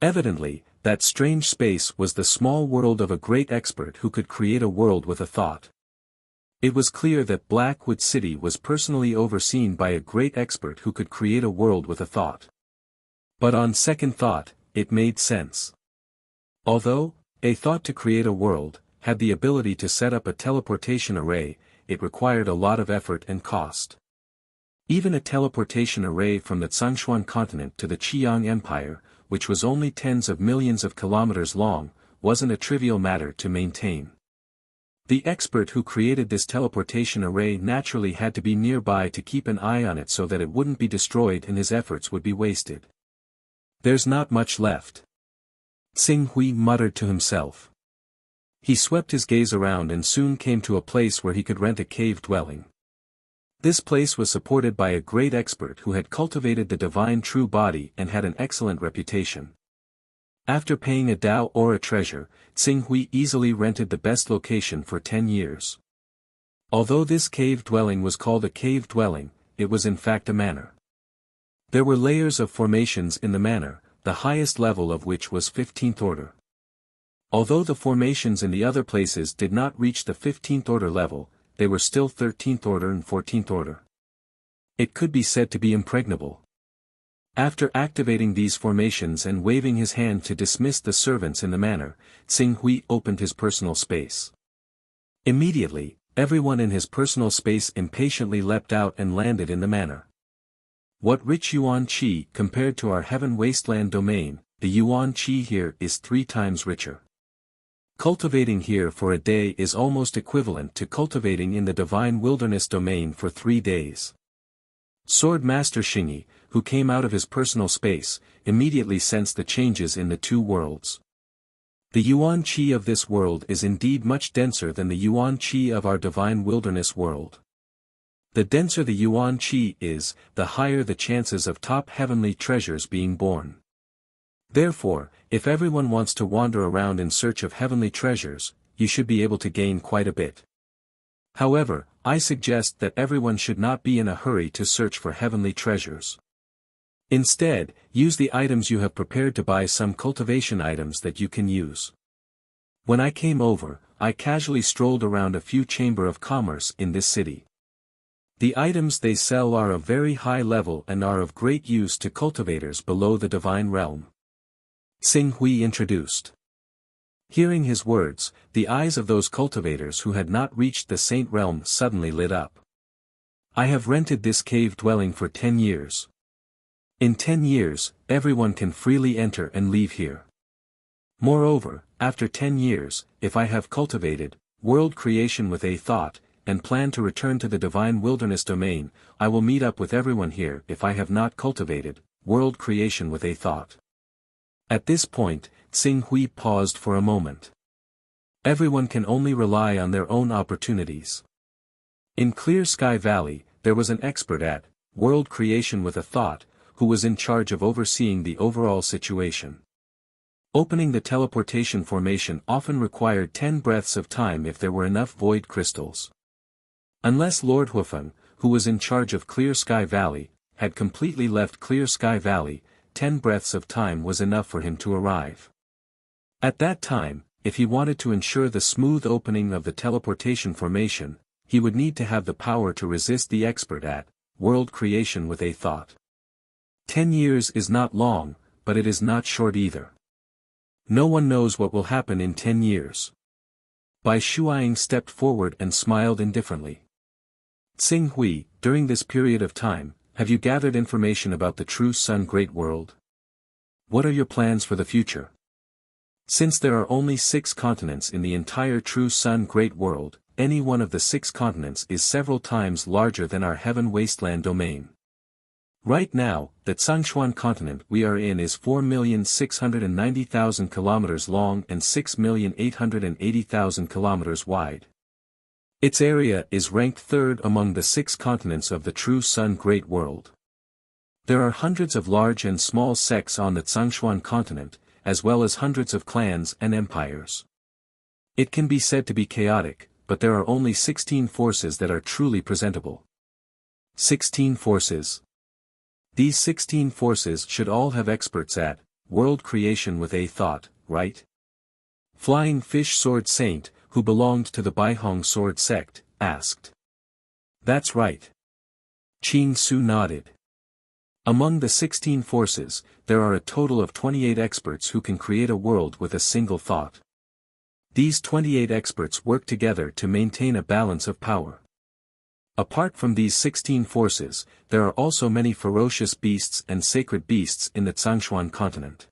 Evidently, that strange space was the small world of a great expert who could create a world with a thought. It was clear that Blackwood City was personally overseen by a great expert who could create a world with a thought. But on second thought, it made sense. Although a thought to create a world had the ability to set up a teleportation array, it required a lot of effort and cost. Even a teleportation array from the Tsangshuan continent to the Qiang Empire, which was only tens of millions of kilometers long, wasn't a trivial matter to maintain. The expert who created this teleportation array naturally had to be nearby to keep an eye on it so that it wouldn't be destroyed and his efforts would be wasted. There's not much left. Tsing Hui muttered to himself. He swept his gaze around and soon came to a place where he could rent a cave dwelling. This place was supported by a great expert who had cultivated the divine true body and had an excellent reputation. After paying a dao or a treasure, Tsing Hui easily rented the best location for 10 years. Although this cave dwelling was called a cave dwelling, it was in fact a manor. There were layers of formations in the manor, the highest level of which was 15th order. Although the formations in the other places did not reach the 15th order level, they were still 13th order and 14th order. It could be said to be impregnable. After activating these formations and waving his hand to dismiss the servants in the manor, Tsing Hui opened his personal space. Immediately, everyone in his personal space impatiently leapt out and landed in the manor. What rich Yuan Qi compared to our heaven wasteland domain, the Yuan Qi here is 3 times richer. Cultivating here for a day is almost equivalent to cultivating in the divine wilderness domain for 3 days. Sword Master Xingyi, who came out of his personal space, immediately sensed the changes in the 2 worlds. The Yuan Qi of this world is indeed much denser than the Yuan Qi of our divine wilderness world. The denser the Yuan Qi is, the higher the chances of top heavenly treasures being born. Therefore, if everyone wants to wander around in search of heavenly treasures, you should be able to gain quite a bit. However, I suggest that everyone should not be in a hurry to search for heavenly treasures. Instead, use the items you have prepared to buy some cultivation items that you can use. When I came over, I casually strolled around a few chamber of commerce in this city. The items they sell are of very high level and are of great use to cultivators below the divine realm. Tsing Hui introduced. Hearing his words, the eyes of those cultivators who had not reached the saint realm suddenly lit up. I have rented this cave dwelling for 10 years. In 10 years, everyone can freely enter and leave here. Moreover, after 10 years, if I have cultivated world creation with a thought, and plan to return to the divine wilderness domain, I will meet up with everyone here if I have not cultivated world creation with a thought. At this point, Tsing Hui paused for a moment. Everyone can only rely on their own opportunities. In Clear Sky Valley, there was an expert at world creation with a thought, who was in charge of overseeing the overall situation. Opening the teleportation formation often required 10 breaths of time if there were enough void crystals. Unless Lord Huifeng, who was in charge of Clear Sky Valley, had completely left Clear Sky Valley, 10 breaths of time was enough for him to arrive. At that time, if he wanted to ensure the smooth opening of the teleportation formation, he would need to have the power to resist the expert at world creation with a thought. 10 years is not long, but it is not short either. No one knows what will happen in 10 years. Bai Shuiying stepped forward and smiled indifferently. Tsing Hui, during this period of time, have you gathered information about the True Sun Great World? What are your plans for the future? Since there are only 6 continents in the entire True Sun Great World, any one of the 6 continents is several times larger than our heaven wasteland domain. Right now, the Tsangshuan continent we are in is 4,690,000 kilometers long and 6,880,000 kilometers wide. Its area is ranked 3rd among the 6 continents of the True Sun Great World. There are hundreds of large and small sects on the Tsangshuan continent, as well as hundreds of clans and empires. It can be said to be chaotic, but there are only 16 forces that are truly presentable. 16 forces. These 16 forces should all have experts at world creation with a thought, right? Flying Fish Sword Saint, who belonged to the Baihong Sword sect, asked. That's right. Qing Su nodded. Among the 16 forces, there are a total of 28 experts who can create a world with a single thought. These 28 experts work together to maintain a balance of power. Apart from these 16 forces, there are also many ferocious beasts and sacred beasts in the Tsangshuan continent.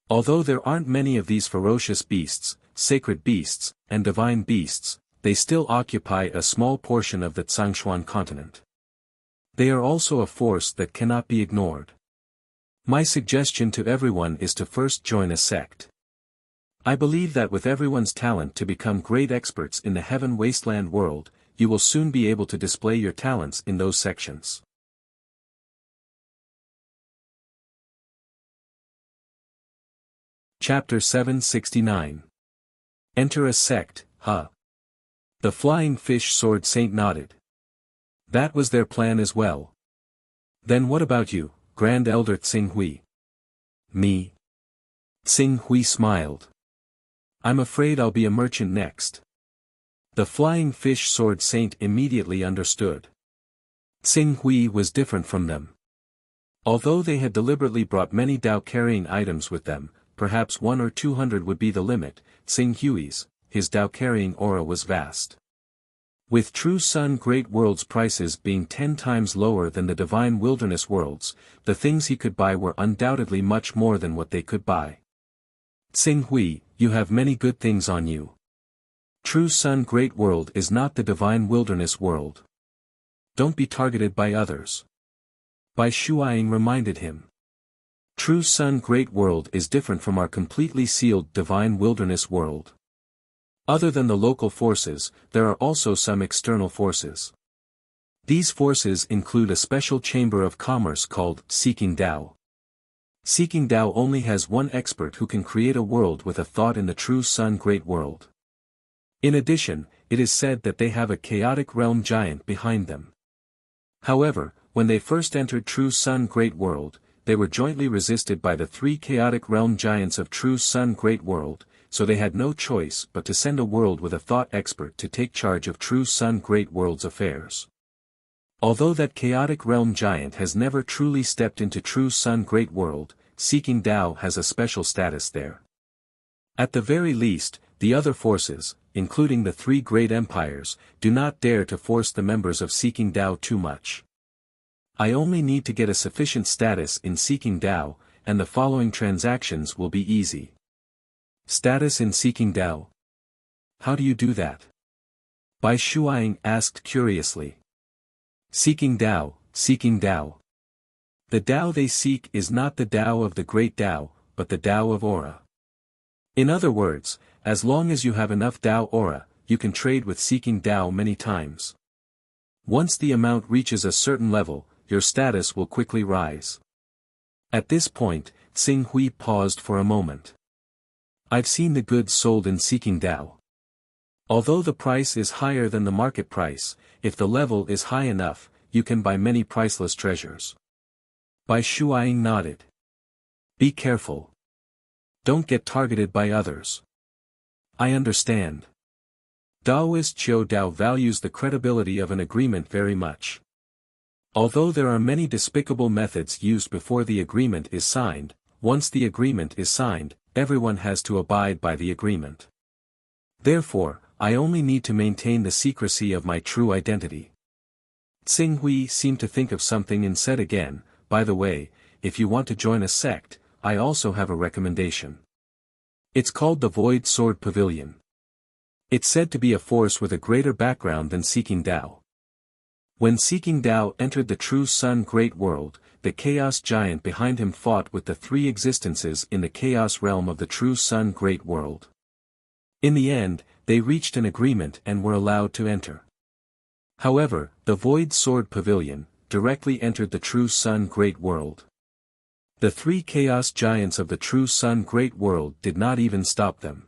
Although there aren't many of these ferocious beasts, sacred beasts, and divine beasts, they still occupy a small portion of the Hunyuan continent. They are also a force that cannot be ignored. My suggestion to everyone is to first join a sect. I believe that with everyone's talent to become great experts in the heaven wasteland world, you will soon be able to display your talents in those sections. Chapter 769. Enter a sect, huh? The flying fish sword saint nodded. That was their plan as well. Then what about you, Grand Elder Tsinghui? Me? Tsinghui smiled. I'm afraid I'll be a merchant next. The flying fish sword saint immediately understood. Tsinghui was different from them. Although they had deliberately brought many Dao-carrying items with them, perhaps 100 or 200 would be the limit, Tsinghui's, his Dao-carrying aura was vast. With True Sun Great World's prices being 10 times lower than the Divine Wilderness Worlds, the things he could buy were undoubtedly much more than what they could buy. Tsinghui, you have many good things on you. True Sun Great World is not the Divine Wilderness World. Don't be targeted by others. Bai Shuaing reminded him. True Sun Great World is different from our completely sealed Divine Wilderness World. Other than the local forces, there are also some external forces. These forces include a special chamber of commerce called Seeking Dao. Seeking Dao only has one expert who can create a world with a thought in the True Sun Great World. In addition, it is said that they have a chaotic realm giant behind them. However, when they first entered True Sun Great World, they were jointly resisted by the 3 chaotic realm giants of True Sun Great World, so they had no choice but to send a world with a thought expert to take charge of True Sun Great World's affairs. Although that chaotic realm giant has never truly stepped into True Sun Great World, Seeking Dao has a special status there. At the very least, the other forces, including the 3 great empires, do not dare to force the members of Seeking Dao too much. I only need to get a sufficient status in Seeking Dao, and the following transactions will be easy. Status in Seeking Dao. How do you do that? Bai Shuaing asked curiously. Seeking Dao, Seeking Dao. The Dao they seek is not the Dao of the Great Dao, but the Dao of Aura. In other words, as long as you have enough Dao Aura, you can trade with Seeking Dao many times. Once the amount reaches a certain level, your status will quickly rise. At this point, Tsinghui paused for a moment. I've seen the goods sold in Seeking Dao. Although the price is higher than the market price, if the level is high enough, you can buy many priceless treasures. Bai Shuaing nodded. Be careful. Don't get targeted by others. I understand. Daoist Qiu Dao values the credibility of an agreement very much. Although there are many despicable methods used before the agreement is signed, once the agreement is signed, everyone has to abide by the agreement. Therefore, I only need to maintain the secrecy of my true identity. Tsinghui seemed to think of something and said again, by the way, if you want to join a sect, I also have a recommendation. It's called the Void Sword Pavilion. It's said to be a force with a greater background than Seeking Dao. When Seeking Dao entered the True Sun Great World, the Chaos Giant behind him fought with the 3 existences in the Chaos realm of the True Sun Great World. In the end, they reached an agreement and were allowed to enter. However, the Void Sword Pavilion directly entered the True Sun Great World. The 3 Chaos Giants of the True Sun Great World did not even stop them.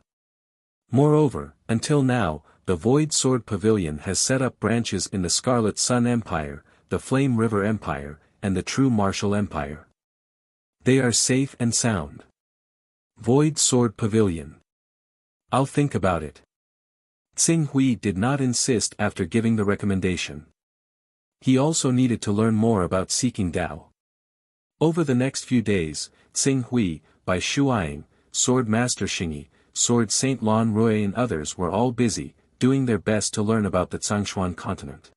Moreover, until now, the Void Sword Pavilion has set up branches in the Scarlet Sun Empire, the Flame River Empire, and the True Martial Empire. They are safe and sound. Void Sword Pavilion. I'll think about it. Tsinghui did not insist after giving the recommendation. He also needed to learn more about Seeking Dao. Over the next few days, Tsinghui, Bai Shuaing, Sword Master Xingyi, Sword Saint Lan Rui and others were all busy, doing their best to learn about the Hunyuan continent.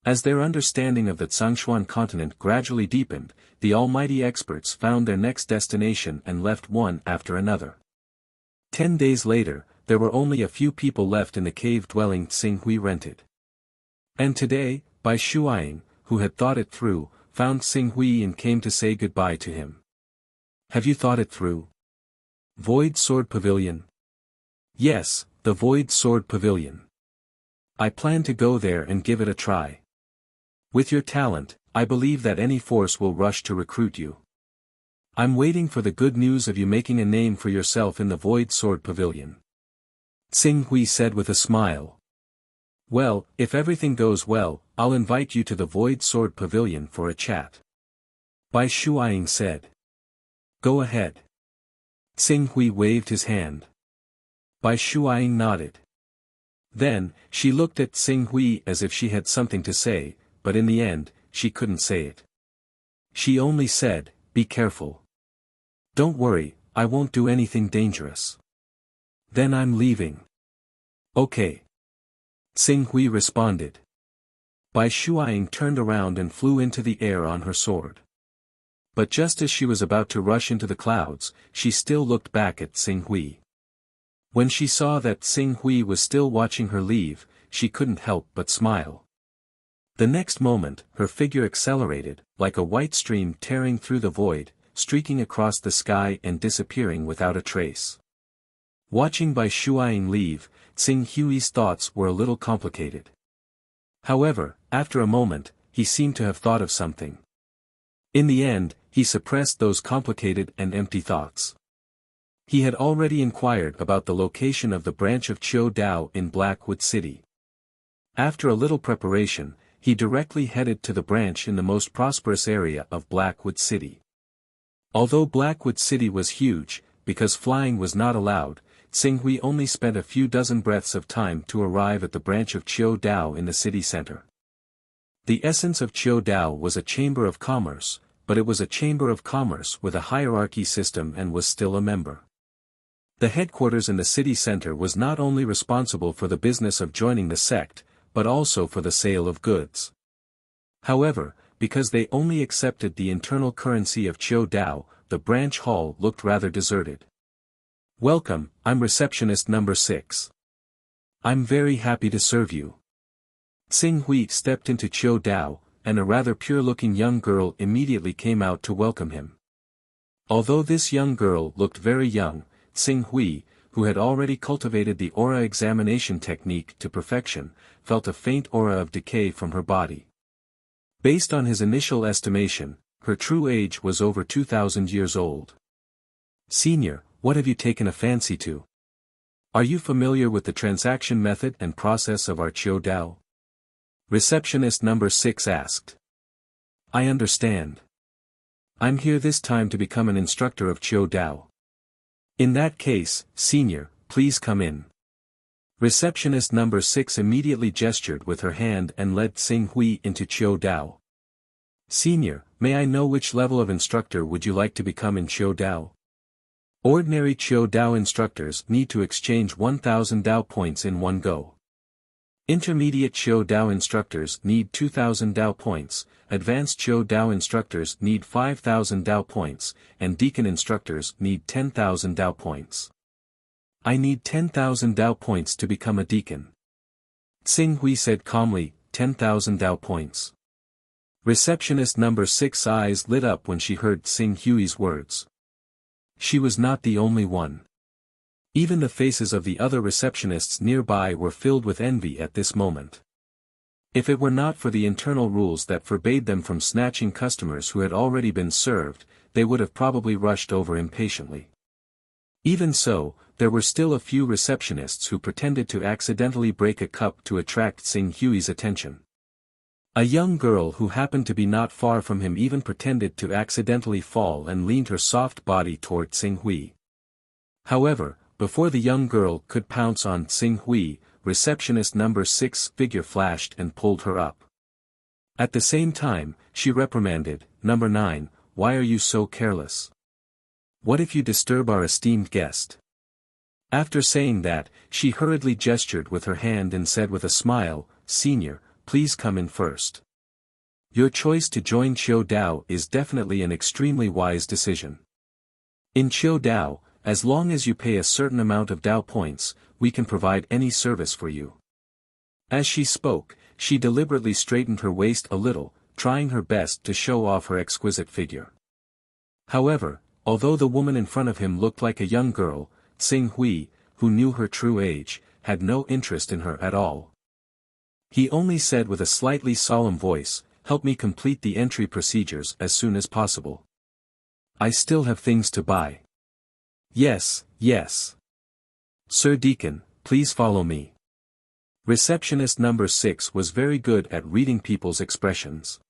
As their understanding of the Hunyuan continent gradually deepened, the almighty experts found their next destination and left one after another. 10 days later, there were only a few people left in the cave dwelling Tsing Hui rented. And today, Bai Shuaing, who had thought it through, found Tsing Hui and came to say goodbye to him. Have you thought it through? Void Sword Pavilion? Yes, the Void Sword Pavilion. I plan to go there and give it a try. With your talent, I believe that any force will rush to recruit you. I'm waiting for the good news of you making a name for yourself in the Void Sword Pavilion. Tsing Hui said with a smile. Well, if everything goes well, I'll invite you to the Void Sword Pavilion for a chat. Bai Shuaing said. Go ahead. Tsing Hui waved his hand. Bai Shuaing nodded. Then, she looked at Tsing Hui as if she had something to say, but in the end, she couldn't say it. She only said, be careful. Don't worry, I won't do anything dangerous. Then I'm leaving. Okay. Tsing Hui responded. Bai Shuaing turned around and flew into the air on her sword. But just as she was about to rush into the clouds, she still looked back at Tsing Hui. When she saw that Tsing Hui was still watching her leave, she couldn't help but smile. The next moment, her figure accelerated, like a white stream tearing through the void, streaking across the sky and disappearing without a trace. Watching Bai Shuaing leave, Tsing Hui's thoughts were a little complicated. However, after a moment, he seemed to have thought of something. In the end, he suppressed those complicated and empty thoughts. He had already inquired about the location of the branch of Chiu Dao in Blackwood City. After a little preparation, he directly headed to the branch in the most prosperous area of Blackwood City. Although Blackwood City was huge, because flying was not allowed, Tsing Hui only spent a few dozen breaths of time to arrive at the branch of Chiu Dao in the city center. The essence of Chiu Dao was a chamber of commerce, but it was a chamber of commerce with a hierarchy system and was still a member. The headquarters in the city center was not only responsible for the business of joining the sect, but also for the sale of goods. However, because they only accepted the internal currency of Chiu Dao, the branch hall looked rather deserted. Welcome, I'm receptionist number 6. I'm very happy to serve you. Tsing Hui stepped into Chiu Dao, and a rather pure-looking young girl immediately came out to welcome him. Although this young girl looked very young, Tsing Hui, who had already cultivated the aura examination technique to perfection, felt a faint aura of decay from her body. Based on his initial estimation, her true age was over 2,000 years old. Senior, what have you taken a fancy to? Are you familiar with the transaction method and process of our Chiu Dao? Receptionist number 6 asked. I understand. I'm here this time to become an instructor of Chiu Dao. In that case, senior, please come in. Receptionist number 6 immediately gestured with her hand and led Tsing Hui into Chiu Dao. Senior, may I know which level of instructor would you like to become in Chiu Dao? Ordinary Chiu Dao instructors need to exchange 1,000 Dao points in one go. Intermediate Chiu Dao instructors need 2,000 Dao points, advanced Chiu Dao instructors need 5,000 Dao points, and deacon instructors need 10,000 Dao points. I need 10,000 Dao points to become a deacon. Tsing Hui said calmly, 10,000 Dao points. Receptionist number 6's eyes lit up when she heard Tsing Hui's words. She was not the only one. Even the faces of the other receptionists nearby were filled with envy at this moment. If it were not for the internal rules that forbade them from snatching customers who had already been served, they would have probably rushed over impatiently. Even so, there were still a few receptionists who pretended to accidentally break a cup to attract Tsing Hui's attention. A young girl who happened to be not far from him even pretended to accidentally fall and leaned her soft body toward Tsing Hui. However, before the young girl could pounce on Tsing Hui, receptionist number 6's figure flashed and pulled her up. At the same time, she reprimanded, Number 9, why are you so careless? What if you disturb our esteemed guest? After saying that, she hurriedly gestured with her hand and said with a smile, Senior, please come in first. Your choice to join Chiu Dao is definitely an extremely wise decision. In Chiu Dao, as long as you pay a certain amount of Dao points, we can provide any service for you. As she spoke, she deliberately straightened her waist a little, trying her best to show off her exquisite figure. However, although the woman in front of him looked like a young girl, Tsing Hui, who knew her true age, had no interest in her at all. He only said with a slightly solemn voice, "Help me complete the entry procedures as soon as possible. I still have things to buy." "Yes, yes. Sir Deacon, please follow me." Receptionist number 6 was very good at reading people's expressions.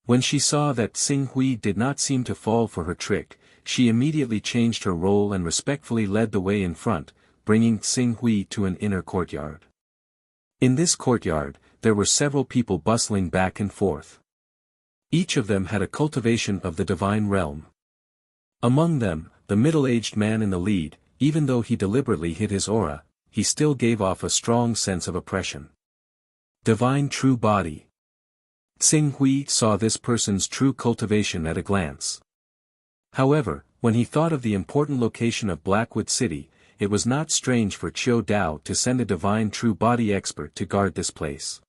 When she saw that Tsing Hui did not seem to fall for her trick, she immediately changed her role and respectfully led the way in front, bringing Tsing Hui to an inner courtyard. In this courtyard, there were several people bustling back and forth. Each of them had a cultivation of the divine realm. Among them, the middle-aged man in the lead, even though he deliberately hid his aura, he still gave off a strong sense of oppression. Divine true body. Tsing Hui saw this person's true cultivation at a glance. However, when he thought of the important location of Blackwood City, it was not strange for Qiu Dao to send a divine true body expert to guard this place.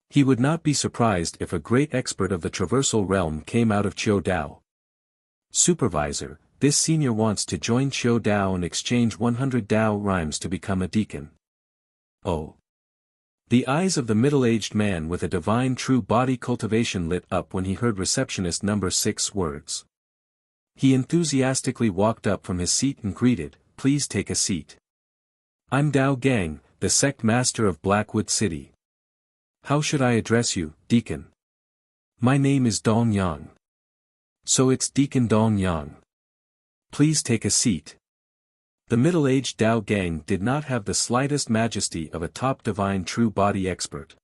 He would not be surprised if a great expert of the traversal realm came out of Qiu Dao. "Supervisor, this senior wants to join Qiu Dao and exchange 100 Dao rhymes to become a deacon." "Oh." The eyes of the middle-aged man with a divine true body cultivation lit up when he heard receptionist number 6's words. He enthusiastically walked up from his seat and greeted, "Please take a seat. I'm Dao Gang, the sect master of Blackwood City. How should I address you, Deacon?" "My name is Dong Yang." "So it's Deacon Dong Yang. Please take a seat." The middle-aged Dao Gang did not have the slightest majesty of a top divine true body expert.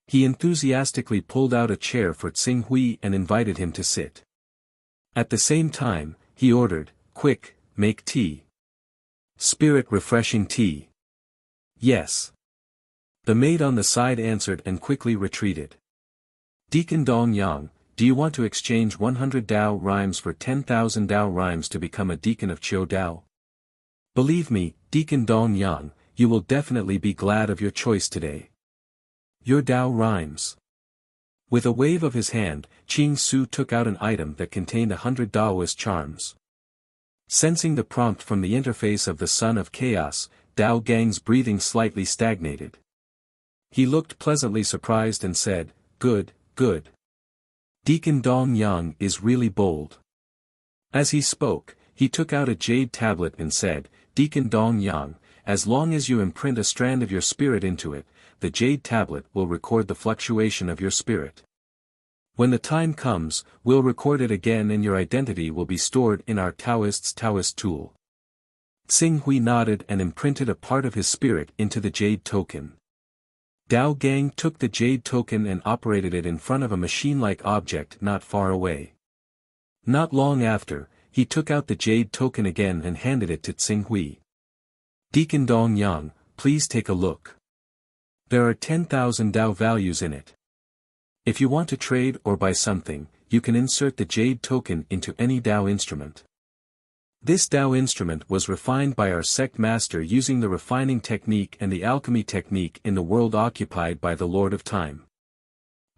He enthusiastically pulled out a chair for Tsing Hui and invited him to sit. At the same time, he ordered, "Quick, make tea. Spirit refreshing tea." "Yes." The maid on the side answered and quickly retreated. "Deacon Dong Yang, do you want to exchange 100 Dao rhymes for 10,000 Dao rhymes to become a deacon of Qiu Dao? Believe me, Deacon Dong Yang, you will definitely be glad of your choice today. Your Dao rhymes." With a wave of his hand, Qing Su took out an item that contained 100 Daoist charms. Sensing the prompt from the interface of the Son of Chaos, Dao Gang's breathing slightly stagnated. He looked pleasantly surprised and said, "Good, good. Deacon Dong Yang is really bold." As he spoke, he took out a jade tablet and said, "Deacon Dong Yang, as long as you imprint a strand of your spirit into it, the jade tablet will record the fluctuation of your spirit. When the time comes, we'll record it again and your identity will be stored in our Taoist's Taoist tool." Tsing Hui nodded and imprinted a part of his spirit into the jade token. Dao Gang took the jade token and operated it in front of a machine-like object not far away. Not long after, he took out the jade token again and handed it to Tsing Hui. "Deacon Dong Yang, please take a look. There are 10,000 Dao values in it. If you want to trade or buy something, you can insert the jade token into any Dao instrument. This Dao instrument was refined by our sect master using the refining technique and the alchemy technique in the world occupied by the Lord of Time.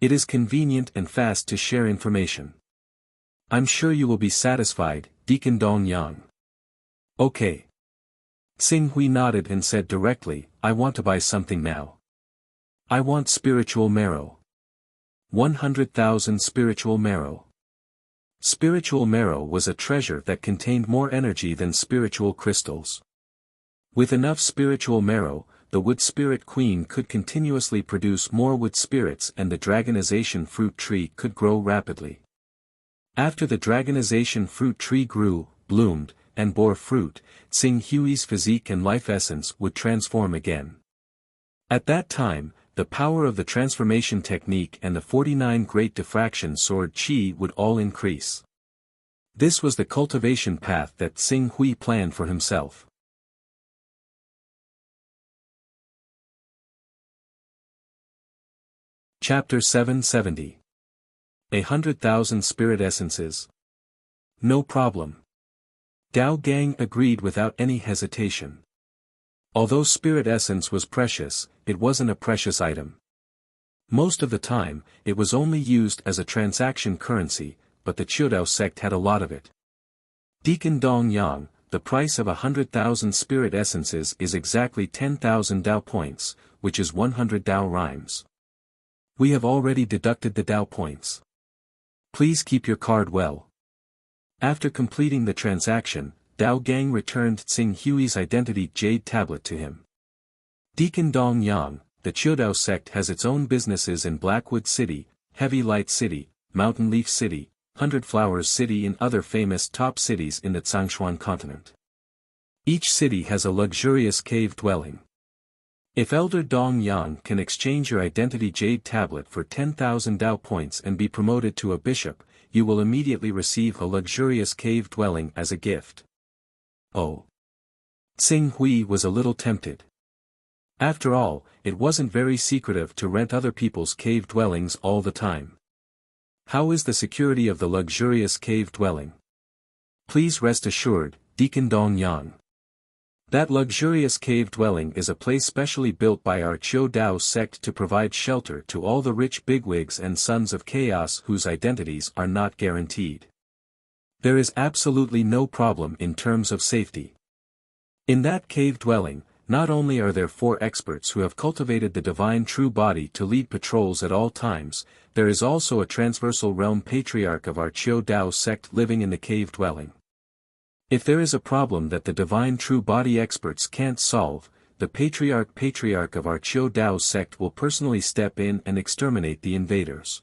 It is convenient and fast to share information. I'm sure you will be satisfied, Deacon Dong Yang." "Okay." Tsing Hui nodded and said directly, "I want to buy something now. I want spiritual marrow. 100,000 spiritual marrow." Spiritual marrow was a treasure that contained more energy than spiritual crystals. With enough spiritual marrow, the wood spirit queen could continuously produce more wood spirits and the dragonization fruit tree could grow rapidly. After the dragonization fruit tree grew, bloomed, and bore fruit, Tsing Hui's physique and life essence would transform again. At that time, the power of the transformation technique and the 49 great diffraction sword Qi would all increase. This was the cultivation path that Tsing Hui planned for himself. Chapter 770. 100,000 Spirit Essences. No problem. Dao Gang agreed without any hesitation. Although spirit essence was precious, it wasn't a precious item. Most of the time, it was only used as a transaction currency, but the Chiudao sect had a lot of it. Deacon Dong Yang, the price of 100,000 spirit essences is exactly 10,000 Dao points, which is 100 Dao rhymes. We have already deducted the Dao points. Please keep your card well. After completing the transaction, Dao Gang returned Tsing Hui's identity jade tablet to him. Deacon Dong Yang, the Chiudao sect has its own businesses in Blackwood City, Heavy Light City, Mountain Leaf City, Hundred Flowers City and other famous top cities in the Zhongshuan continent. Each city has a luxurious cave dwelling. If Elder Dong Yang can exchange your identity jade tablet for 10,000 Dao points and be promoted to a bishop, you will immediately receive a luxurious cave dwelling as a gift. Oh. Tsing Hui was a little tempted. After all, it wasn't very secretive to rent other people's cave dwellings all the time. How is the security of the luxurious cave dwelling? Please rest assured, Deacon Dong Yang. That luxurious cave dwelling is a place specially built by our Chiudao sect to provide shelter to all the rich bigwigs and sons of chaos whose identities are not guaranteed. There is absolutely no problem in terms of safety. In that cave dwelling, not only are there 4 experts who have cultivated the divine true body to lead patrols at all times, there is also a transversal realm patriarch of our Chiudao sect living in the cave dwelling. If there is a problem that the divine true body experts can't solve, the patriarch of our Chiudao sect will personally step in and exterminate the invaders.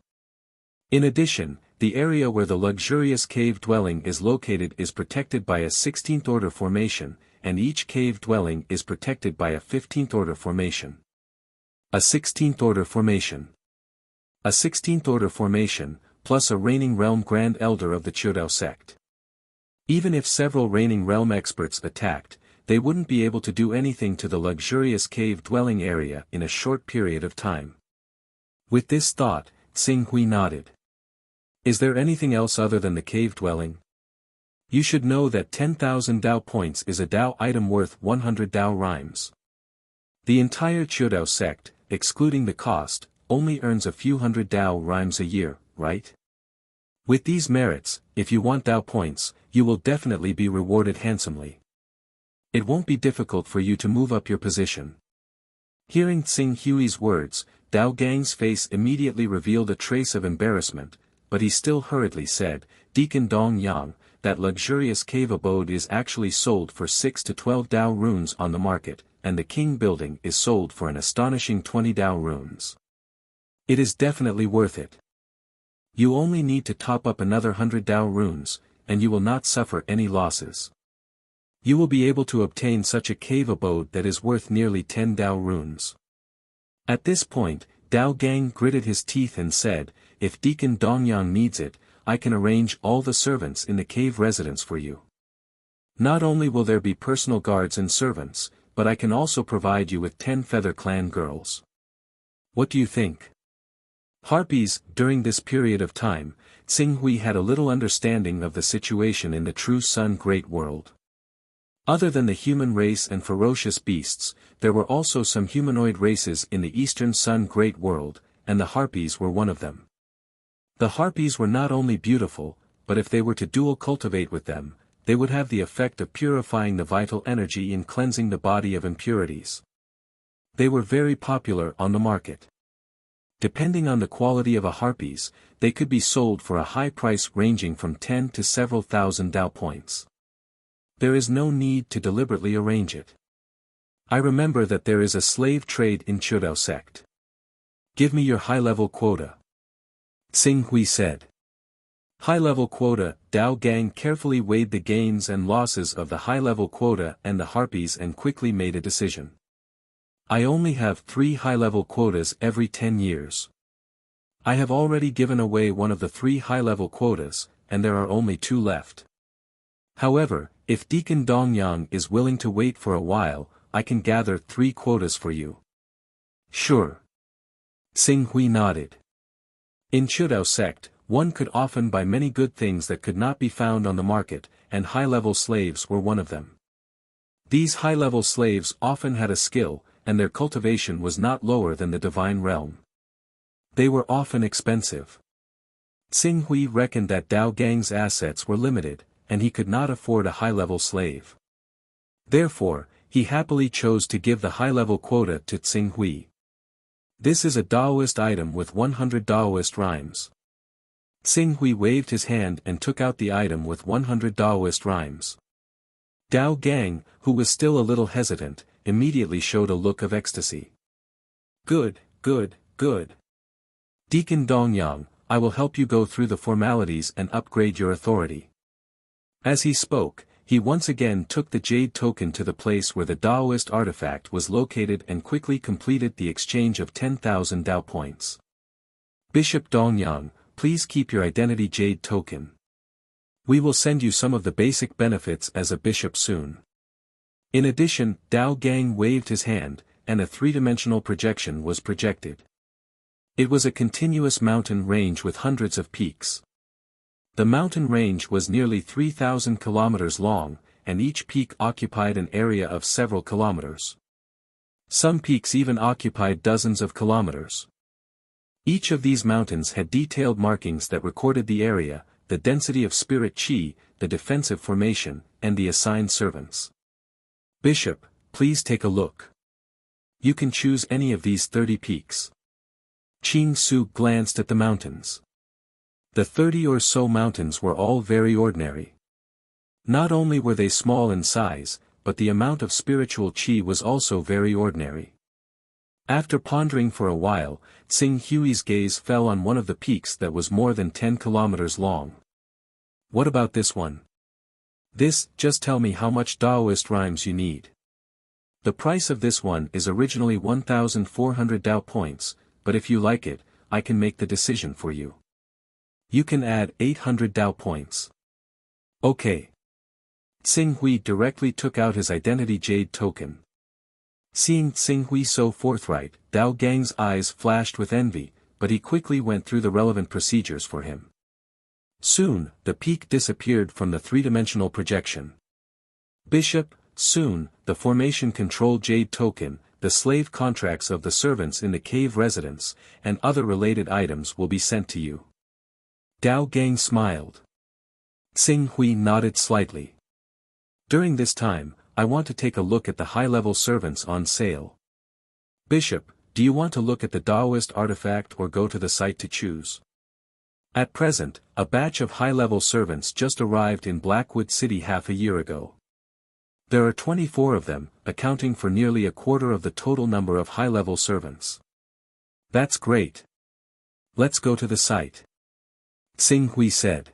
In addition, the area where the luxurious cave dwelling is located is protected by a 16th order formation, and each cave dwelling is protected by a 15th order formation. A 16th order formation. A 16th order formation, plus a reigning realm grand elder of the Chiudao sect. Even if several reigning realm experts attacked, they wouldn't be able to do anything to the luxurious cave dwelling area in a short period of time. With this thought, Tsing Hui nodded. Is there anything else other than the cave dwelling? You should know that 10,000 Dao points is a Dao item worth 100 Dao rhymes. The entire Chiudao sect, excluding the cost, only earns a few hundred Dao rhymes a year, right? With these merits, if you want Dao points, you will definitely be rewarded handsomely. It won't be difficult for you to move up your position. Hearing Tsing Hui's words, Dao Gang's face immediately revealed a trace of embarrassment, but he still hurriedly said, Deacon Dong Yang, that luxurious cave abode is actually sold for 6 to 12 Dao runes on the market, and the King building is sold for an astonishing 20 Dao runes. It is definitely worth it. You only need to top up another 100 Dao runes, and you will not suffer any losses. You will be able to obtain such a cave abode that is worth nearly 10 Dao runes. At this point, Dao Gang gritted his teeth and said, if Deacon Dongyang needs it, I can arrange all the servants in the cave residence for you. Not only will there be personal guards and servants, but I can also provide you with 10 Feather Clan girls. What do you think? Harpies, during this period of time, Tsing Hui had a little understanding of the situation in the True Sun Great World. Other than the human race and ferocious beasts, there were also some humanoid races in the Eastern Sun Great World, and the Harpies were one of them. The Harpies were not only beautiful, but if they were to dual cultivate with them, they would have the effect of purifying the vital energy and cleansing the body of impurities. They were very popular on the market. Depending on the quality of a Harpies, they could be sold for a high price ranging from 10 to several thousand Dao points. There is no need to deliberately arrange it. I remember that there is a slave trade in Chiudao sect. Give me your high-level quota. Tsing Hui said. High-level quota. Dao Gang carefully weighed the gains and losses of the high-level quota and the Harpies and quickly made a decision. I only have 3 high-level quotas every 10 years. I have already given away one of the 3 high-level quotas, and there are only 2 left. However, if Deacon Dongyang is willing to wait for a while, I can gather 3 quotas for you. Sure. Tsing Hui nodded. In Chiudao sect, one could often buy many good things that could not be found on the market, and high-level slaves were one of them. These high-level slaves often had a skill, and their cultivation was not lower than the divine realm. They were often expensive. Tsing Hui reckoned that Dao Gang's assets were limited, and he could not afford a high-level slave. Therefore, he happily chose to give the high-level quota to Tsing Hui. This is a Daoist item with 100 Daoist rhymes. Tsing Hui waved his hand and took out the item with 100 Daoist rhymes. Dao Gang, who was still a little hesitant, immediately showed a look of ecstasy. Good, good, good. Deacon Dongyang, I will help you go through the formalities and upgrade your authority. As he spoke, he once again took the jade token to the place where the Daoist artifact was located and quickly completed the exchange of 10,000 Dao points. Bishop Dongyang, please keep your identity jade token. We will send you some of the basic benefits as a bishop soon. In addition, Dao Gang waved his hand, and a three-dimensional projection was projected. It was a continuous mountain range with hundreds of peaks. The mountain range was nearly 3,000 kilometers long, and each peak occupied an area of several kilometers. Some peaks even occupied dozens of kilometers. Each of these mountains had detailed markings that recorded the area, the density of spirit qi, the defensive formation, and the assigned servants. Bishop, please take a look. You can choose any of these 30 peaks. Qing Su glanced at the mountains. The 30 or so mountains were all very ordinary. Not only were they small in size, but the amount of spiritual qi was also very ordinary. After pondering for a while, Tsing Hui's gaze fell on one of the peaks that was more than 10 kilometers long. What about this one? This, just tell me how much Daoist rhymes you need. The price of this one is originally 1,400 Dao points, but if you like it, I can make the decision for you. You can add 800 Dao points. Okay. Tsing Hui directly took out his identity jade token. Seeing Tsing Hui so forthright, Dao Gang's eyes flashed with envy, but he quickly went through the relevant procedures for him. Soon, the peak disappeared from the three-dimensional projection. Bishop, soon, the formation control jade token, the slave contracts of the servants in the cave residence, and other related items will be sent to you. Dao Gang smiled. Tsing Hui nodded slightly. During this time, I want to take a look at the high-level servants on sale. Bishop, do you want to look at the Daoist artifact or go to the site to choose? At present, a batch of high-level servants just arrived in Blackwood City half a year ago. There are 24 of them, accounting for nearly a quarter of the total number of high-level servants. That's great. Let's go to the site. Tsing Hui said.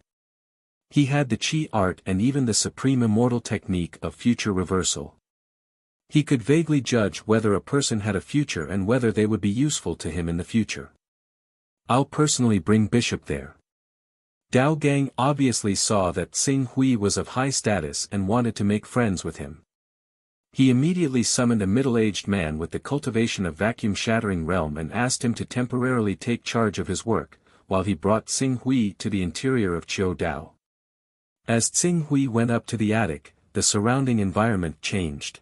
He had the Qi art and even the supreme immortal technique of future reversal. He could vaguely judge whether a person had a future and whether they would be useful to him in the future. I'll personally bring Bishop there. Dao Gang obviously saw that Tsing Hui was of high status and wanted to make friends with him. He immediately summoned a middle-aged man with the cultivation of vacuum-shattering realm and asked him to temporarily take charge of his work, while he brought Tsing Hui to the interior of Qiu Dao. As Tsing Hui went up to the attic, the surrounding environment changed.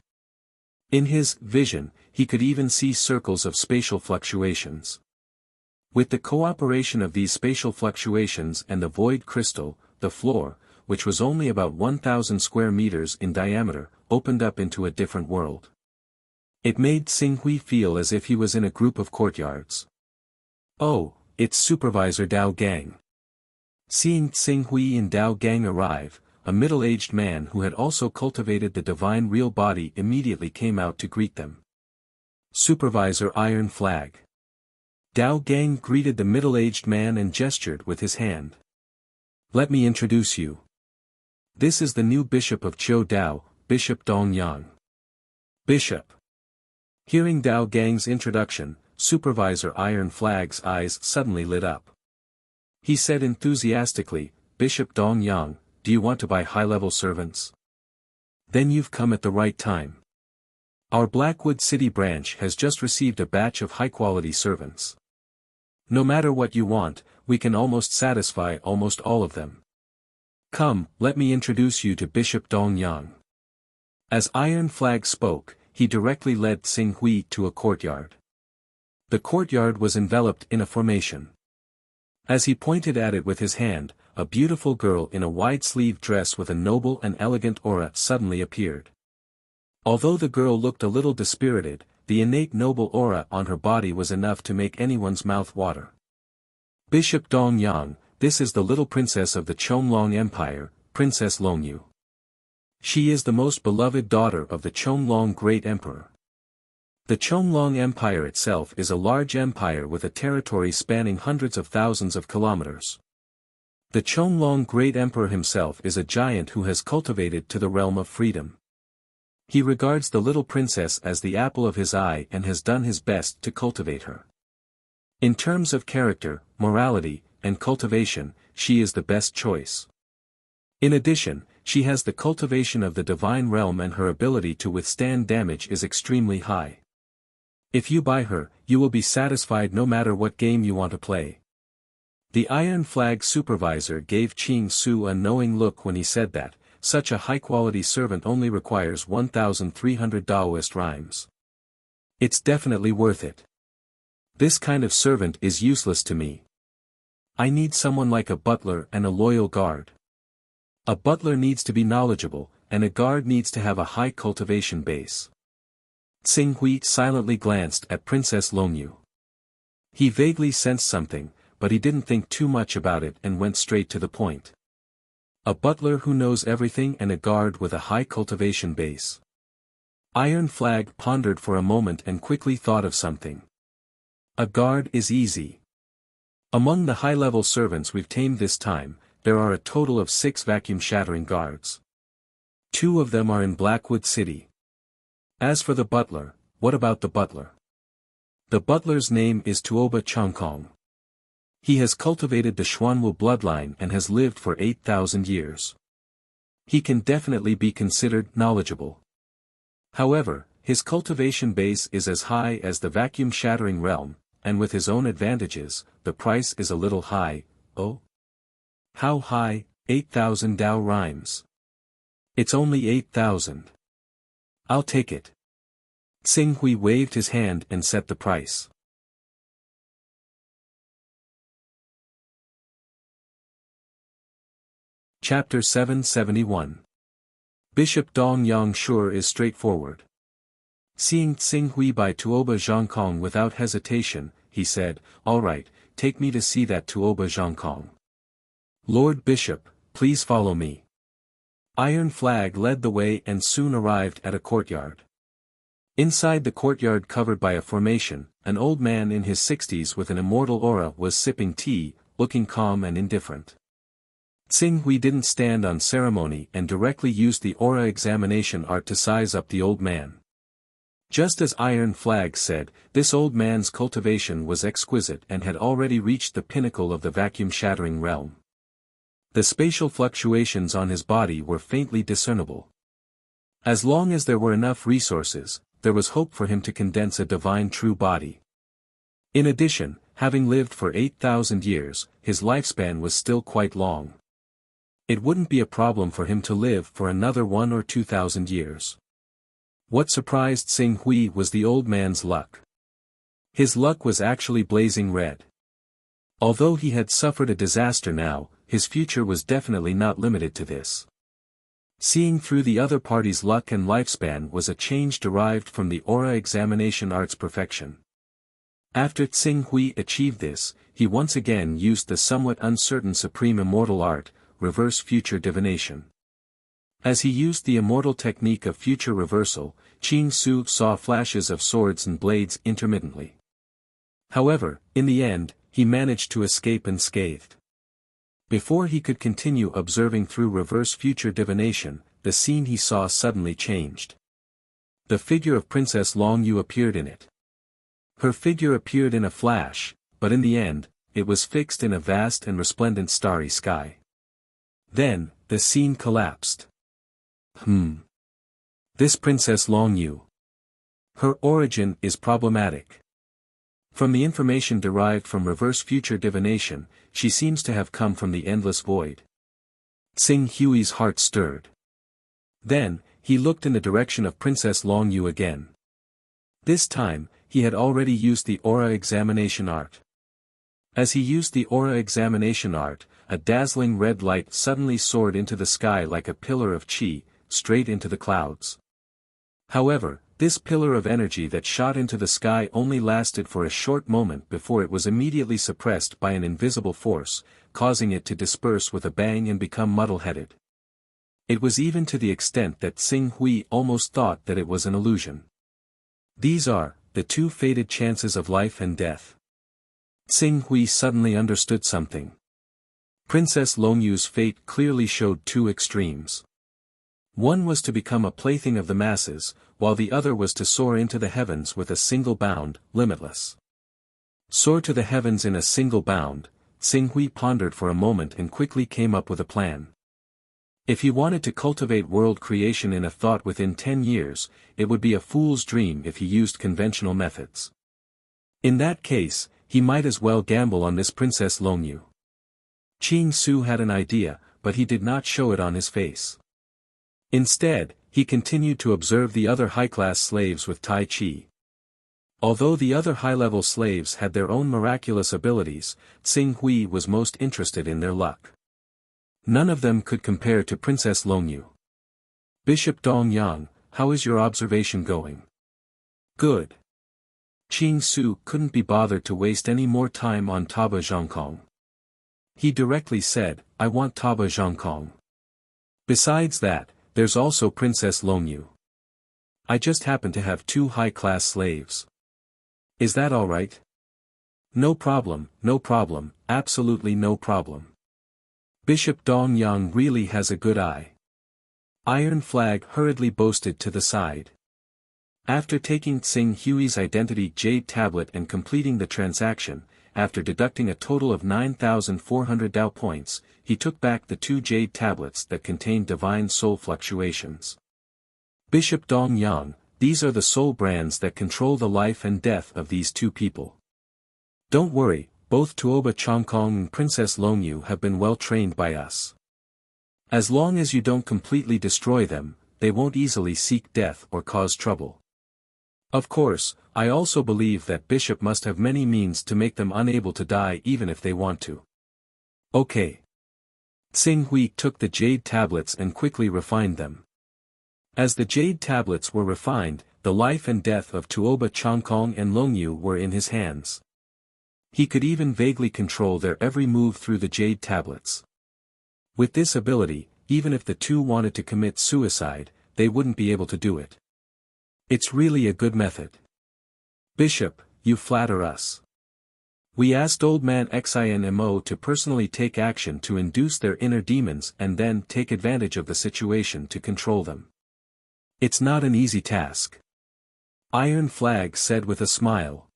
In his vision, he could even see circles of spatial fluctuations. With the cooperation of these spatial fluctuations and the void crystal, the floor, which was only about 1,000 square meters in diameter, opened up into a different world. It made Tsing Hui feel as if he was in a group of courtyards. Oh, it's Supervisor Dao Gang. Seeing Tsing Hui and Dao Gang arrive, a middle-aged man who had also cultivated the divine real body immediately came out to greet them. Supervisor Iron Flag. Dao Gang greeted the middle-aged man and gestured with his hand. Let me introduce you. This is the new bishop of Qiu Dao, Bishop Dongyang. Bishop. Hearing Dao Gang's introduction, Supervisor Iron Flag's eyes suddenly lit up. He said enthusiastically, Bishop Dongyang, do you want to buy high-level servants? Then you've come at the right time. Our Blackwood City branch has just received a batch of high-quality servants. No matter what you want, we can almost satisfy almost all of them. Come, let me introduce you to Bishop Dongyang. As Iron Flag spoke, he directly led Tsing Hui to a courtyard. The courtyard was enveloped in a formation. As he pointed at it with his hand, a beautiful girl in a wide-sleeved dress with a noble and elegant aura suddenly appeared. Although the girl looked a little dispirited, the innate noble aura on her body was enough to make anyone's mouth water. Bishop Dong Yang, this is the little princess of the Chonglong Empire, Princess Longyu. She is the most beloved daughter of the Chonglong Great Emperor. The Chonglong Empire itself is a large empire with a territory spanning hundreds of thousands of kilometers. The Chonglong Great Emperor himself is a giant who has cultivated to the realm of freedom. He regards the little princess as the apple of his eye and has done his best to cultivate her. In terms of character, morality, and cultivation, she is the best choice. In addition, she has the cultivation of the divine realm and her ability to withstand damage is extremely high. If you buy her, you will be satisfied no matter what game you want to play. The Iron Flag supervisor gave Ching Su a knowing look when he said that, such a high-quality servant only requires 1,300 Daoist rhymes. It's definitely worth it. This kind of servant is useless to me. I need someone like a butler and a loyal guard. A butler needs to be knowledgeable, and a guard needs to have a high cultivation base. Tsing Hui silently glanced at Princess Longyu. He vaguely sensed something, but he didn't think too much about it and went straight to the point. A butler who knows everything and a guard with a high cultivation base. Iron Flag pondered for a moment and quickly thought of something. A guard is easy. Among the high-level servants we've tamed this time, there are a total of 6 vacuum-shattering guards. 2 of them are in Blackwood City. As for the butler, what about the butler? The butler's name is Tuoba Changkong. He has cultivated the Xuanwu bloodline and has lived for 8,000 years. He can definitely be considered knowledgeable. However, his cultivation base is as high as the vacuum-shattering realm, and with his own advantages, the price is a little high. Oh? How high? 8,000 Dao rhymes. It's only 8,000. I'll take it. Tsing Hui waved his hand and set the price. Chapter 771. Bishop Dong Yang sure is straightforward. Seeing Tsing Hui buy Tuoba Zhangkong without hesitation, he said, "All right, take me to see that Tuoba Zhangkong." "Lord Bishop, please follow me." Iron Flag led the way and soon arrived at a courtyard. Inside the courtyard covered by a formation, an old man in his 60s with an immortal aura was sipping tea, looking calm and indifferent. Tsing Hui didn't stand on ceremony and directly used the aura examination art to size up the old man. Just as Iron Flag said, this old man's cultivation was exquisite and had already reached the pinnacle of the vacuum-shattering realm. The spatial fluctuations on his body were faintly discernible. As long as there were enough resources, there was hope for him to condense a divine true body. In addition, having lived for 8,000 years, his lifespan was still quite long. It wouldn't be a problem for him to live for another 1 or 2,000 years. What surprised Tsing Hui was the old man's luck. His luck was actually blazing red. Although he had suffered a disaster now, his future was definitely not limited to this. Seeing through the other party's luck and lifespan was a change derived from the aura examination art's perfection. After Tsing Hui achieved this, he once again used the somewhat uncertain supreme immortal art, reverse future divination. As he used the immortal technique of future reversal, Ching Su saw flashes of swords and blades intermittently. However, in the end, he managed to escape unscathed. Before he could continue observing through reverse future divination, the scene he saw suddenly changed. The figure of Princess Longyu appeared in it. Her figure appeared in a flash, but in the end, it was fixed in a vast and resplendent starry sky. Then, the scene collapsed. This Princess Longyu. Her origin is problematic. From the information derived from reverse future divination, she seems to have come from the endless void. Tsing Hui's heart stirred. Then, he looked in the direction of Princess Longyu again. This time, he had already used the aura examination art. As he used the aura examination art, a dazzling red light suddenly soared into the sky like a pillar of chi, straight into the clouds. However, this pillar of energy that shot into the sky only lasted for a short moment before it was immediately suppressed by an invisible force, causing it to disperse with a bang and become muddle-headed. It was even to the extent that Xing Hui almost thought that it was an illusion. These are the two fated chances of life and death. Xing Hui suddenly understood something. Princess Longyu's fate clearly showed two extremes. One was to become a plaything of the masses, while the other was to soar into the heavens with a single bound, limitless. Soar to the heavens in a single bound, Xing Hui pondered for a moment and quickly came up with a plan. If he wanted to cultivate world creation in a thought within 10 years, it would be a fool's dream if he used conventional methods. In that case, he might as well gamble on this Princess Longyu. Qing Su had an idea, but he did not show it on his face. Instead, he continued to observe the other high-class slaves with Tai Chi. Although the other high-level slaves had their own miraculous abilities, Xing Hui was most interested in their luck. None of them could compare to Princess Longyu. Bishop Dong Yang, how is your observation going? Good. Qing Su couldn't be bothered to waste any more time on Taba Zhongkong. He directly said, I want Taba Zhongkong. Besides that, there's also Princess Longyu. I just happen to have two high-class slaves. Is that all right? No problem, absolutely no problem. Bishop Dong Yang really has a good eye. Iron Flag hurriedly boasted to the side. After taking Xing Hui's identity jade tablet and completing the transaction, after deducting a total of 9,400 Dao points, he took back the two jade tablets that contained divine soul fluctuations. Bishop Dong Yang, these are the soul brands that control the life and death of these two people. Don't worry, both Tuoba Chongkong and Princess Longyu have been well trained by us. As long as you don't completely destroy them, they won't easily seek death or cause trouble. Of course, I also believe that Bishop must have many means to make them unable to die even if they want to. Okay. Xing Hui took the jade tablets and quickly refined them. As the jade tablets were refined, the life and death of Tuoba Chongkong and Longyu were in his hands. He could even vaguely control their every move through the jade tablets. With this ability, even if the two wanted to commit suicide, they wouldn't be able to do it. It's really a good method. Bishop, you flatter us. We asked Old Man Xinmo to personally take action to induce their inner demons and then take advantage of the situation to control them. It's not an easy task. Iron Flag said with a smile.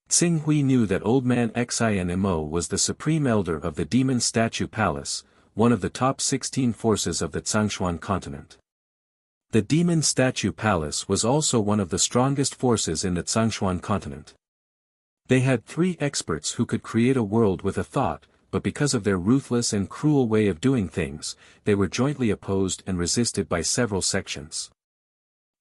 Xing Hui knew that Old Man Xinmo was the supreme elder of the Demon Statue Palace, one of the top 16 forces of the Zhongshuan continent. The Demon Statue Palace was also one of the strongest forces in the Zhongshuan continent. They had 3 experts who could create a world with a thought, but because of their ruthless and cruel way of doing things, they were jointly opposed and resisted by several sections.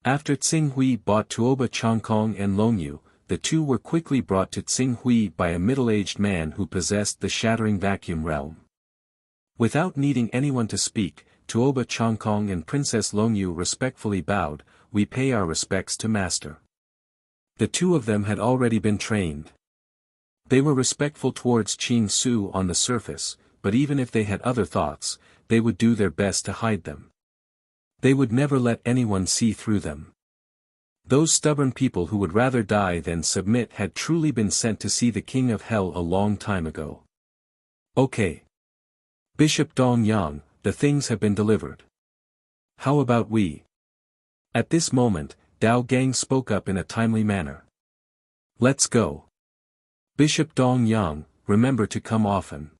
After Xing Hui bought Tuoba Chongkong and Longyu, the two were quickly brought to Xing Hui by a middle-aged man who possessed the shattering vacuum realm. Without needing anyone to speak, Tuoba Chongkong and Princess Longyu respectfully bowed, "We pay our respects to Master." The two of them had already been trained. They were respectful towards Qing Su on the surface, but even if they had other thoughts, they would do their best to hide them. They would never let anyone see through them. Those stubborn people who would rather die than submit had truly been sent to see the King of Hell a long time ago. Okay. Bishop Dong Yang, the things have been delivered. How about we? At this moment, Dao Gang spoke up in a timely manner. Let's go. Bishop Dong Yang, remember to come often.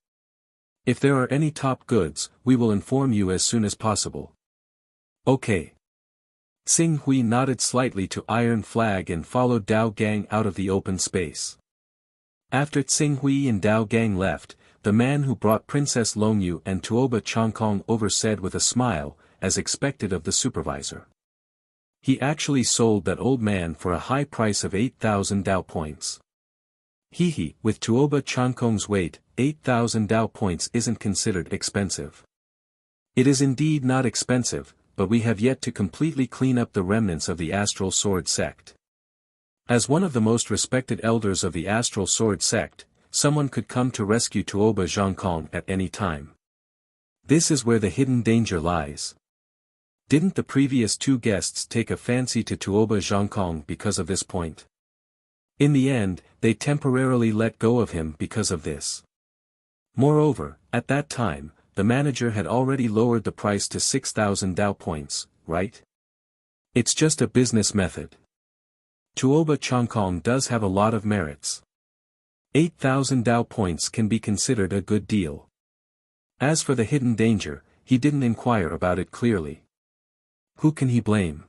If there are any top goods, we will inform you as soon as possible. Okay. Xing Hui nodded slightly to Iron Flag and followed Dao Gang out of the open space. After Xing Hui and Dao Gang left, the man who brought Princess Longyu and Tuoba Chongkong over said with a smile, as expected of the supervisor. He actually sold that old man for a high price of 8,000 Dao points. Hehe, with Tuoba Chankong's weight, 8,000 Dao points isn't considered expensive. It is indeed not expensive, but we have yet to completely clean up the remnants of the Astral Sword sect. As one of the most respected elders of the Astral Sword sect, someone could come to rescue Tuoba Zhangkong at any time. This is where the hidden danger lies. Didn't the previous two guests take a fancy to Tuoba Zhangkong because of this point? In the end, they temporarily let go of him because of this. Moreover, at that time, the manager had already lowered the price to 6,000 Dao points, right? It's just a business method. Tuoba Zhangkong does have a lot of merits. 8,000 Dao points can be considered a good deal. As for the hidden danger, he didn't inquire about it clearly. Who can he blame?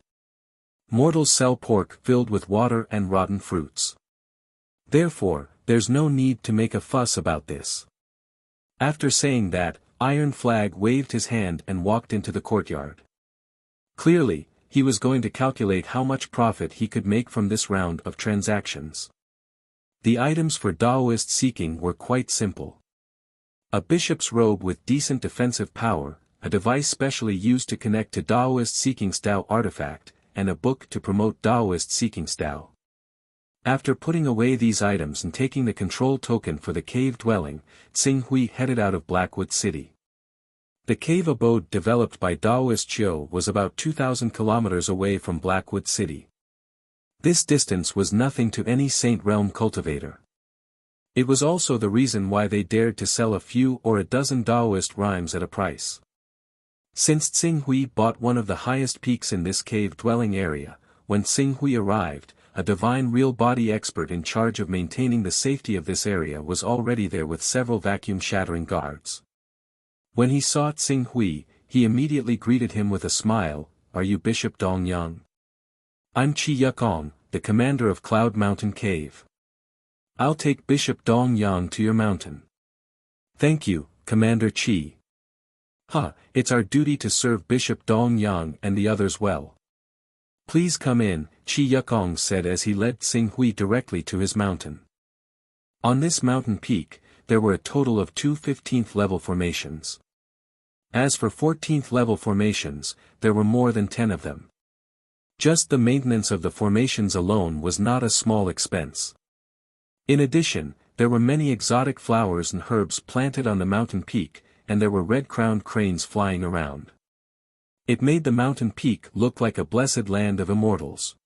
Mortals sell pork filled with water and rotten fruits. Therefore, there's no need to make a fuss about this. After saying that, Iron Flag waved his hand and walked into the courtyard. Clearly, he was going to calculate how much profit he could make from this round of transactions. The items for Daoist seeking were quite simple. A bishop's robe with decent defensive power, a device specially used to connect to Daoist seeking Dao artifact, and a book to promote Daoist seeking Dao. After putting away these items and taking the control token for the cave dwelling, Tsing Hui headed out of Blackwood City. The cave abode developed by Daoist Chiu was about 2,000 kilometers away from Blackwood City. This distance was nothing to any Saint Realm cultivator. It was also the reason why they dared to sell a few or a dozen Daoist rhymes at a price. Since Tsing Hui bought one of the highest peaks in this cave-dwelling area, when Tsing Hui arrived, a divine real-body expert in charge of maintaining the safety of this area was already there with several vacuum-shattering guards. When he saw Tsing Hui, he immediately greeted him with a smile. "Are you Bishop Dongyang? I'm Chi Yukong, the commander of Cloud Mountain Cave. I'll take Bishop Dongyang to your mountain." "Thank you, Commander Chi." It's our duty to serve Bishop Dongyang and the others well. "Please come in," Chi Yukong said as he led Tsing Hui directly to his mountain. On this mountain peak, there were a total of 2 15th level formations. As for 14th level formations, there were more than 10 of them. Just the maintenance of the formations alone was not a small expense. In addition, there were many exotic flowers and herbs planted on the mountain peak, and there were red-crowned cranes flying around. It made the mountain peak look like a blessed land of immortals.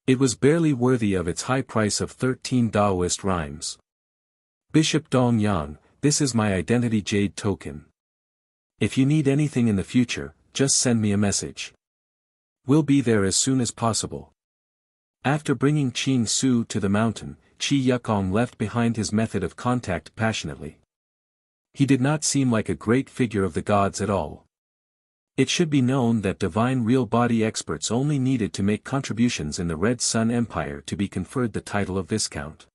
It was barely worthy of its high price of 13 Daoist rhymes. "Bishop Dongyang, this is my identity jade token. If you need anything in the future, just send me a message. We'll be there as soon as possible." After bringing Qing Su to the mountain, Chi Yukong left behind his method of contact passionately. He did not seem like a great figure of the gods at all. It should be known that divine real-body experts only needed to make contributions in the Red Sun Empire to be conferred the title of Viscount.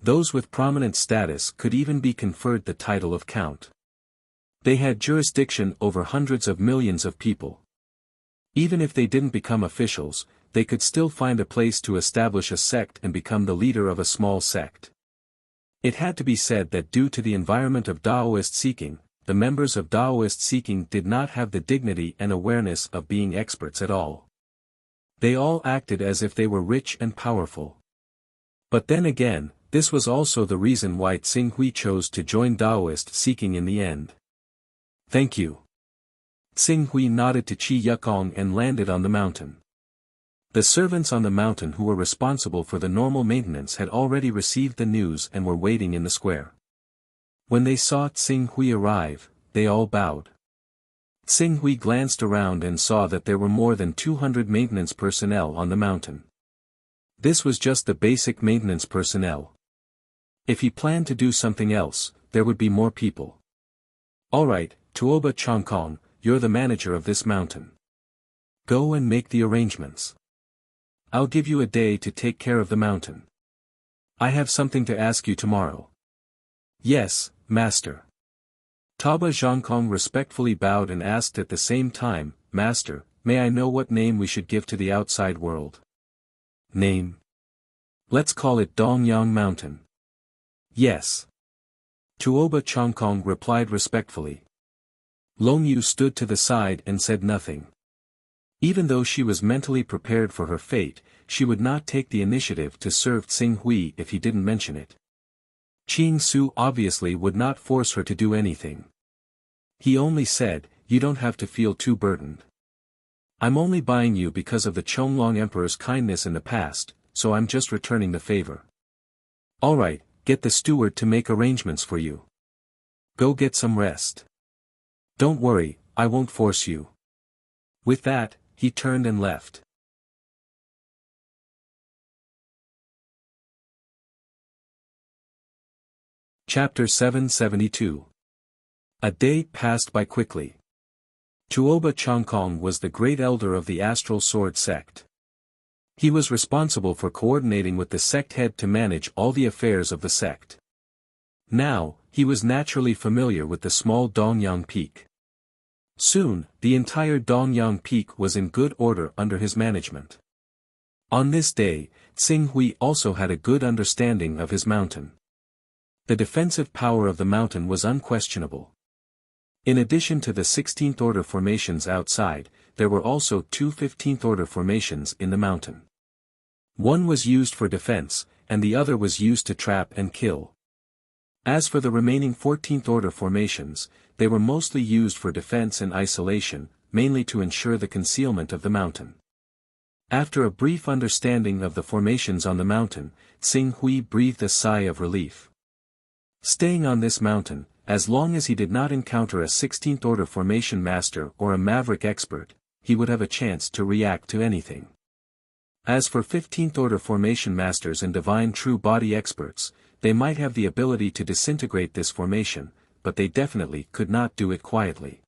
Those with prominent status could even be conferred the title of Count. They had jurisdiction over hundreds of millions of people. Even if they didn't become officials, they could still find a place to establish a sect and become the leader of a small sect. It had to be said that due to the environment of Daoist seeking, the members of Daoist seeking did not have the dignity and awareness of being experts at all. They all acted as if they were rich and powerful. But then again, this was also the reason why Tsing Hui chose to join Daoist seeking in the end. "Thank you." Tsing Hui nodded to Chi Yukong and landed on the mountain. The servants on the mountain who were responsible for the normal maintenance had already received the news and were waiting in the square. When they saw Tsing Hui arrive, they all bowed. Tsing Hui glanced around and saw that there were more than 200 maintenance personnel on the mountain. This was just the basic maintenance personnel. If he planned to do something else, there would be more people. "Alright, Tuoba Changkong, you're the manager of this mountain. Go and make the arrangements. I'll give you a day to take care of the mountain. I have something to ask you tomorrow." "Yes, master." Taba Zhangkong respectfully bowed and asked at the same time, Master, may I know what name we should give to the outside world? Name? Let's call it Dongyang Mountain. Yes. Tuoba Changkong replied respectfully. Long Yu stood to the side and said nothing. Even though she was mentally prepared for her fate, she would not take the initiative to serve Tsing Hui if he didn't mention it. Qing Su obviously would not force her to do anything. He only said, you don't have to feel too burdened. I'm only buying you because of the Chonglong Emperor's kindness in the past, so I'm just returning the favor. Alright, get the steward to make arrangements for you. Go get some rest. Don't worry, I won't force you. With that, he turned and left. Chapter 772. A day passed by quickly. Tuoba Changkong was the great elder of the Astral Sword sect. He was responsible for coordinating with the sect head to manage all the affairs of the sect. Now, he was naturally familiar with the small Dongyang Peak. Soon, the entire Dongyang Peak was in good order under his management. On this day, Tsing Hui also had a good understanding of his mountain. The defensive power of the mountain was unquestionable. In addition to the 16th order formations outside, there were also two 15th order formations in the mountain. One was used for defense, and the other was used to trap and kill. As for the remaining 14th order formations, they were mostly used for defense and isolation, mainly to ensure the concealment of the mountain. After a brief understanding of the formations on the mountain, Tsing Hui breathed a sigh of relief. Staying on this mountain, as long as he did not encounter a 16th order formation master or a maverick expert, he would have a chance to react to anything. As for 15th order formation masters and divine true body experts, they might have the ability to disintegrate this formation, but they definitely could not do it quietly.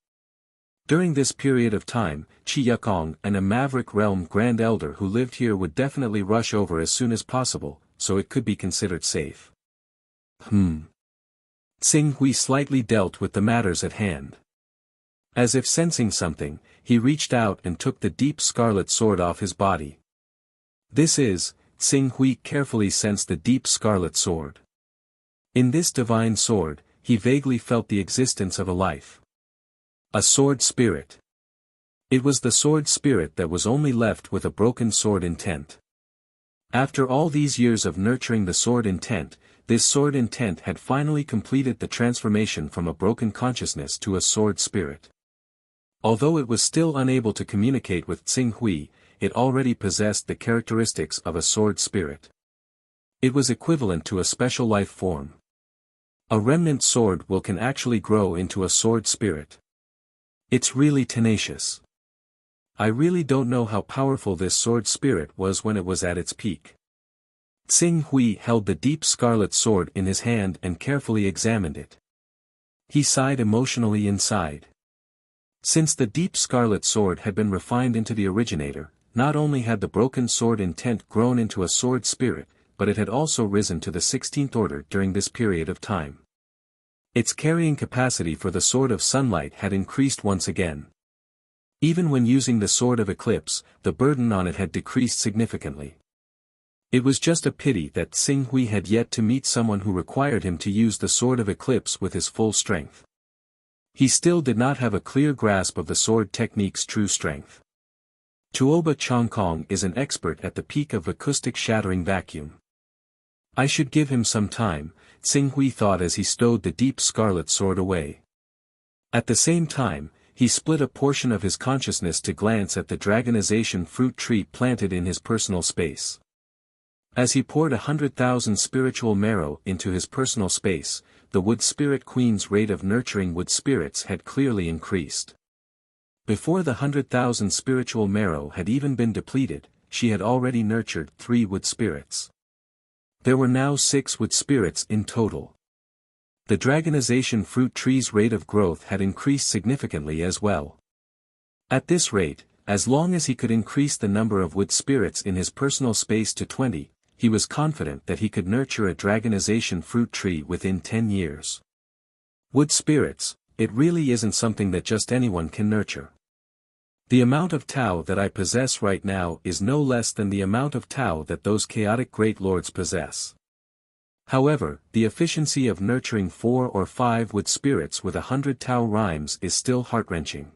During this period of time, Chi Yukong and a Maverick Realm Grand Elder who lived here would definitely rush over as soon as possible, so it could be considered safe. Tsing Hui slightly dealt with the matters at hand. As if sensing something, he reached out and took the deep scarlet sword off his body. Tsing Hui carefully sensed the deep scarlet sword. In this divine sword, he vaguely felt the existence of a life. A sword spirit. It was the sword spirit that was only left with a broken sword intent. After all these years of nurturing the sword intent, this sword intent had finally completed the transformation from a broken consciousness to a sword spirit. Although it was still unable to communicate with Tsing Hui, it already possessed the characteristics of a sword spirit. It was equivalent to a special life form. A remnant sword can actually grow into a sword spirit. It's really tenacious. I really don't know how powerful this sword spirit was when it was at its peak. Tsing Hui held the deep scarlet sword in his hand and carefully examined it. He sighed emotionally inside. Since the deep scarlet sword had been refined into the originator, not only had the broken sword intent grown into a sword spirit, but it had also risen to the 16th order during this period of time. Its carrying capacity for the Sword of Sunlight had increased once again. Even when using the Sword of Eclipse, the burden on it had decreased significantly. It was just a pity that Tsing Hui had yet to meet someone who required him to use the Sword of Eclipse with his full strength. He still did not have a clear grasp of the sword technique's true strength. Tuoba Changkong is an expert at the peak of acoustic shattering vacuum. I should give him some time, Tsing Hui thought as he stowed the deep scarlet sword away. At the same time, he split a portion of his consciousness to glance at the dragonization fruit tree planted in his personal space. As he poured 100,000 spiritual marrow into his personal space, the Wood Spirit Queen's rate of nurturing wood spirits had clearly increased. Before the 100,000 spiritual marrow had even been depleted, she had already nurtured 3 wood spirits. There were now 6 wood spirits in total. The dragonization fruit tree's rate of growth had increased significantly as well. At this rate, as long as he could increase the number of wood spirits in his personal space to 20, he was confident that he could nurture a dragonization fruit tree within 10 years. Wood spirits, it really isn't something that just anyone can nurture. The amount of Tao that I possess right now is no less than the amount of Tao that those chaotic great lords possess. However, the efficiency of nurturing 4 or 5 wood spirits with 100 Tao rhymes is still heart-wrenching.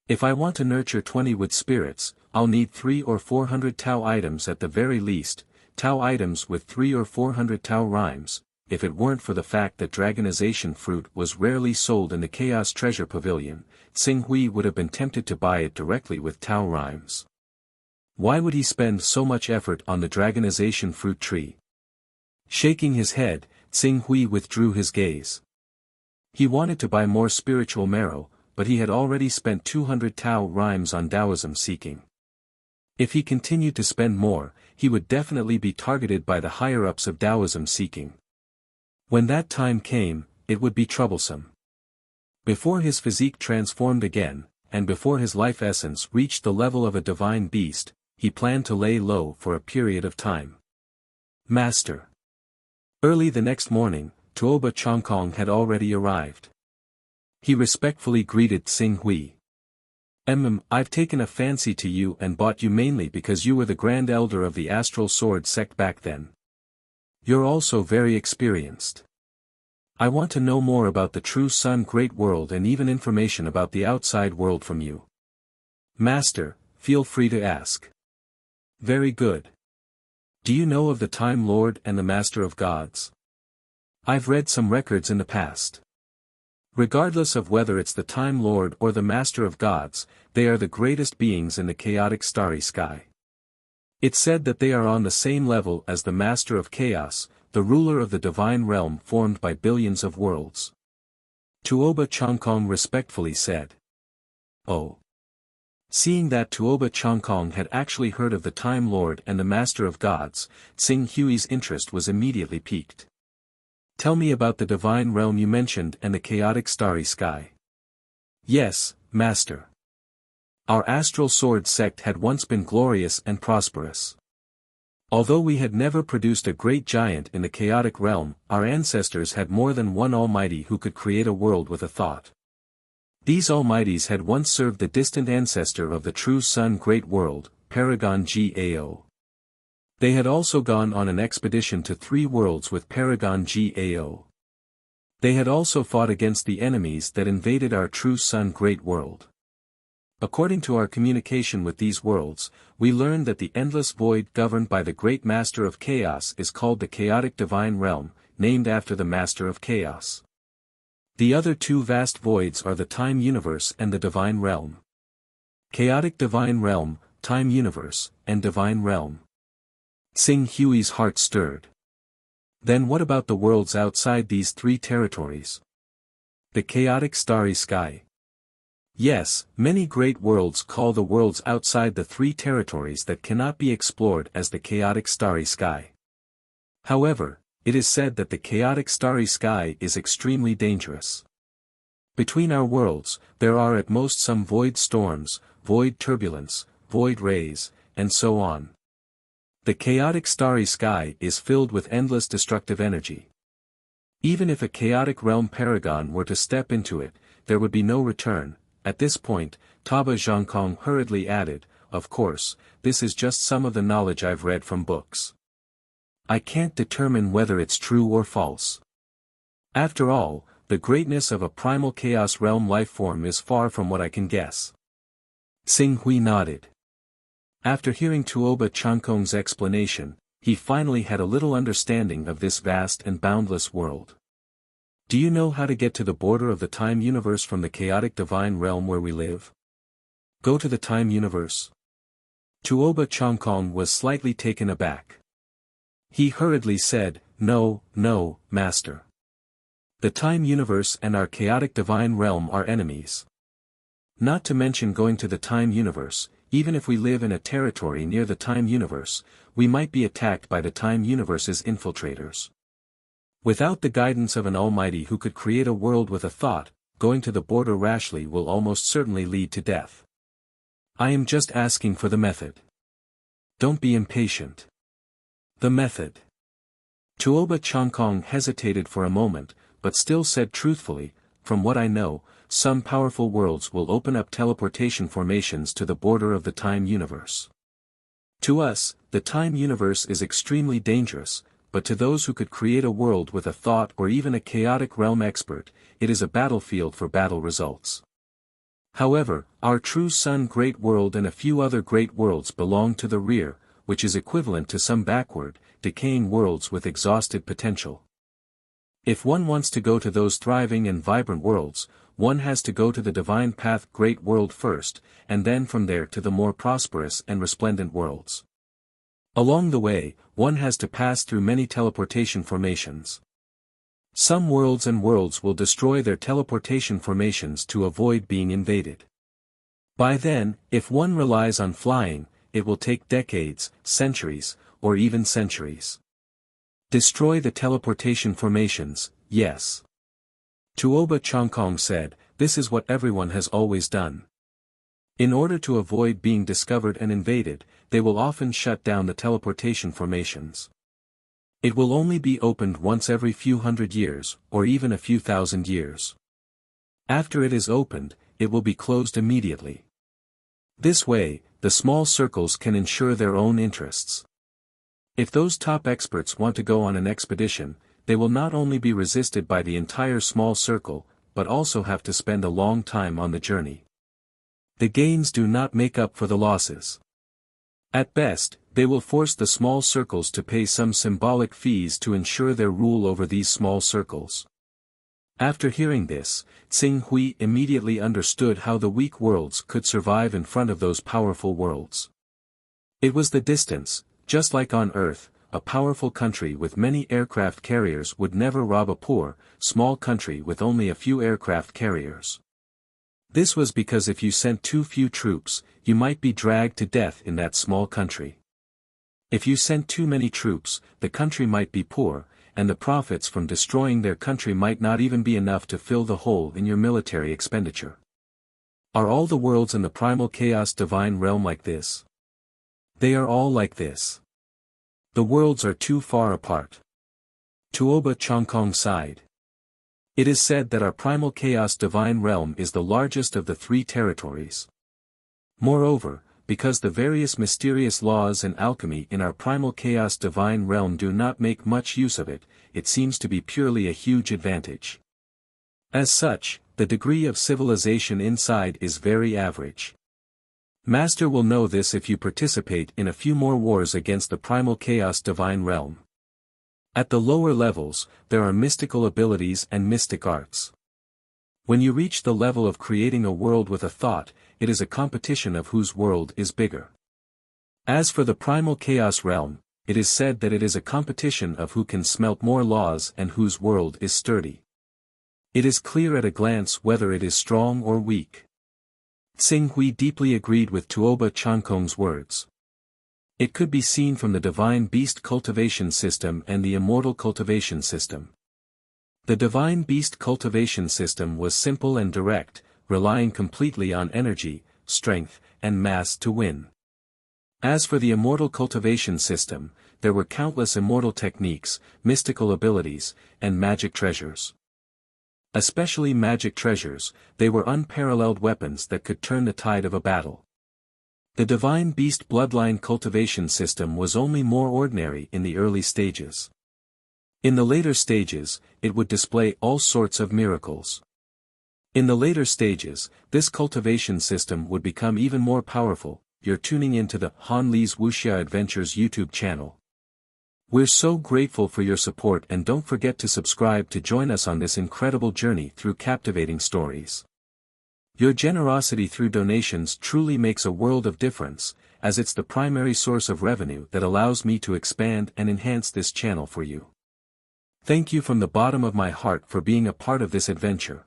If I want to nurture 20 wood spirits, I'll need 3 or 400 Tao items at the very least, Tao items with 3 or 400 Tao rhymes. If it weren't for the fact that dragonization fruit was rarely sold in the Chaos Treasure Pavilion, Xing Hui would have been tempted to buy it directly with Tao rhymes. Why would he spend so much effort on the dragonization fruit tree? Shaking his head, Xing Hui withdrew his gaze. He wanted to buy more spiritual marrow, but he had already spent 200 Tao rhymes on Taoism seeking. If he continued to spend more, he would definitely be targeted by the higher-ups of Taoism seeking. When that time came, it would be troublesome. Before his physique transformed again, and before his life essence reached the level of a divine beast, he planned to lay low for a period of time. Master. Early the next morning, Tuoba Chongkong had already arrived. He respectfully greeted Xing Hui. I've taken a fancy to you and bought you mainly because you were the Grand Elder of the Astral Sword sect back then. You're also very experienced. I want to know more about the True Sun Great World and even information about the outside world from you. Master, feel free to ask. Very good. Do you know of the Time Lord and the Master of Gods? I've read some records in the past. Regardless of whether it's the Time Lord or the Master of Gods, they are the greatest beings in the chaotic starry sky. It's said that they are on the same level as the Master of Chaos, the ruler of the divine realm formed by billions of worlds. Tuoba Chongkong respectfully said. Oh. Seeing that Tuoba Chongkong had actually heard of the Time Lord and the Master of Gods, Xing Hui's interest was immediately piqued. Tell me about the divine realm you mentioned and the chaotic starry sky. Yes, Master. Our Astral Sword sect had once been glorious and prosperous. Although we had never produced a great giant in the chaotic realm, our ancestors had more than one almighty who could create a world with a thought. These almighties had once served the distant ancestor of the True Sun Great World, Paragon Gao. They had also gone on an expedition to 3 worlds with Paragon Gao. They had also fought against the enemies that invaded our True Sun Great World. According to our communication with these worlds, we learned that the endless void governed by the Great Master of Chaos is called the Chaotic Divine Realm, named after the Master of Chaos. The other 2 vast voids are the Time Universe and the Divine Realm. Chaotic Divine Realm, Time Universe, and Divine Realm. Xing Hui's heart stirred. Then what about the worlds outside these 3 territories? The chaotic starry sky. Yes, many great worlds call the worlds outside the 3 territories that cannot be explored as the chaotic starry sky. However, it is said that the chaotic starry sky is extremely dangerous. Between our worlds, there are at most some void storms, void turbulence, void rays, and so on. The chaotic starry sky is filled with endless destructive energy. Even if a chaotic realm paragon were to step into it, there would be no return. At this point, Taba Zhangkong hurriedly added, of course, this is just some of the knowledge I've read from books. I can't determine whether it's true or false. After all, the greatness of a primal chaos realm lifeform is far from what I can guess. Xing Hui nodded. After hearing Tuoba Chongkong's explanation, he finally had a little understanding of this vast and boundless world. Do you know how to get to the border of the time universe from the chaotic divine realm where we live? Go to the time universe. Tuoba Chongkong was slightly taken aback. He hurriedly said, No, Master. The time universe and our chaotic divine realm are enemies. Not to mention going to the time universe, even if we live in a territory near the time universe, we might be attacked by the time universe's infiltrators. Without the guidance of an almighty who could create a world with a thought, going to the border rashly will almost certainly lead to death. I am just asking for the method. Don't be impatient. The method. Tuoba Chongkong hesitated for a moment, but still said truthfully, from what I know, some powerful worlds will open up teleportation formations to the border of the time universe. To us, the time universe is extremely dangerous, but to those who could create a world with a thought or even a chaotic realm expert, it is a battlefield for battle results. However, our true Sun Great World and a few other great worlds belong to the rear, which is equivalent to some backward, decaying worlds with exhausted potential. If one wants to go to those thriving and vibrant worlds, one has to go to the Divine Path Great World first, and then from there to the more prosperous and resplendent worlds. Along the way, one has to pass through many teleportation formations. Some worlds and worlds will destroy their teleportation formations to avoid being invaded. By then, if one relies on flying, it will take decades, centuries, or even centuries. Destroy the teleportation formations, yes. Tuoba Changkong said, this is what everyone has always done. In order to avoid being discovered and invaded, they will often shut down the teleportation formations. It will only be opened once every few hundred years, or even a few thousand years. After it is opened, it will be closed immediately. This way, the small circles can ensure their own interests. If those top experts want to go on an expedition, they will not only be resisted by the entire small circle, but also have to spend a long time on the journey. The gains do not make up for the losses. At best, they will force the small circles to pay some symbolic fees to ensure their rule over these small circles. After hearing this, Tsing Hui immediately understood how the weak worlds could survive in front of those powerful worlds. It was the distance, just like on Earth, a powerful country with many aircraft carriers would never rob a poor, small country with only a few aircraft carriers. This was because if you sent too few troops, you might be dragged to death in that small country. If you sent too many troops, the country might be poor, and the profits from destroying their country might not even be enough to fill the hole in your military expenditure. Are all the worlds in the primal chaos divine realm like this? They are all like this. The worlds are too far apart. Tuoba Changkong sighed. It is said that our primal chaos divine realm is the largest of the 3 territories. Moreover, because the various mysterious laws and alchemy in our primal chaos divine realm do not make much use of it, it seems to be purely a huge advantage. As such, the degree of civilization inside is very average. Master will know this if you participate in a few more wars against the primal chaos divine realm. At the lower levels, there are mystical abilities and mystic arts. When you reach the level of creating a world with a thought, it is a competition of whose world is bigger. As for the primal chaos realm, it is said that it is a competition of who can smelt more laws and whose world is sturdy. It is clear at a glance whether it is strong or weak. Tsing Hui deeply agreed with Tuoba Changkong's words. It could be seen from the divine beast cultivation system and the immortal cultivation system. The divine beast cultivation system was simple and direct, relying completely on energy, strength, and mass to win. As for the immortal cultivation system, there were countless immortal techniques, mystical abilities, and magic treasures. Especially magic treasures, they were unparalleled weapons that could turn the tide of a battle. The divine beast bloodline cultivation system was only more ordinary in the early stages. In the later stages, it would display all sorts of miracles. In the later stages, this cultivation system would become even more powerful. You're tuning into the Han Li's Wuxia Adventures YouTube channel. We're so grateful for your support, and don't forget to subscribe to join us on this incredible journey through captivating stories. Your generosity through donations truly makes a world of difference, as it's the primary source of revenue that allows me to expand and enhance this channel for you. Thank you from the bottom of my heart for being a part of this adventure.